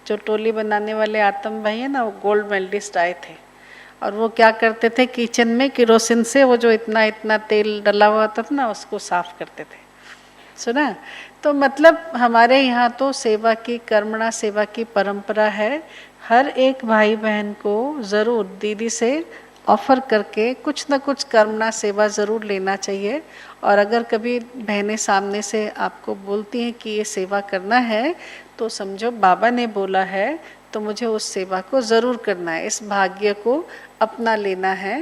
जो टोली बनाने वाले आतम भाई है ना, वो गोल्ड मेडलिस्ट आए थे. और वो क्या करते थे, किचन में केरोसिन से वो जो इतना तेल डला हुआ था ना, उसको साफ करते थे. सुना, तो मतलब हमारे यहाँ तो सेवा की, कर्मणा सेवा की परंपरा है. हर एक भाई बहन को ज़रूर दीदी से ऑफ़र करके कुछ न कुछ कर्मणा सेवा ज़रूर लेना चाहिए. और अगर कभी बहनें सामने से आपको बोलती हैं कि ये सेवा करना है, तो समझो बाबा ने बोला है, तो मुझे उस सेवा को ज़रूर करना है, इस भाग्य को अपना लेना है.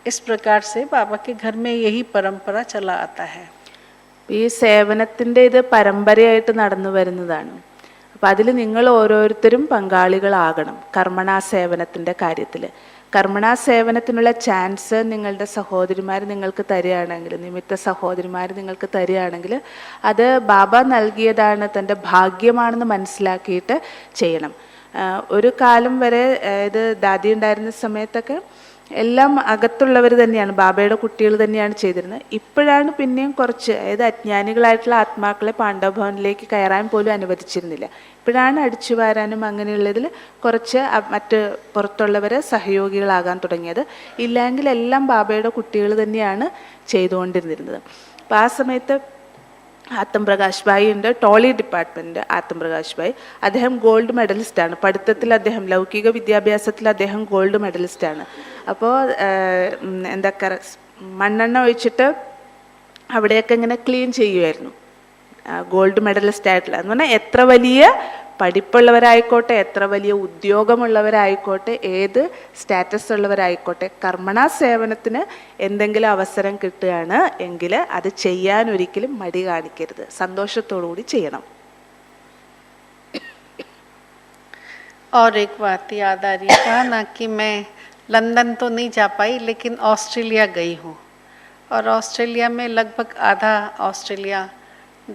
इस प्रकार से बाबा के घर में यही परंपरा चला आता है. ഈ സേവനത്തിൻ്റെ ഇത് പരമ്പരയായിട്ട് നടന്നു വരുന്നതാണ്. അപ്പം അതിൽ നിങ്ങൾ ഓരോരുത്തരും പങ്കാളികളാകണം കർമ്മണാ സേവനത്തിൻ്റെ കാര്യത്തിൽ. കർമ്മണാ സേവനത്തിനുള്ള ചാൻസ് നിങ്ങളുടെ സഹോദരിമാർ നിങ്ങൾക്ക് തരികയാണെങ്കിൽ, നിമിത്ത സഹോദരിമാർ നിങ്ങൾക്ക് തരികയാണെങ്കിൽ അത് ബാബ നൽകിയതാണ്, തൻ്റെ ഭാഗ്യമാണെന്ന് മനസ്സിലാക്കിയിട്ട് ചെയ്യണം. ഒരു കാലം വരെ ഇത് ദാദി ഉണ്ടായിരുന്ന സമയത്തൊക്കെ എല്ലാം അകത്തുള്ളവർ തന്നെയാണ്, ബാബയുടെ കുട്ടികൾ തന്നെയാണ് ചെയ്തിരുന്നത്. ഇപ്പോഴാണ് പിന്നെയും കുറച്ച്, അതായത് അജ്ഞാനികളായിട്ടുള്ള ആത്മാക്കളെ പാണ്ഡവഭവനിലേക്ക് കയറാൻ പോലും അനുവദിച്ചിരുന്നില്ല. ഇപ്പോഴാണ് അടിച്ചു വാരാനും അങ്ങനെയുള്ളതിൽ കുറച്ച് മറ്റ് പുറത്തുള്ളവരെ സഹയോഗികളാകാൻ തുടങ്ങിയത്. ഇല്ലെങ്കിൽ എല്ലാം ബാബയുടെ കുട്ടികൾ തന്നെയാണ് ചെയ്തുകൊണ്ടിരുന്നിരുന്നത്. അപ്പോൾ ആ സമയത്ത് ആത്തം പ്രകാശ് ഭായി ഉണ്ട്, ടോളി ഡിപ്പാർട്ട്മെൻറ്റ് ആത്തം പ്രകാശ് ഭായി. അദ്ദേഹം ഗോൾഡ് മെഡലിസ്റ്റാണ്. പഠിത്തത്തിൽ അദ്ദേഹം, ലൗകിക വിദ്യാഭ്യാസത്തിൽ അദ്ദേഹം ഗോൾഡ് മെഡലിസ്റ്റാണ്. അപ്പോൾ എന്താ മണ്ണെണ്ണ ഒഴിച്ചിട്ട് അവിടെയൊക്കെ ഇങ്ങനെ ക്ലീൻ ചെയ്യുമായിരുന്നു. ഗോൾഡ് മെഡലിസ്റ്റ് ആയിട്ടുള്ള എന്ന് പറഞ്ഞാൽ എത്ര വലിയ പഠിപ്പുള്ളവരായിക്കോട്ടെ, എത്ര വലിയ ഉദ്യോഗമുള്ളവരായിക്കോട്ടെ, ഏത് സ്റ്റാറ്റസ് ഉള്ളവരായിക്കോട്ടെ, കർമ്മണ സേവനത്തിന് എന്തെങ്കിലും അവസരം കിട്ടുകയാണ് എങ്കിൽ അത് ചെയ്യാൻ ഒരിക്കലും മടി കാണിക്കരുത്, സന്തോഷത്തോടു കൂടി ചെയ്യണം. और एक बात याद आ रही है, कहा ना कि मैं लंदन तो नहीं जा पाई लेकिन ऑस्ट्रेलिया गई हूँ, और ऑस्ट्रेलिया में लगभग आधा ऑस्ट्रेलिया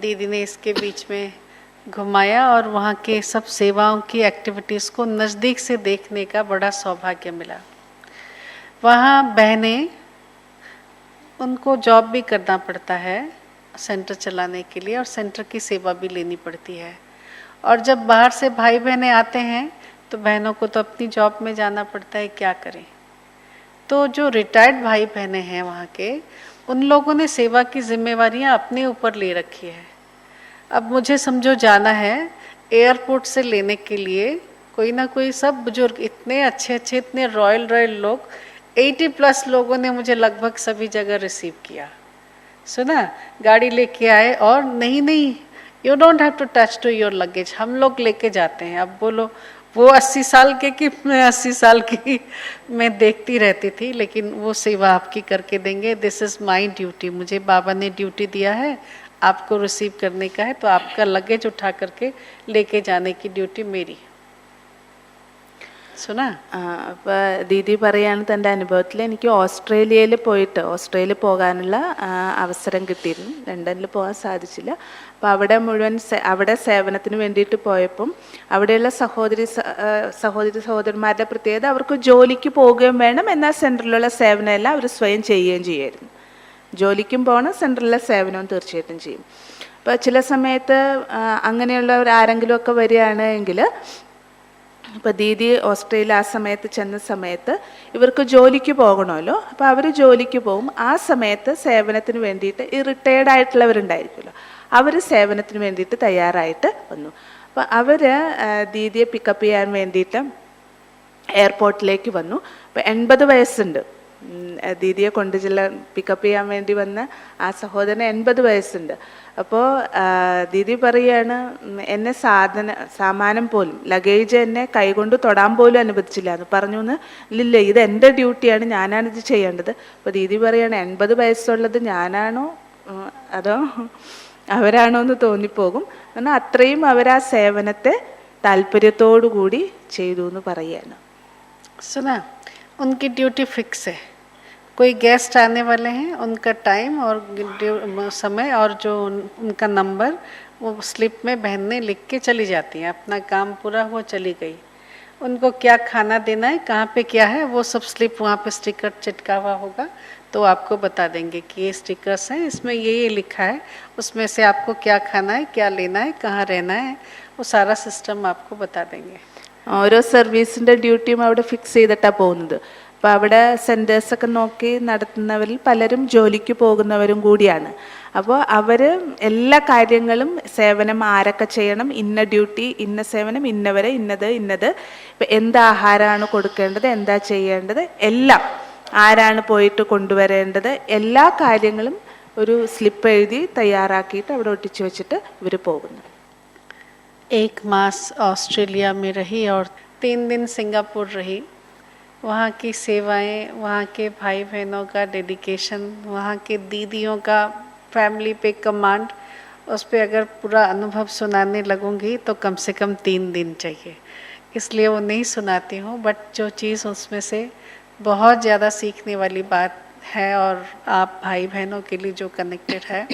दीदी ने इसके बीच में घुमाया और वहाँ के सब सेवाओं की एक्टिविटीज़ को नज़दीक से देखने का बड़ा सौभाग्य मिला. वहाँ बहनें, उनको जॉब भी करना पड़ता है सेंटर चलाने के लिए, और सेंटर की सेवा भी लेनी पड़ती है. और जब बाहर से भाई बहनें आते हैं तो बहनों को तो अपनी जॉब में जाना पड़ता है, क्या करें. तो जो रिटायर्ड भाई बहनें हैं वहाँ के, उन लोगों ने सेवा की जिम्मेवारियाँ अपने ऊपर ले रखी है. अब मुझे समझो जाना है एयरपोर्ट से लेने के लिए, कोई ना कोई सब बुजुर्ग, इतने अच्छे अच्छे, इतने रॉयल लोग, 80+ लोगों ने मुझे लगभग सभी जगह रिसीव किया. सुना, गाड़ी लेके आए और नहीं you don't have to touch to your luggage, हम लोग लेके जाते हैं. अब बोलो वो 80 साल के कि मैं 80 साल की, मैं देखती रहती थी, लेकिन वो सेवा आपकी करके देंगे. दिस इज़ माई ड्यूटी, मुझे बाबा ने ड्यूटी दिया है, आपको रिसीव करने का है, तो आपका लगेज उठा करके लेके जाने की ड्यूटी मेरी. സുനാ. അപ്പോൾ ദീദി പറയാണ് തൻ്റെ അനുഭവത്തിൽ, എനിക്ക് ഓസ്ട്രേലിയയിൽ പോകാനുള്ള അവസരം കിട്ടിയിരുന്നു. ലണ്ടനിൽ പോകാൻ സാധിച്ചില്ല. അപ്പോൾ അവിടെ മുഴുവൻ അവിടെ സേവനത്തിന് വേണ്ടിയിട്ട് പോയപ്പം അവിടെയുള്ള സഹോദരന്മാരുടെ പ്രത്യേകത, അവർക്ക് ജോലിക്ക് പോവുകയും വേണം, എന്നാൽ സെൻറ്ററിലുള്ള സേവനമെല്ലാം അവർ സ്വയം ചെയ്യുകയും ചെയ്യുമായിരുന്നു. ജോലിക്കും പോകണം, സെൻറ്ററിലെ സേവനവും തീർച്ചയായിട്ടും ചെയ്യും. അപ്പോൾ ചില സമയത്ത് അങ്ങനെയുള്ളവർ ആരെങ്കിലുമൊക്കെ വരികയാണ് എങ്കിൽ, ഇപ്പോൾ ദീദി ഓസ്ട്രേലിയ ആ സമയത്ത് ചെന്ന സമയത്ത് ഇവർക്ക് ജോലിക്ക് പോകണമല്ലോ. അപ്പോൾ അവർ ജോലിക്ക് പോകും. ആ സമയത്ത് സേവനത്തിന് വേണ്ടിയിട്ട് ഈ റിട്ടയേർഡ് ആയിട്ടുള്ളവരുണ്ടായിരിക്കുമല്ലോ, അവർ സേവനത്തിന് വേണ്ടിയിട്ട് തയ്യാറായിട്ട് വന്നു. അപ്പോൾ അവർ ദീദിയെ പിക്കപ്പ് ചെയ്യാൻ വേണ്ടിയിട്ട് എയർപോർട്ടിലേക്ക് വന്നു. അപ്പോൾ 80 വയസ്സുണ്ട്. ദീദിയെ പിക്കപ്പ് ചെയ്യാൻ വേണ്ടി വന്ന ആ സഹോദരന് 80 വയസ്സുണ്ട്. അപ്പോൾ ദീദി പറയാണ്, എന്നെ സാമാനം പോലും, ലഗേജ് എന്നെ കൈകൊണ്ട് തൊടാൻ പോലും അനുവദിച്ചില്ല എന്ന് പറഞ്ഞു. ഇല്ല, ഇത് എൻ്റെ ഡ്യൂട്ടിയാണ്, ഞാനാണിത് ചെയ്യേണ്ടത്. അപ്പോൾ ദീദി പറയാണ്, 80 വയസ്സുള്ളത് ഞാനാണോ അതോ അവരാണോ എന്ന് തോന്നിപ്പോകും. എന്നാൽ അത്രയും അവർ ആ സേവനത്തെ താല്പര്യത്തോടു കൂടി ചെയ്തു എന്ന് പറയാണ്. सुना, उनकी ड्यूटी फिक्स है. कोई गेस्ट आने वाले हैं, उनका टाइम और समय और जो उनका नंबर वो स्लिप में बहनें लिख के चली जाती हैं. अपना काम पूरा हुआ, चली गई. उनको क्या खाना देना है, कहाँ पे क्या है, वो सब स्लिप वहाँ पे स्टिकर चिटका हुआ होगा, तो आपको बता देंगे कि ये स्टिकर्स हैं, इसमें ये लिखा है, उसमें से आपको क्या खाना है, क्या लेना है, कहाँ रहना है, वो सारा सिस्टम आपको बता देंगे. ഓരോ സർവീസിൻ്റെ ഡ്യൂട്ടിയും അവിടെ ഫിക്സ് ചെയ്തിട്ടാണ് പോകുന്നത്. അപ്പോൾ അവിടെ സെൻറ്റേഴ്സൊക്കെ നോക്കി നടത്തുന്നവരിൽ പലരും ജോലിക്ക് പോകുന്നവരും കൂടിയാണ്. അപ്പോൾ അവർ എല്ലാ കാര്യങ്ങളും, സേവനം ആരൊക്കെ ചെയ്യണം, ഇന്ന ഡ്യൂട്ടി, ഇന്ന സേവനം, ഇന്നവരെ, ഇന്നത്. ഇപ്പം എന്ത് ആഹാരമാണ് കൊടുക്കേണ്ടത്, എന്താ ചെയ്യേണ്ടത്, എല്ലാം ആരാണ് പോയിട്ട് കൊണ്ടുവരേണ്ടത്, എല്ലാ കാര്യങ്ങളും ഒരു സ്ലിപ്പ് എഴുതി തയ്യാറാക്കിയിട്ട് അവിടെ ഒട്ടിച്ചു വെച്ചിട്ട് ഇവർ പോകുന്നു. 1 मास ऑस्ट्रेलिया में रही और 3 दिन सिंगापुर रही। वहाँ की सेवाएं, वहाँ के भाई बहनों का डेडिकेशन, वहाँ के दीदियों का फैमिली पे कमांड, उस पर अगर पूरा अनुभव सुनाने लगूंगी तो कम से कम 3 दिन चाहिए, इसलिए वो नहीं सुनाती हूँ। बट जो चीज़ उसमें से बहुत ज़्यादा सीखने वाली बात है और आप भाई बहनों के लिए जो कनेक्टेड है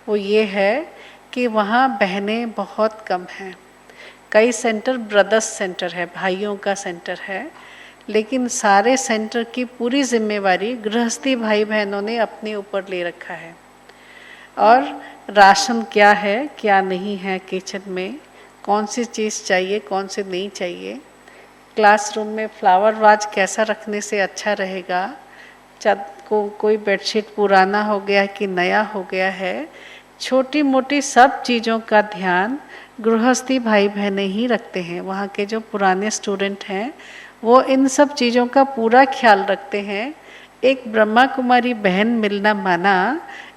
वो ये है कि वहाँ बहनें बहुत कम हैं। कई सेंटर ब्रदर्स सेंटर है, भाइयों का सेंटर है, लेकिन सारे सेंटर की पूरी जिम्मेवारी गृहस्थी भाई बहनों ने अपने ऊपर ले रखा है। और राशन क्या है क्या नहीं है, किचन में कौन सी चीज़ चाहिए कौन सी नहीं चाहिए, क्लासरूम में फ्लावर वाज कैसा रखने से अच्छा रहेगा, कोई बेडशीट पुराना हो गया कि नया हो गया है, छोटी मोटी सब चीज़ों का ध्यान गृहस्थी भाई बहनें ही रखते हैं। वहाँ के जो पुराने स्टूडेंट हैं वो इन सब चीज़ों का पूरा ख्याल रखते हैं। एक ब्रह्मा कुमारी बहन मिलना माना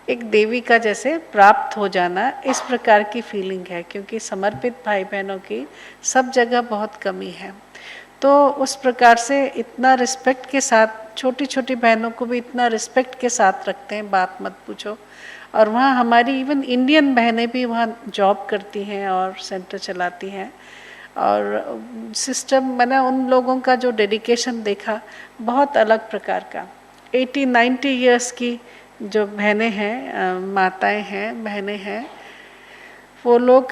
एक देवी का जैसे प्राप्त हो जाना, इस प्रकार की फीलिंग है, क्योंकि समर्पित भाई बहनों की सब जगह बहुत कमी है। तो उस प्रकार से इतना रिस्पेक्ट के साथ, छोटी छोटी बहनों को भी इतना रिस्पेक्ट के साथ रखते हैं, बात मत पूछो। और वहाँ हमारी इवन इंडियन बहनें भी वहाँ जॉब करती हैं और सेंटर चलाती हैं। और सिस्टम मैंने उन लोगों का जो डेडिकेशन देखा बहुत अलग प्रकार का। 80-90 इयर्स की जो बहनें हैं, माताएं हैं, बहनें हैं, वो लोग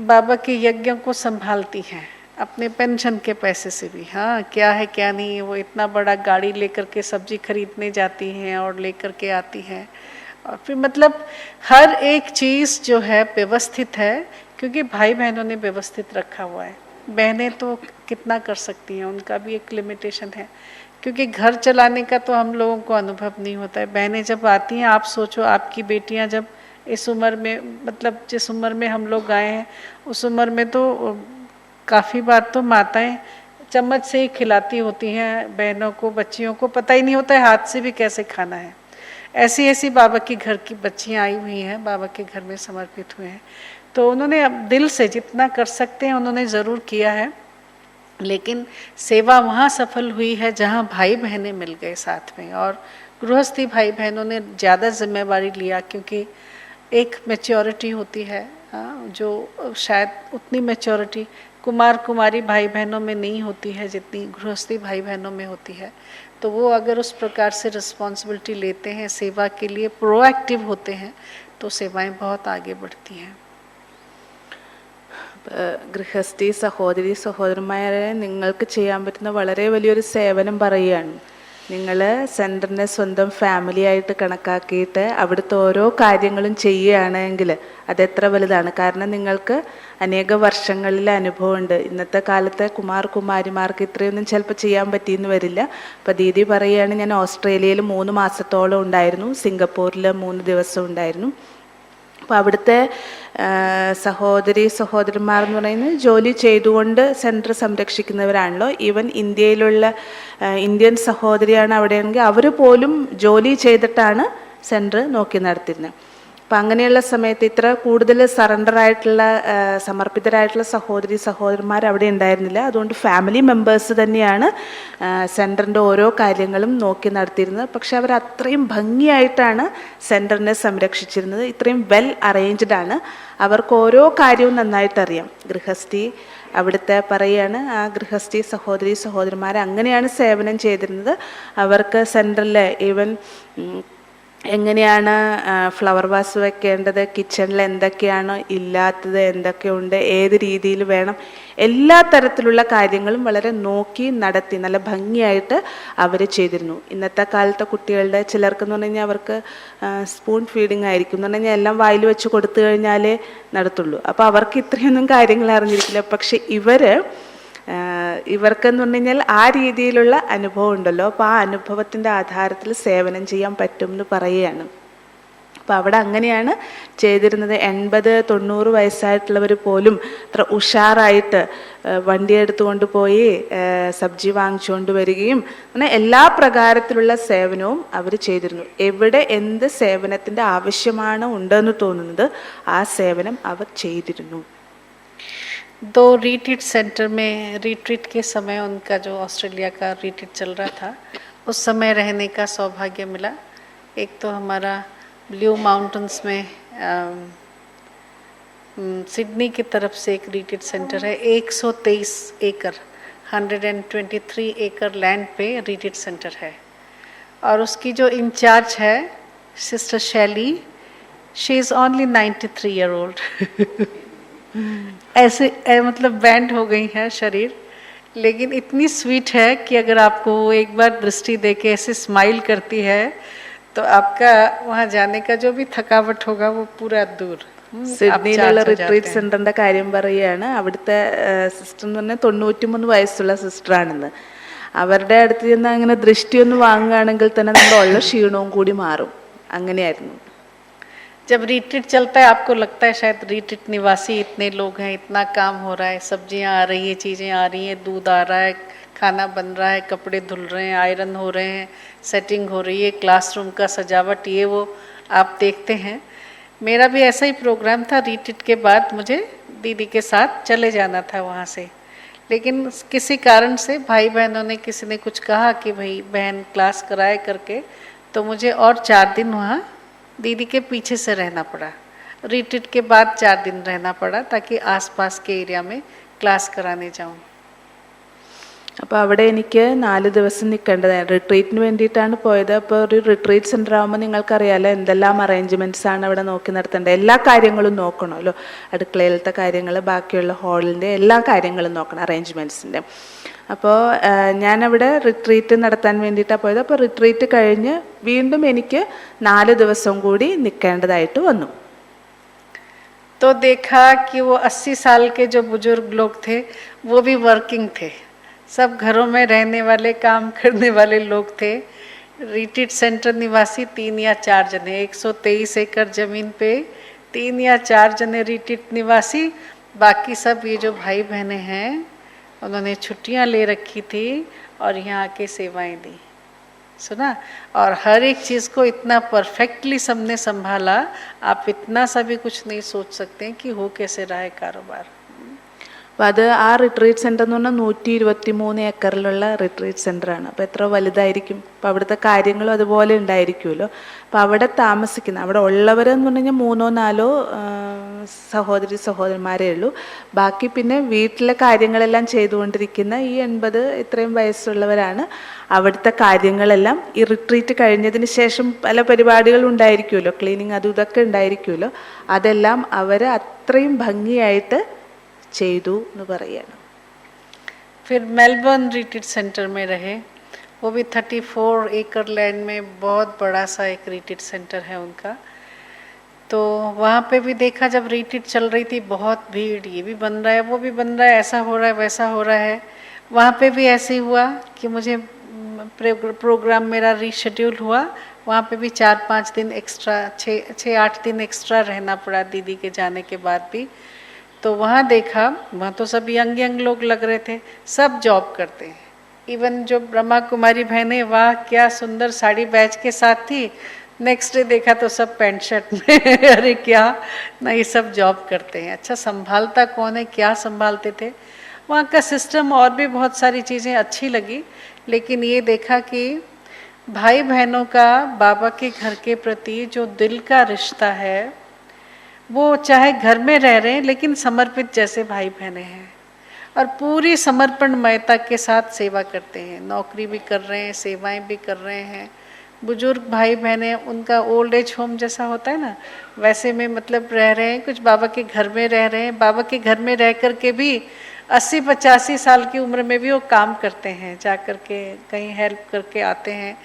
बाबा के यज्ञों को संभालती हैं अपने पेंशन के पैसे से भी। हाँ, क्या है क्या नहीं है, वो इतना बड़ा गाड़ी लेकर के सब्जी खरीदने जाती हैं और लेकर के आती हैं। और फिर मतलब हर एक चीज़ जो है व्यवस्थित है, क्योंकि भाई बहनों ने व्यवस्थित रखा हुआ है। बहनें तो कितना कर सकती हैं, उनका भी एक लिमिटेशन है, क्योंकि घर चलाने का तो हम लोगों को अनुभव नहीं होता है। बहनें जब आती हैं, आप सोचो आपकी बेटियां जब इस उम्र में, मतलब जिस उम्र में हम लोग आए हैं उस उम्र में तो काफ़ी बार तो माताएं चम्मच से ही खिलाती होती हैं बहनों को, बच्चियों को पता ही नहीं होता है हाथ से भी कैसे खाना है। ऐसी ऐसी बाबा के घर की बच्चियां आई हुई हैं, बाबा के घर में समर्पित हुए हैं। तो उन्होंने अब दिल से जितना कर सकते हैं उन्होंने ज़रूर किया है। लेकिन सेवा वहाँ सफल हुई है जहाँ भाई बहनें मिल गए साथ में, और गृहस्थी भाई बहनों ने ज़्यादा जिम्मेवारी लिया, क्योंकि एक मैच्योरिटी होती है जो शायद उतनी मैच्योरिटी कुमार कुमारी भाई बहनों में नहीं होती है जितनी गृहस्थी भाई बहनों में होती है। तो वो अगर उस प्रकार से रिस्पॉन्सिबिलिटी लेते हैं, सेवा के लिए प्रोएक्टिव होते हैं, तो सेवाएं बहुत आगे बढ़ती हैं। ഗൃഹസ്ഥി സഹോദരി സഹോദരന്മാരെ നിങ്ങൾക്ക് ചെയ്യാൻ പറ്റുന്ന വളരെ വലിയൊരു സേവനം പറയുകയാണ്. നിങ്ങൾ സെൻറ്ററിനെ സ്വന്തം ഫാമിലി ആയിട്ട് കണക്കാക്കിയിട്ട് അവിടുത്തെ ഓരോ കാര്യങ്ങളും ചെയ്യുകയാണെങ്കിൽ അതെത്ര വലുതാണ്. കാരണം നിങ്ങൾക്ക് അനേക വർഷങ്ങളിലെ അനുഭവമുണ്ട്. ഇന്നത്തെ കാലത്തെ കുമാരിമാർക്ക് ഇത്രയൊന്നും ചിലപ്പോൾ ചെയ്യാൻ പറ്റിയെന്ന് വരില്ല. അപ്പോൾ ദീദി പറയുകയാണ്, ഞാൻ ഓസ്ട്രേലിയയിൽ 3 മാസത്തോളം ഉണ്ടായിരുന്നു, സിംഗപ്പൂരിൽ 3 ദിവസം ഉണ്ടായിരുന്നു. അപ്പോൾ അവിടുത്തെ സഹോദരന്മാർ എന്ന് പറയുന്നത് ജോലി ചെയ്തുകൊണ്ട് സെൻറ്റർ സംരക്ഷിക്കുന്നവരാണല്ലോ. ഈവൻ ഇന്ത്യയിലുള്ള ഇന്ത്യൻ സഹോദരിയാണ് അവിടെയാണെങ്കിൽ അവർ പോലും ജോലി ചെയ്തിട്ടാണ് സെൻറ്റർ നോക്കി നടത്തിയിരുന്നത്. അപ്പം അങ്ങനെയുള്ള സമയത്ത് ഇത്ര കൂടുതൽ സറണ്ടറായിട്ടുള്ള സമർപ്പിതരായിട്ടുള്ള സഹോദരന്മാർ അവിടെ ഉണ്ടായിരുന്നില്ല. അതുകൊണ്ട് ഫാമിലി മെമ്പേഴ്സ് തന്നെയാണ് സെൻറ്ററിൻ്റെ ഓരോ കാര്യങ്ങളും നോക്കി നടത്തിയിരുന്നത്. പക്ഷെ അവർ അത്രയും ഭംഗിയായിട്ടാണ് സെൻറ്ററിനെ സംരക്ഷിച്ചിരുന്നത്. ഇത്രയും വെൽ അറേഞ്ച്ഡ് ആണ്. അവർക്ക് ഓരോ കാര്യവും നന്നായിട്ടറിയാം. ഗൃഹസ്ഥി അവിടുത്തെ പറയുകയാണ്, ആ ഗൃഹസ്ഥി സഹോദരന്മാർ അങ്ങനെയാണ് സേവനം ചെയ്തിരുന്നത്. അവർക്ക് സെൻറ്ററിൽ ഈവൻ എങ്ങനെയാണ് ഫ്ലവർ വാസ് വെക്കേണ്ടത്, കിച്ചണിൽ എന്തൊക്കെയാണ് ഇല്ലാത്തത്, എന്തൊക്കെയുണ്ട്, ഏത് രീതിയിൽ വേണം, എല്ലാ തരത്തിലുള്ള കാര്യങ്ങളും വളരെ നോക്കി നടത്തി നല്ല ഭംഗിയായിട്ട് അവർ ചെയ്തിരുന്നു. ഇന്നത്തെ കാലത്തെ കുട്ടികളുടെ ചിലർക്കെന്ന് പറഞ്ഞു കഴിഞ്ഞാൽ അവർക്ക് സ്പൂൺ ഫീഡിങ് ആയിരിക്കും എന്ന് പറഞ്ഞു കഴിഞ്ഞാൽ എല്ലാം വായിൽ വെച്ച് കൊടുത്തു കഴിഞ്ഞാലേ നടത്തുള്ളൂ. അപ്പോൾ അവർക്ക് ഇത്രയൊന്നും കാര്യങ്ങൾ അറിഞ്ഞിരിക്കില്ല. പക്ഷെ ഇവർക്കെന്ന് പറഞ്ഞു കഴിഞ്ഞാൽ ആ രീതിയിലുള്ള അനുഭവം ഉണ്ടല്ലോ. അപ്പോൾ ആ അനുഭവത്തിൻ്റെ ആധാരത്തിൽ സേവനം ചെയ്യാൻ പറ്റും എന്ന് പറയുകയാണ്. അപ്പോൾ അവിടെ അങ്ങനെയാണ് ചെയ്തിരുന്നത്. 80-90 വയസ്സായിട്ടുള്ളവർ പോലും അത്ര ഉഷാറായിട്ട് വണ്ടി എടുത്തുകൊണ്ട് പോയി സബ്ജി വാങ്ങിച്ചുകൊണ്ട് വരികയും അങ്ങനെ എല്ലാ പ്രകാരത്തിലുള്ള സേവനവും അവർ ചെയ്തിരുന്നു. എവിടെ എന്ത് സേവനത്തിൻ്റെ ആവശ്യമാണ് ഉണ്ടെന്ന് തോന്നുന്നത് ആ സേവനം അവർ ചെയ്തിരുന്നു. दो रिट्रीट सेंटर में रिट्रीट के समय उनका जो ऑस्ट्रेलिया का रिट्रीट चल रहा था उस समय रहने का सौभाग्य मिला। एक तो हमारा ब्लू माउंटेन्स में सिडनी की तरफ से एक रिट्रीट सेंटर है, 123 एकड़ 123 एकड़ लैंड पे रिट्रीट सेंटर है, और उसकी जो इंचार्ज है सिस्टर शैली, she is only 93 year old. ऐसे मतलब बैंड हो गई है शरीर, लेकिन इतनी स्वीट है कि अगर आपको वो एक बार दृष्टि देके ऐसे स्माइल करती है तो आपका वहाँ जाने का जो भी थकावट होगा वो पूरा दूर। സിഡ്നിയിലുള്ള റിട്രീറ്റ് സെന്ററിന്റെ കാര്യം പറയുകയാണ്. അവിടുത്തെ സിസ്റ്റർ എന്ന് പറഞ്ഞാൽ 93 വയസ്സുള്ള സിസ്റ്ററാണെന്ന്. അവരുടെ അടുത്ത് ചെന്ന് അങ്ങനെ ദൃഷ്ടിയൊന്ന് വാങ്ങുകയാണെങ്കിൽ തന്നെ നമ്മുടെ ഉള്ള ക്ഷീണവും കൂടി മാറും. അങ്ങനെയായിരുന്നു. जब रिट्रीट चलता है आपको लगता है शायद रिट्रीट निवासी इतने लोग हैं, इतना काम हो रहा है, सब्जियां आ रही है, चीज़ें आ रही हैं, दूध आ रहा है, खाना बन रहा है, कपड़े धुल रहे हैं, आयरन हो रहे हैं, सेटिंग हो रही है, क्लासरूम का सजावट, ये वो आप देखते हैं। मेरा भी ऐसा ही प्रोग्राम था। रिट्रीट के बाद मुझे दीदी के साथ चले जाना था वहाँ से, लेकिन किसी कारण से भाई बहनों ने किसी ने कुछ कहा कि भाई बहन क्लास कराए करके, तो मुझे और 4 दिन वहाँ दीदी के पीछे से रहना पड़ा। रिट्रीट के बाद 4 दिन रहना पड़ा ताकि आसपास के एरिया में क्लास कराने जाऊँ। അപ്പോൾ അവിടെ എനിക്ക് 4 ദിവസം നിൽക്കേണ്ടതായിരുന്നു. റിട്രീറ്റിന് വേണ്ടിയിട്ടാണ് പോയത്. അപ്പോൾ ഒരു റിട്രീറ്റ് സെൻ്റർ ആകുമ്പോൾ നിങ്ങൾക്കറിയാമല്ലോ എന്തെല്ലാം അറേഞ്ച്മെൻറ്റ്സ് ആണ് അവിടെ നോക്കി നടത്തേണ്ടത്. എല്ലാ കാര്യങ്ങളും നോക്കണമല്ലോ, അടുക്കളയിലത്തെ കാര്യങ്ങൾ, ബാക്കിയുള്ള ഹാളിൻ്റെ എല്ലാ കാര്യങ്ങളും നോക്കണം, അറേഞ്ച്മെൻറ്റ്സിൻ്റെ. അപ്പോൾ ഞാനവിടെ റിട്രീറ്റ് നടത്താൻ വേണ്ടിയിട്ടാണ് പോയത്. അപ്പോൾ റിട്രീറ്റ് കഴിഞ്ഞ് വീണ്ടും എനിക്ക് 4 ദിവസം കൂടി നിൽക്കേണ്ടതായിട്ട് വന്നു. तो देखा कि वो 80 साल के जो बुजुर्ग लोग थे वो भी वर्किंग थे, सब घरों में रहने वाले काम करने वाले लोग थे। रिट्रीट सेंटर निवासी 3 या 4 जने, 123 एकड़ ज़मीन पे 3 या 4 जने रिट्रीट निवासी, बाकी सब ये जो भाई बहनें हैं उन्होंने छुट्टियां ले रखी थी और यहाँ आके सेवाएं दी। सुना, और हर एक चीज़ को इतना परफेक्टली सबने संभाला, आप इतना सा भी कुछ नहीं सोच सकते कि हो कैसे रहा है कारोबार। അപ്പോൾ അത് ആ റിട്രീറ്റ് സെൻ്റർ എന്ന് പറഞ്ഞാൽ 123 ഏക്കറിലുള്ള റിട്രീറ്റ് സെൻ്ററാണ്. അപ്പോൾ എത്ര വലുതായിരിക്കും. അപ്പോൾ അവിടുത്തെ കാര്യങ്ങളും അതുപോലെ ഉണ്ടായിരിക്കുമല്ലോ. അപ്പോൾ അവിടെ താമസിക്കുന്ന അവിടെ ഉള്ളവരെന്ന് പറഞ്ഞു കഴിഞ്ഞാൽ 3-4 സഹോദരന്മാരേ ഉള്ളൂ. ബാക്കി പിന്നെ വീട്ടിലെ കാര്യങ്ങളെല്ലാം ചെയ്തുകൊണ്ടിരിക്കുന്ന ഈ 80 ഇത്രയും വയസ്സുള്ളവരാണ്. അവിടുത്തെ കാര്യങ്ങളെല്ലാം ഈ റിട്രീറ്റ് കഴിഞ്ഞതിന് ശേഷം പല പരിപാടികളും ഉണ്ടായിരിക്കുമല്ലോ, ക്ലീനിങ് അതും ഇതൊക്കെ ഉണ്ടായിരിക്കുമല്ലോ, അതെല്ലാം അവർ അത്രയും ഭംഗിയായിട്ട് ചെയ്തു എന്ന് പറയാണ്. फिर मेलबर्न रिट्रीट सेंटर में रहे, वो भी 34 एकड़ लैंड में बहुत बड़ा सा एक रिट्रीट सेंटर है उनका। तो वहाँ पे भी देखा जब रिट्रीट चल रही थी बहुत भीड़, ये भी बन रहा है वो भी बन रहा है, ऐसा हो रहा है वैसा हो रहा है। वहाँ पे भी ऐसे ही हुआ कि मुझे प्रोग्राम मेरा रीशेड्यूल हुआ। वहाँ पे भी 4-5 दिन एक्स्ट्रा, 6-8 दिन एक्स्ट्रा रहना पड़ा दीदी के जाने के बाद भी। तो वहाँ देखा, वहाँ तो सब यंग लोग लग रहे थे, सब जॉब करते हैं। इवन जो ब्रह्मा कुमारी बहनें, वाह क्या सुंदर साड़ी बैच के साथ थी, नेक्स्ट डे देखा तो सब पैंट शर्ट में अरे क्या, नहीं सब जॉब करते हैं। अच्छा, संभालता कौन है, क्या संभालते थे। वहाँ का सिस्टम और भी बहुत सारी चीज़ें अच्छी लगी, लेकिन ये देखा कि भाई बहनों का बाबा के घर के प्रति जो दिल का रिश्ता है, वो चाहे घर में रह रहे हैं लेकिन समर्पित जैसे भाई बहनें हैं, और पूरी समर्पणमयता के साथ सेवा करते हैं। नौकरी भी कर रहे हैं, सेवाएं भी कर रहे हैं। बुजुर्ग भाई बहनें, उनका ओल्ड एज होम जैसा होता है ना, वैसे में मतलब रह रहे हैं, कुछ बाबा के घर में रह रहे हैं। बाबा के घर में रह कर के भी 80-85 साल की उम्र में भी वो काम करते हैं, जा कर के कहीं हेल्प करके आते हैं।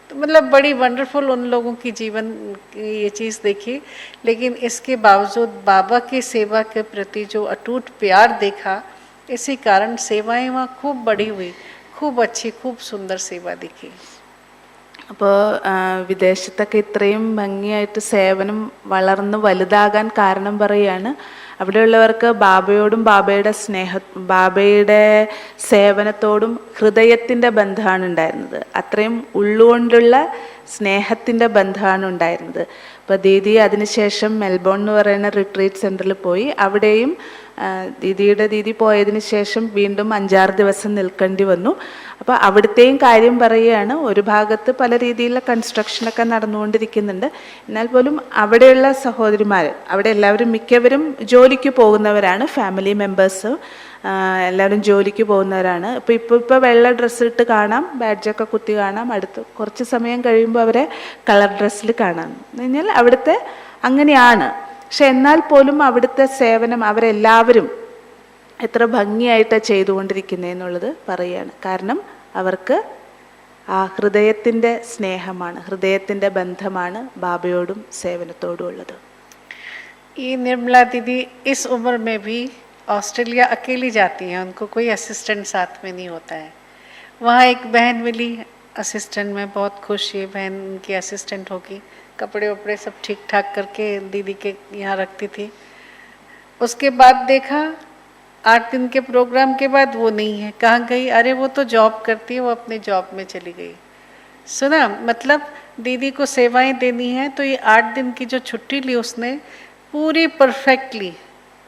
तो मतलब बड़ी वंडरफुल उन लोगों की जीवन की ये चीज़ देखी। लेकिन इसके बावजूद बाबा की सेवा के प्रति जो अटूट प्यार देखा, इसी कारण सेवाएं वहाँ खूब बढ़ी हुई, खूब अच्छी, खूब सुंदर सेवा दिखी। അപ്പോൾ വിദേശത്തൊക്കെ ഇത്രയും ഭംഗിയായിട്ട് സേവനം വളർന്ന് വലുതാകാൻ കാരണം പറയുകയാണ്, അവിടെയുള്ളവർക്ക് ബാബയോടും ബാബയുടെ സേവനത്തോടും ഹൃദയത്തിൻ്റെ ബന്ധമാണ് ഉണ്ടായിരുന്നത്. അത്രയും ഉള്ളുകൊണ്ടുള്ള സ്നേഹത്തിൻ്റെ ബന്ധമാണ് ഉണ്ടായിരുന്നത്. അപ്പോൾ ദീദി അതിനുശേഷം മെൽബോൺ എന്ന് പറയുന്ന റിട്രീറ്റ് സെൻറ്ററിൽ പോയി. അവിടെയും ദീദി പോയതിന് ശേഷം വീണ്ടും 5-6 ദിവസം നിൽക്കേണ്ടി വന്നു. അപ്പോൾ അവിടുത്തെയും കാര്യം പറയുകയാണ്. ഒരു ഭാഗത്ത് പല രീതിയിലുള്ള കൺസ്ട്രക്ഷനൊക്കെ നടന്നുകൊണ്ടിരിക്കുന്നുണ്ട്. എന്നാൽ പോലും അവിടെയുള്ള സഹോദരിമാർ, അവിടെ എല്ലാവരും മിക്കവരും ജോലിക്ക് പോകുന്നവരാണ്, ഫാമിലി മെമ്പേഴ്സ് എല്ലാവരും ജോലിക്ക് പോകുന്നവരാണ്. ഇപ്പോൾ വെള്ള ഡ്രസ്സ് ഇട്ട് കാണാം, ബാഡ്ജൊക്കെ കുത്തി കാണാം. അടുത്ത് കുറച്ച് സമയം കഴിയുമ്പോൾ അവരെ കളർ ഡ്രസ്സിൽ കാണാം. എന്ന് കഴിഞ്ഞാൽ അവിടുത്തെ അങ്ങനെയാണ്. പക്ഷെ എന്നാൽ പോലും അവിടുത്തെ സേവനം അവരെല്ലാവരും എത്ര ഭംഗിയായിട്ടാണ് ചെയ്തുകൊണ്ടിരിക്കുന്നതെന്നുള്ളത് പറയുകയാണ്. കാരണം അവർക്ക് ആ ഹൃദയത്തിൻ്റെ സ്നേഹമാണ്, ഹൃദയത്തിൻ്റെ ബന്ധമാണ് ബാബയോടും സേവനത്തോടും ഉള്ളത്. ये निर्मला दीदी इस उम्र में भी ऑस्ट्रेलिया अकेली जाती हैं, उनको कोई असिस्टेंट साथ में नहीं होता है. वहाँ एक बहन मिली असिस्टेंट में, बहुत खुश ये बहन उनकी असिस्टेंट होगी. कपड़े वपड़े सब ठीक ठाक करके दीदी के यहाँ रखती थी. उसके बाद देखा 8 दिन के प्रोग्राम के बाद वो नहीं है. कहाँ गई? अरे वो तो जॉब करती है, वो अपने जॉब में चली गई. सुना, मतलब दीदी को सेवाएं देनी है तो ये 8 दिन की जो छुट्टी ली उसने पूरी परफेक्टली,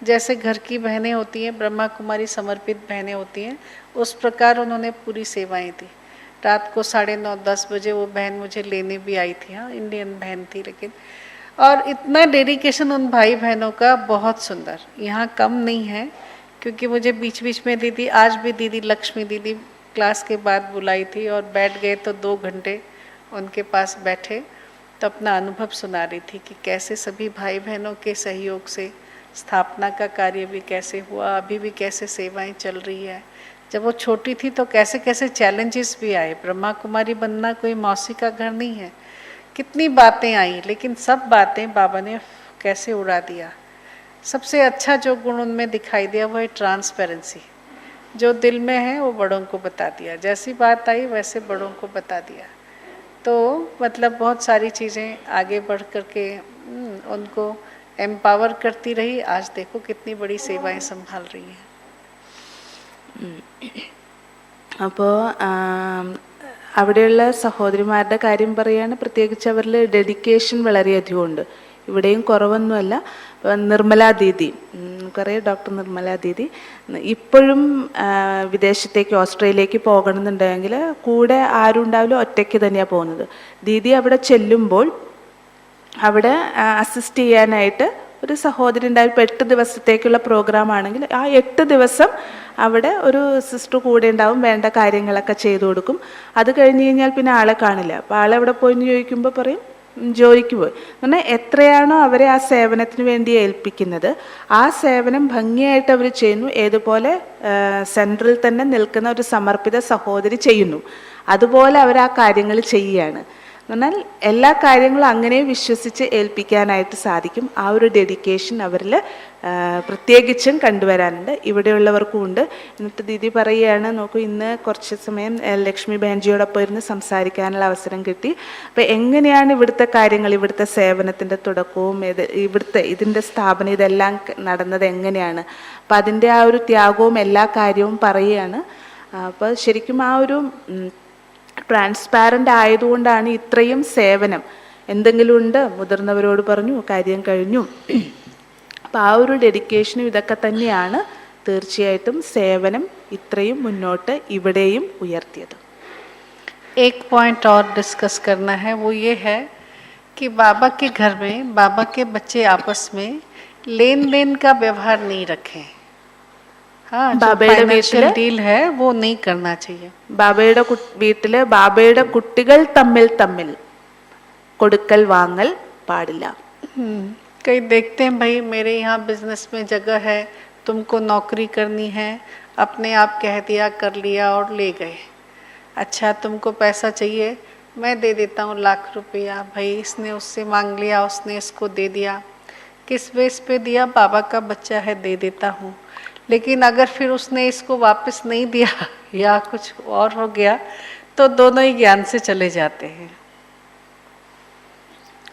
जैसे घर की बहनें होती हैं, ब्रह्मा कुमारी समर्पित बहनें होती हैं, उस प्रकार उन्होंने पूरी सेवाएं दी. रात को 9:30-10 बजे वो बहन मुझे लेने भी आई थी. हाँ, इंडियन बहन थी लेकिन. और इतना डेडिकेशन उन भाई बहनों का बहुत सुंदर, यहाँ कम नहीं है. क्योंकि मुझे बीच बीच में दीदी, आज भी दीदी लक्ष्मी दीदी क्लास के बाद बुलाई थी और बैठ गए तो 2 घंटे उनके पास बैठे तो अपना अनुभव सुना रही थी कि कैसे सभी भाई बहनों के सहयोग से स्थापना का कार्य भी कैसे हुआ, अभी भी कैसे सेवाएं चल रही है. जब वो छोटी थी तो कैसे कैसे चैलेंजेस भी आए. ब्रह्मा कुमारी बनना कोई मौसी का घर नहीं है. कितनी बातें आई, लेकिन सब बातें बाबा ने कैसे उड़ा दिया. सबसे अच्छा जो गुण उनमें दिखाई दिया वो है ट्रांसपेरेंसी. जो दिल में है वो बड़ों को बता दिया. जैसी बात आई वैसे बड़ों को बता दिया. तो मतलब बहुत सारी चीज़ें आगे बढ़ कर के उनको एम्पावर करती रही. आज देखो कितनी बड़ी सेवाएं संभाल रही हैं. അപ്പോൾ അവിടെയുള്ള സഹോദരിമാരുടെ കാര്യം പറയുകയാണ്. പ്രത്യേകിച്ച് അവരിൽ ഡെഡിക്കേഷൻ വളരെയധികം ഉണ്ട്. ഇവിടെയും കുറവൊന്നുമല്ല. നിർമ്മല ദീദി, നമുക്കറിയാം ഡോക്ടർ നിർമ്മല ദീദി ഇപ്പോഴും വിദേശത്തേക്ക് ഓസ്ട്രേലിയയിലേക്ക് പോകണമെന്നുണ്ടെങ്കിൽ കൂടെ ആരും ഉണ്ടാവില്ല, ഒറ്റയ്ക്ക് തന്നെയാണ് പോകുന്നത്. ദീദി അവിടെ ചെല്ലുമ്പോൾ അവിടെ അസിസ്റ്റ് ചെയ്യാനായിട്ട് ഒരു സഹോദരി ഉണ്ടാവും. ഇപ്പോൾ 8 ദിവസത്തേക്കുള്ള പ്രോഗ്രാം ആണെങ്കിൽ ആ 8 ദിവസം അവിടെ ഒരു സിസ്റ്റർ കൂടെ ഉണ്ടാവും, വേണ്ട കാര്യങ്ങളൊക്കെ ചെയ്തു കൊടുക്കും. അത് കഴിഞ്ഞ് കഴിഞ്ഞാൽ പിന്നെ ആളെ കാണില്ല. അപ്പോൾ ആളെവിടെ പോയെന്ന് ചോദിക്കുമ്പോൾ പറയും ജോലിക്ക് പോയി. പറഞ്ഞാൽ എത്രയാണോ അവരെ ആ സേവനത്തിന് വേണ്ടി ഏൽപ്പിക്കുന്നത് ആ സേവനം ഭംഗിയായിട്ട് അവർ ചെയ്യുന്നു. ഏതുപോലെ സെൻട്രൽ തന്നെ നിൽക്കുന്ന ഒരു സമർപ്പിത സഹോദരി ചെയ്യുന്നു, അതുപോലെ അവർ ആ കാര്യങ്ങൾ ചെയ്യുകയാണ്. എന്നാൽ എല്ലാ കാര്യങ്ങളും അങ്ങനെ വിശ്വസിച്ച് ഏൽപ്പിക്കാനായിട്ട് സാധിക്കും. ആ ഒരു ഡെഡിക്കേഷൻ അവരിൽ പ്രത്യേകിച്ചും കണ്ടുവരാനുണ്ട്. ഇവിടെയുള്ളവർക്കും ഉണ്ട്. എന്നിട്ട് ദീദി പറയുകയാണ്, നോക്കൂ ഇന്ന് കുറച്ച് സമയം ലക്ഷ്മി ബഹൻജിയോടൊപ്പം ഇരുന്ന് സംസാരിക്കാനുള്ള അവസരം കിട്ടി. അപ്പോൾ എങ്ങനെയാണ് ഇവിടുത്തെ കാര്യങ്ങൾ, ഇവിടുത്തെ സേവനത്തിൻ്റെ തുടക്കവും ഇതിൻ്റെ സ്ഥാപനം ഇതെല്ലാം നടന്നത് എങ്ങനെയാണ്, അപ്പം അതിൻ്റെ ആ ഒരു ത്യാഗവും എല്ലാ കാര്യവും പറയുകയാണ്. അപ്പോൾ ശരിക്കും ആ ഒരു ട്രാൻസ്പാരൻ്റ് ആയതുകൊണ്ടാണ് ഇത്രയും സേവനം. എന്തെങ്കിലും ഉണ്ട് മുതിർന്നവരോട് പറഞ്ഞു, കാര്യം കഴിഞ്ഞു. അപ്പം ആ ഒരു ഡെഡിക്കേഷനും ഇതൊക്കെ തന്നെയാണ് തീർച്ചയായിട്ടും സേവനം ഇത്രയും മുന്നോട്ട് ഇവിടെയും ഉയർത്തിയത്. एक पॉइंट और डिस्कस करना है, वो ये है कि बाबा के घर में बाबा के बच्चे आपस में लेन देन का व्यवहार नहीं रखें. हाँ, जो फाइनेंशियल डील है वो नहीं करना चाहिए. ബാബയുടെ വീട്ടില് ബാബയുടെ കുട്ടികൾ തമ്മിൽ തമ്മിൽ കൊടുക്കൽ വാങ്ങൽ പാടില്ല. कई देखते हैं भाई मेरे यहाँ बिजनेस में जगह है, तुमको नौकरी करनी है, अपने आप कह दिया, कर लिया और ले गए. अच्छा तुमको पैसा चाहिए, मैं दे देता हूँ 1 लाख रुपया. भाई इसने उससे मांग लिया, उसने इसको दे दिया. किस बेस पे दिया? बाबा का बच्चा है, दे देता हूँ. लेकिन अगर फिर उसने इसको वापस नहीं दिया या कुछ और हो गया तो दोनों ही ज्ञान से चले जाते हैं.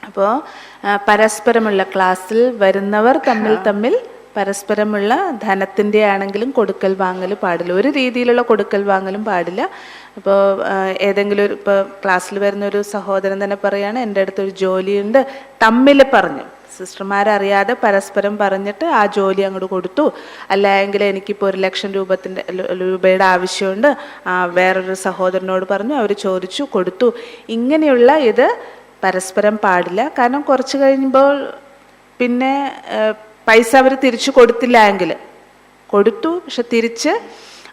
അപ്പോൾ പരസ്പരമുള്ള ക്ലാസ്സിൽ വരുന്നവർ തമ്മിൽ തമ്മിൽ പരസ്പരമുള്ള ധനത്തിൻ്റെ ആണെങ്കിലും കൊടുക്കൽ വാങ്ങൽ പാടില്ല, ഒരു രീതിയിലുള്ള കൊടുക്കൽ വാങ്ങലും പാടില്ല. ഇപ്പോൾ ഏതെങ്കിലും ഒരു ഇപ്പോൾ ക്ലാസ്സിൽ വരുന്നൊരു സഹോദരൻ തന്നെ പറയുകയാണ്, എൻ്റെ അടുത്തൊരു ജോലിയുണ്ട്, തമ്മിൽ പറഞ്ഞു, സിസ്റ്റർമാരറിയാതെ പരസ്പരം പറഞ്ഞിട്ട് ആ ജോലി അങ്ങോട്ട് കൊടുത്തു, അല്ലെങ്കിൽ എനിക്കിപ്പോൾ 1,00,000 രൂപയുടെ ആവശ്യമുണ്ട്, വേറൊരു സഹോദരനോട് പറഞ്ഞു, അവർ ചോദിച്ചു കൊടുത്തു. ഇങ്ങനെയുള്ള ഇത് പരസ്പരം പാടില്ല. കാരണം കുറച്ച് കഴിയുമ്പോൾ പിന്നെ പൈസ അവർ തിരിച്ചു കൊടുത്തില്ല എങ്കിൽ, കൊടുത്തു പക്ഷെ തിരിച്ച്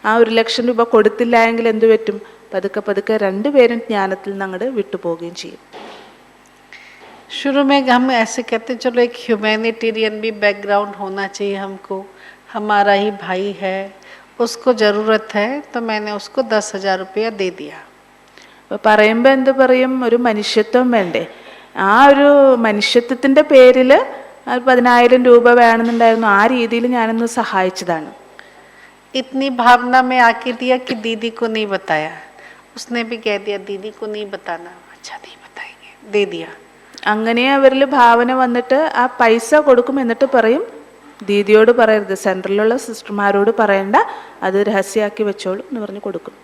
ആ 1,00,000 രൂപ കൊടുത്തില്ല എങ്കിൽ എന്ത് പറ്റും? പതുക്കെ പതുക്കെ രണ്ടുപേരും ജ്ഞാനത്തിൽ നിന്ന് അങ്ങോട്ട് വിട്ടുപോവുകയും ചെയ്യും. शुरू में हम ऐसे कहते हैं चलो एक ह्यूमैनिटेरियन भी बैकग्राउंड होना चाहिए हमको, हमारा ही भाई है, उसको ज़रूरत है तो मैंने उसको 10,000 रुपया दे दिया. പറയുമ്പോൾ എന്ത് പറയും? ഒരു മനുഷ്യത്വം വേണ്ടേ? ആ ഒരു മനുഷ്യത്വത്തിൻ്റെ പേരിൽ 10,000 രൂപ വേണമെന്നുണ്ടായിരുന്നു, ആ രീതിയിൽ ഞാനൊന്ന് സഹായിച്ചതാണ്. इतनी भावना में आके दिया कि दीदी को नहीं बताया, उसने भी कह दिया दीदी को नहीं बताना, अच्छा नहीं बताएंगे, दे दिया. അങ്ങനെ അവരിൽ ഭാവന വന്നിട്ട് ആ പൈസ കൊടുക്കും, എന്നിട്ട് പറയും ദീദിയോട് പറയരുത്, സെൻട്രലിലുള്ള സിസ്റ്റർമാരോട് പറയണ്ട, അത് രഹസ്യമാക്കി വെച്ചോളൂ എന്ന് പറഞ്ഞ് കൊടുക്കും.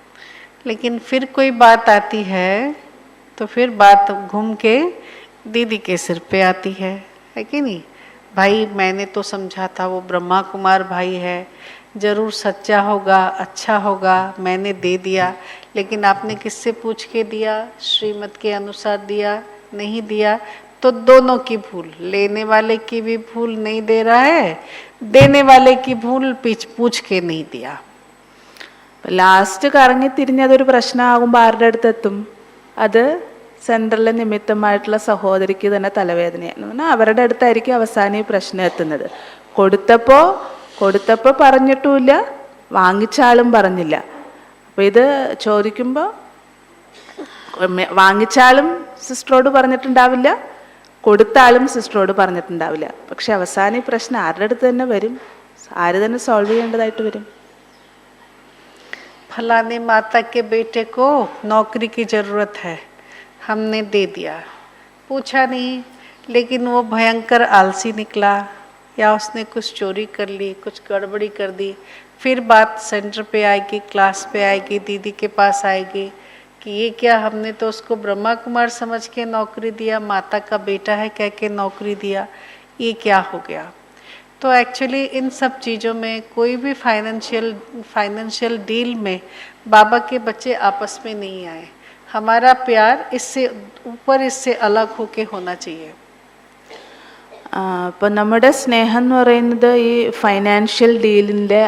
लेकिन फिर कोई बात आती है तो फिर बात घूम के दीदी के सिर पे आती है कि नहीं? भाई मैंने तो समझा था वो ब्रह्मा कुमार भाई है, जरूर सच्चा होगा, अच्छा होगा, मैंने दे दिया, लेकिन आपने किससे पूछ के दिया? श्रीमत के अनुसार दिया? नहीं दिया. तो दोनों की भूल, लेने वाले की भी भूल, नहीं दे रहा है, देने वाले की भूल, पूछ के नहीं दिया. ലാസ്റ്റ് കറങ്ങി തിരിഞ്ഞ് അതൊരു പ്രശ്നമാകുമ്പോൾ ആരുടെ അടുത്തെത്തും? അത് സെൻട്രലിലെ നിമിത്തമായിട്ടുള്ള സഹോദരിക്ക് തന്നെ തലവേദനയാണ്. പറഞ്ഞാൽ അവരുടെ അടുത്തായിരിക്കും അവസാനം ഈ പ്രശ്നം എത്തുന്നത്. കൊടുത്തപ്പോൾ പറഞ്ഞിട്ടുമില്ല, വാങ്ങിച്ചാളും പറഞ്ഞില്ല. അപ്പോൾ ഇത് ചോദിക്കുമ്പോൾ വാങ്ങിച്ചാളും സിസ്റ്ററോട് പറഞ്ഞിട്ടുണ്ടാവില്ല, കൊടുത്താളും സിസ്റ്ററോട് പറഞ്ഞിട്ടുണ്ടാവില്ല. പക്ഷെ അവസാനം ഈ പ്രശ്നം ആരുടെ അടുത്ത് തന്നെ വരും, ആര് തന്നെ സോൾവ് ചെയ്യേണ്ടതായിട്ട് വരും. फलाने माता के बेटे को नौकरी की ज़रूरत है, हमने दे दिया, पूछा नहीं, लेकिन वो भयंकर आलसी निकला या उसने कुछ चोरी कर ली, कुछ गड़बड़ी कर दी, फिर बात सेंटर पे आएगी, क्लास पे आएगी, दीदी के पास आएगी कि ये क्या, हमने तो उसको ब्रह्मा कुमार समझ के नौकरी दिया, माता का बेटा है कह के नौकरी दिया, ये क्या हो गया? तो एक्चुअली इन सब चीज़ों में कोई भी फाइनेंशियल डील में बाबा के बच्चे आपस में नहीं आए. हमारा प्यार इससे ऊपर, इससे अलग होके होना चाहिए. അപ്പോൾ നമ്മുടെ സ്നേഹം എന്ന് പറയുന്നത് ഈ ഫൈനാൻഷ്യൽ ഡീലിൻ്റെ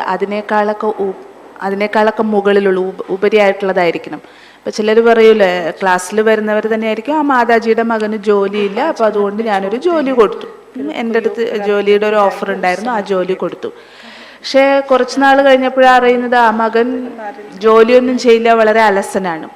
അതിനേക്കാളൊക്കെ മുകളിലുള്ള ഉപരിയായിട്ടുള്ളതായിരിക്കണം. അപ്പോൾ ചിലർ പറയൂലേ, ക്ലാസ്സിൽ വരുന്നവർ തന്നെയായിരിക്കും, ആ മാതാജിയുടെ മകന് ജോലിയില്ല, അപ്പോൾ അതുകൊണ്ട് ഞാനൊരു ജോലി കൊടുത്തു, എൻ്റെ അടുത്ത് ജോലിയുടെ ഒരു ഓഫർ ഉണ്ടായിരുന്നു, ആ ജോലി കൊടുത്തു. പക്ഷേ കുറച്ച് നാൾ കഴിഞ്ഞപ്പോഴാണ് അറിയുന്നത് ആ മകൻ ജോലിയൊന്നും ചെയ്യില്ല, വളരെ അലസനാണ്.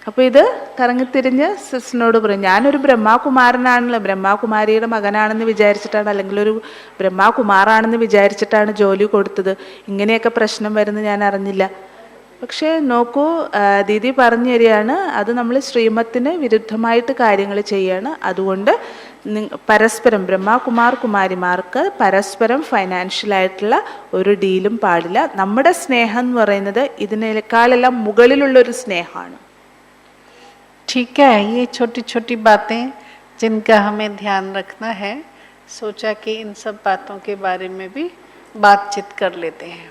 അപ്പോൾ ഇത് കറങ്ങിത്തിരിഞ്ഞ് സിസ്റ്ററിനോട് പറയും, ഞാനൊരു ബ്രഹ്മാകുമാരനാണല്ലോ, ബ്രഹ്മാകുമാരിയുടെ മകനാണെന്ന് വിചാരിച്ചിട്ടാണ്, അല്ലെങ്കിൽ ഒരു ബ്രഹ്മാകുമാറാണെന്ന് വിചാരിച്ചിട്ടാണ് ജോലി കൊടുത്തത്, ഇങ്ങനെയൊക്കെ പ്രശ്നം വരുന്നത് ഞാൻ അറിഞ്ഞില്ല. പക്ഷേ നോക്കൂ, ദീദി പറഞ്ഞു തരികയാണ്, അത് നമ്മൾ ശ്രീമത്തിന് വിരുദ്ധമായിട്ട് കാര്യങ്ങൾ ചെയ്യാണ്. അതുകൊണ്ട് പരസ്പരം കുമാരിമാർക്ക് പരസ്പരം ഫൈനാൻഷ്യലായിട്ടുള്ള ഒരു ഡീലും പാടില്ല. നമ്മുടെ സ്നേഹം എന്ന് പറയുന്നത് ഇതിനേക്കാളെല്ലാം മുകളിലുള്ളൊരു സ്നേഹമാണ്. ठीक है, ये छोटी छोटी बातें जिनका हमें ध्यान रखना है, सोचा कि इन सब बातों के बारे में भी बातचीत कर लेते हैं.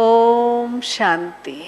ओम शांति.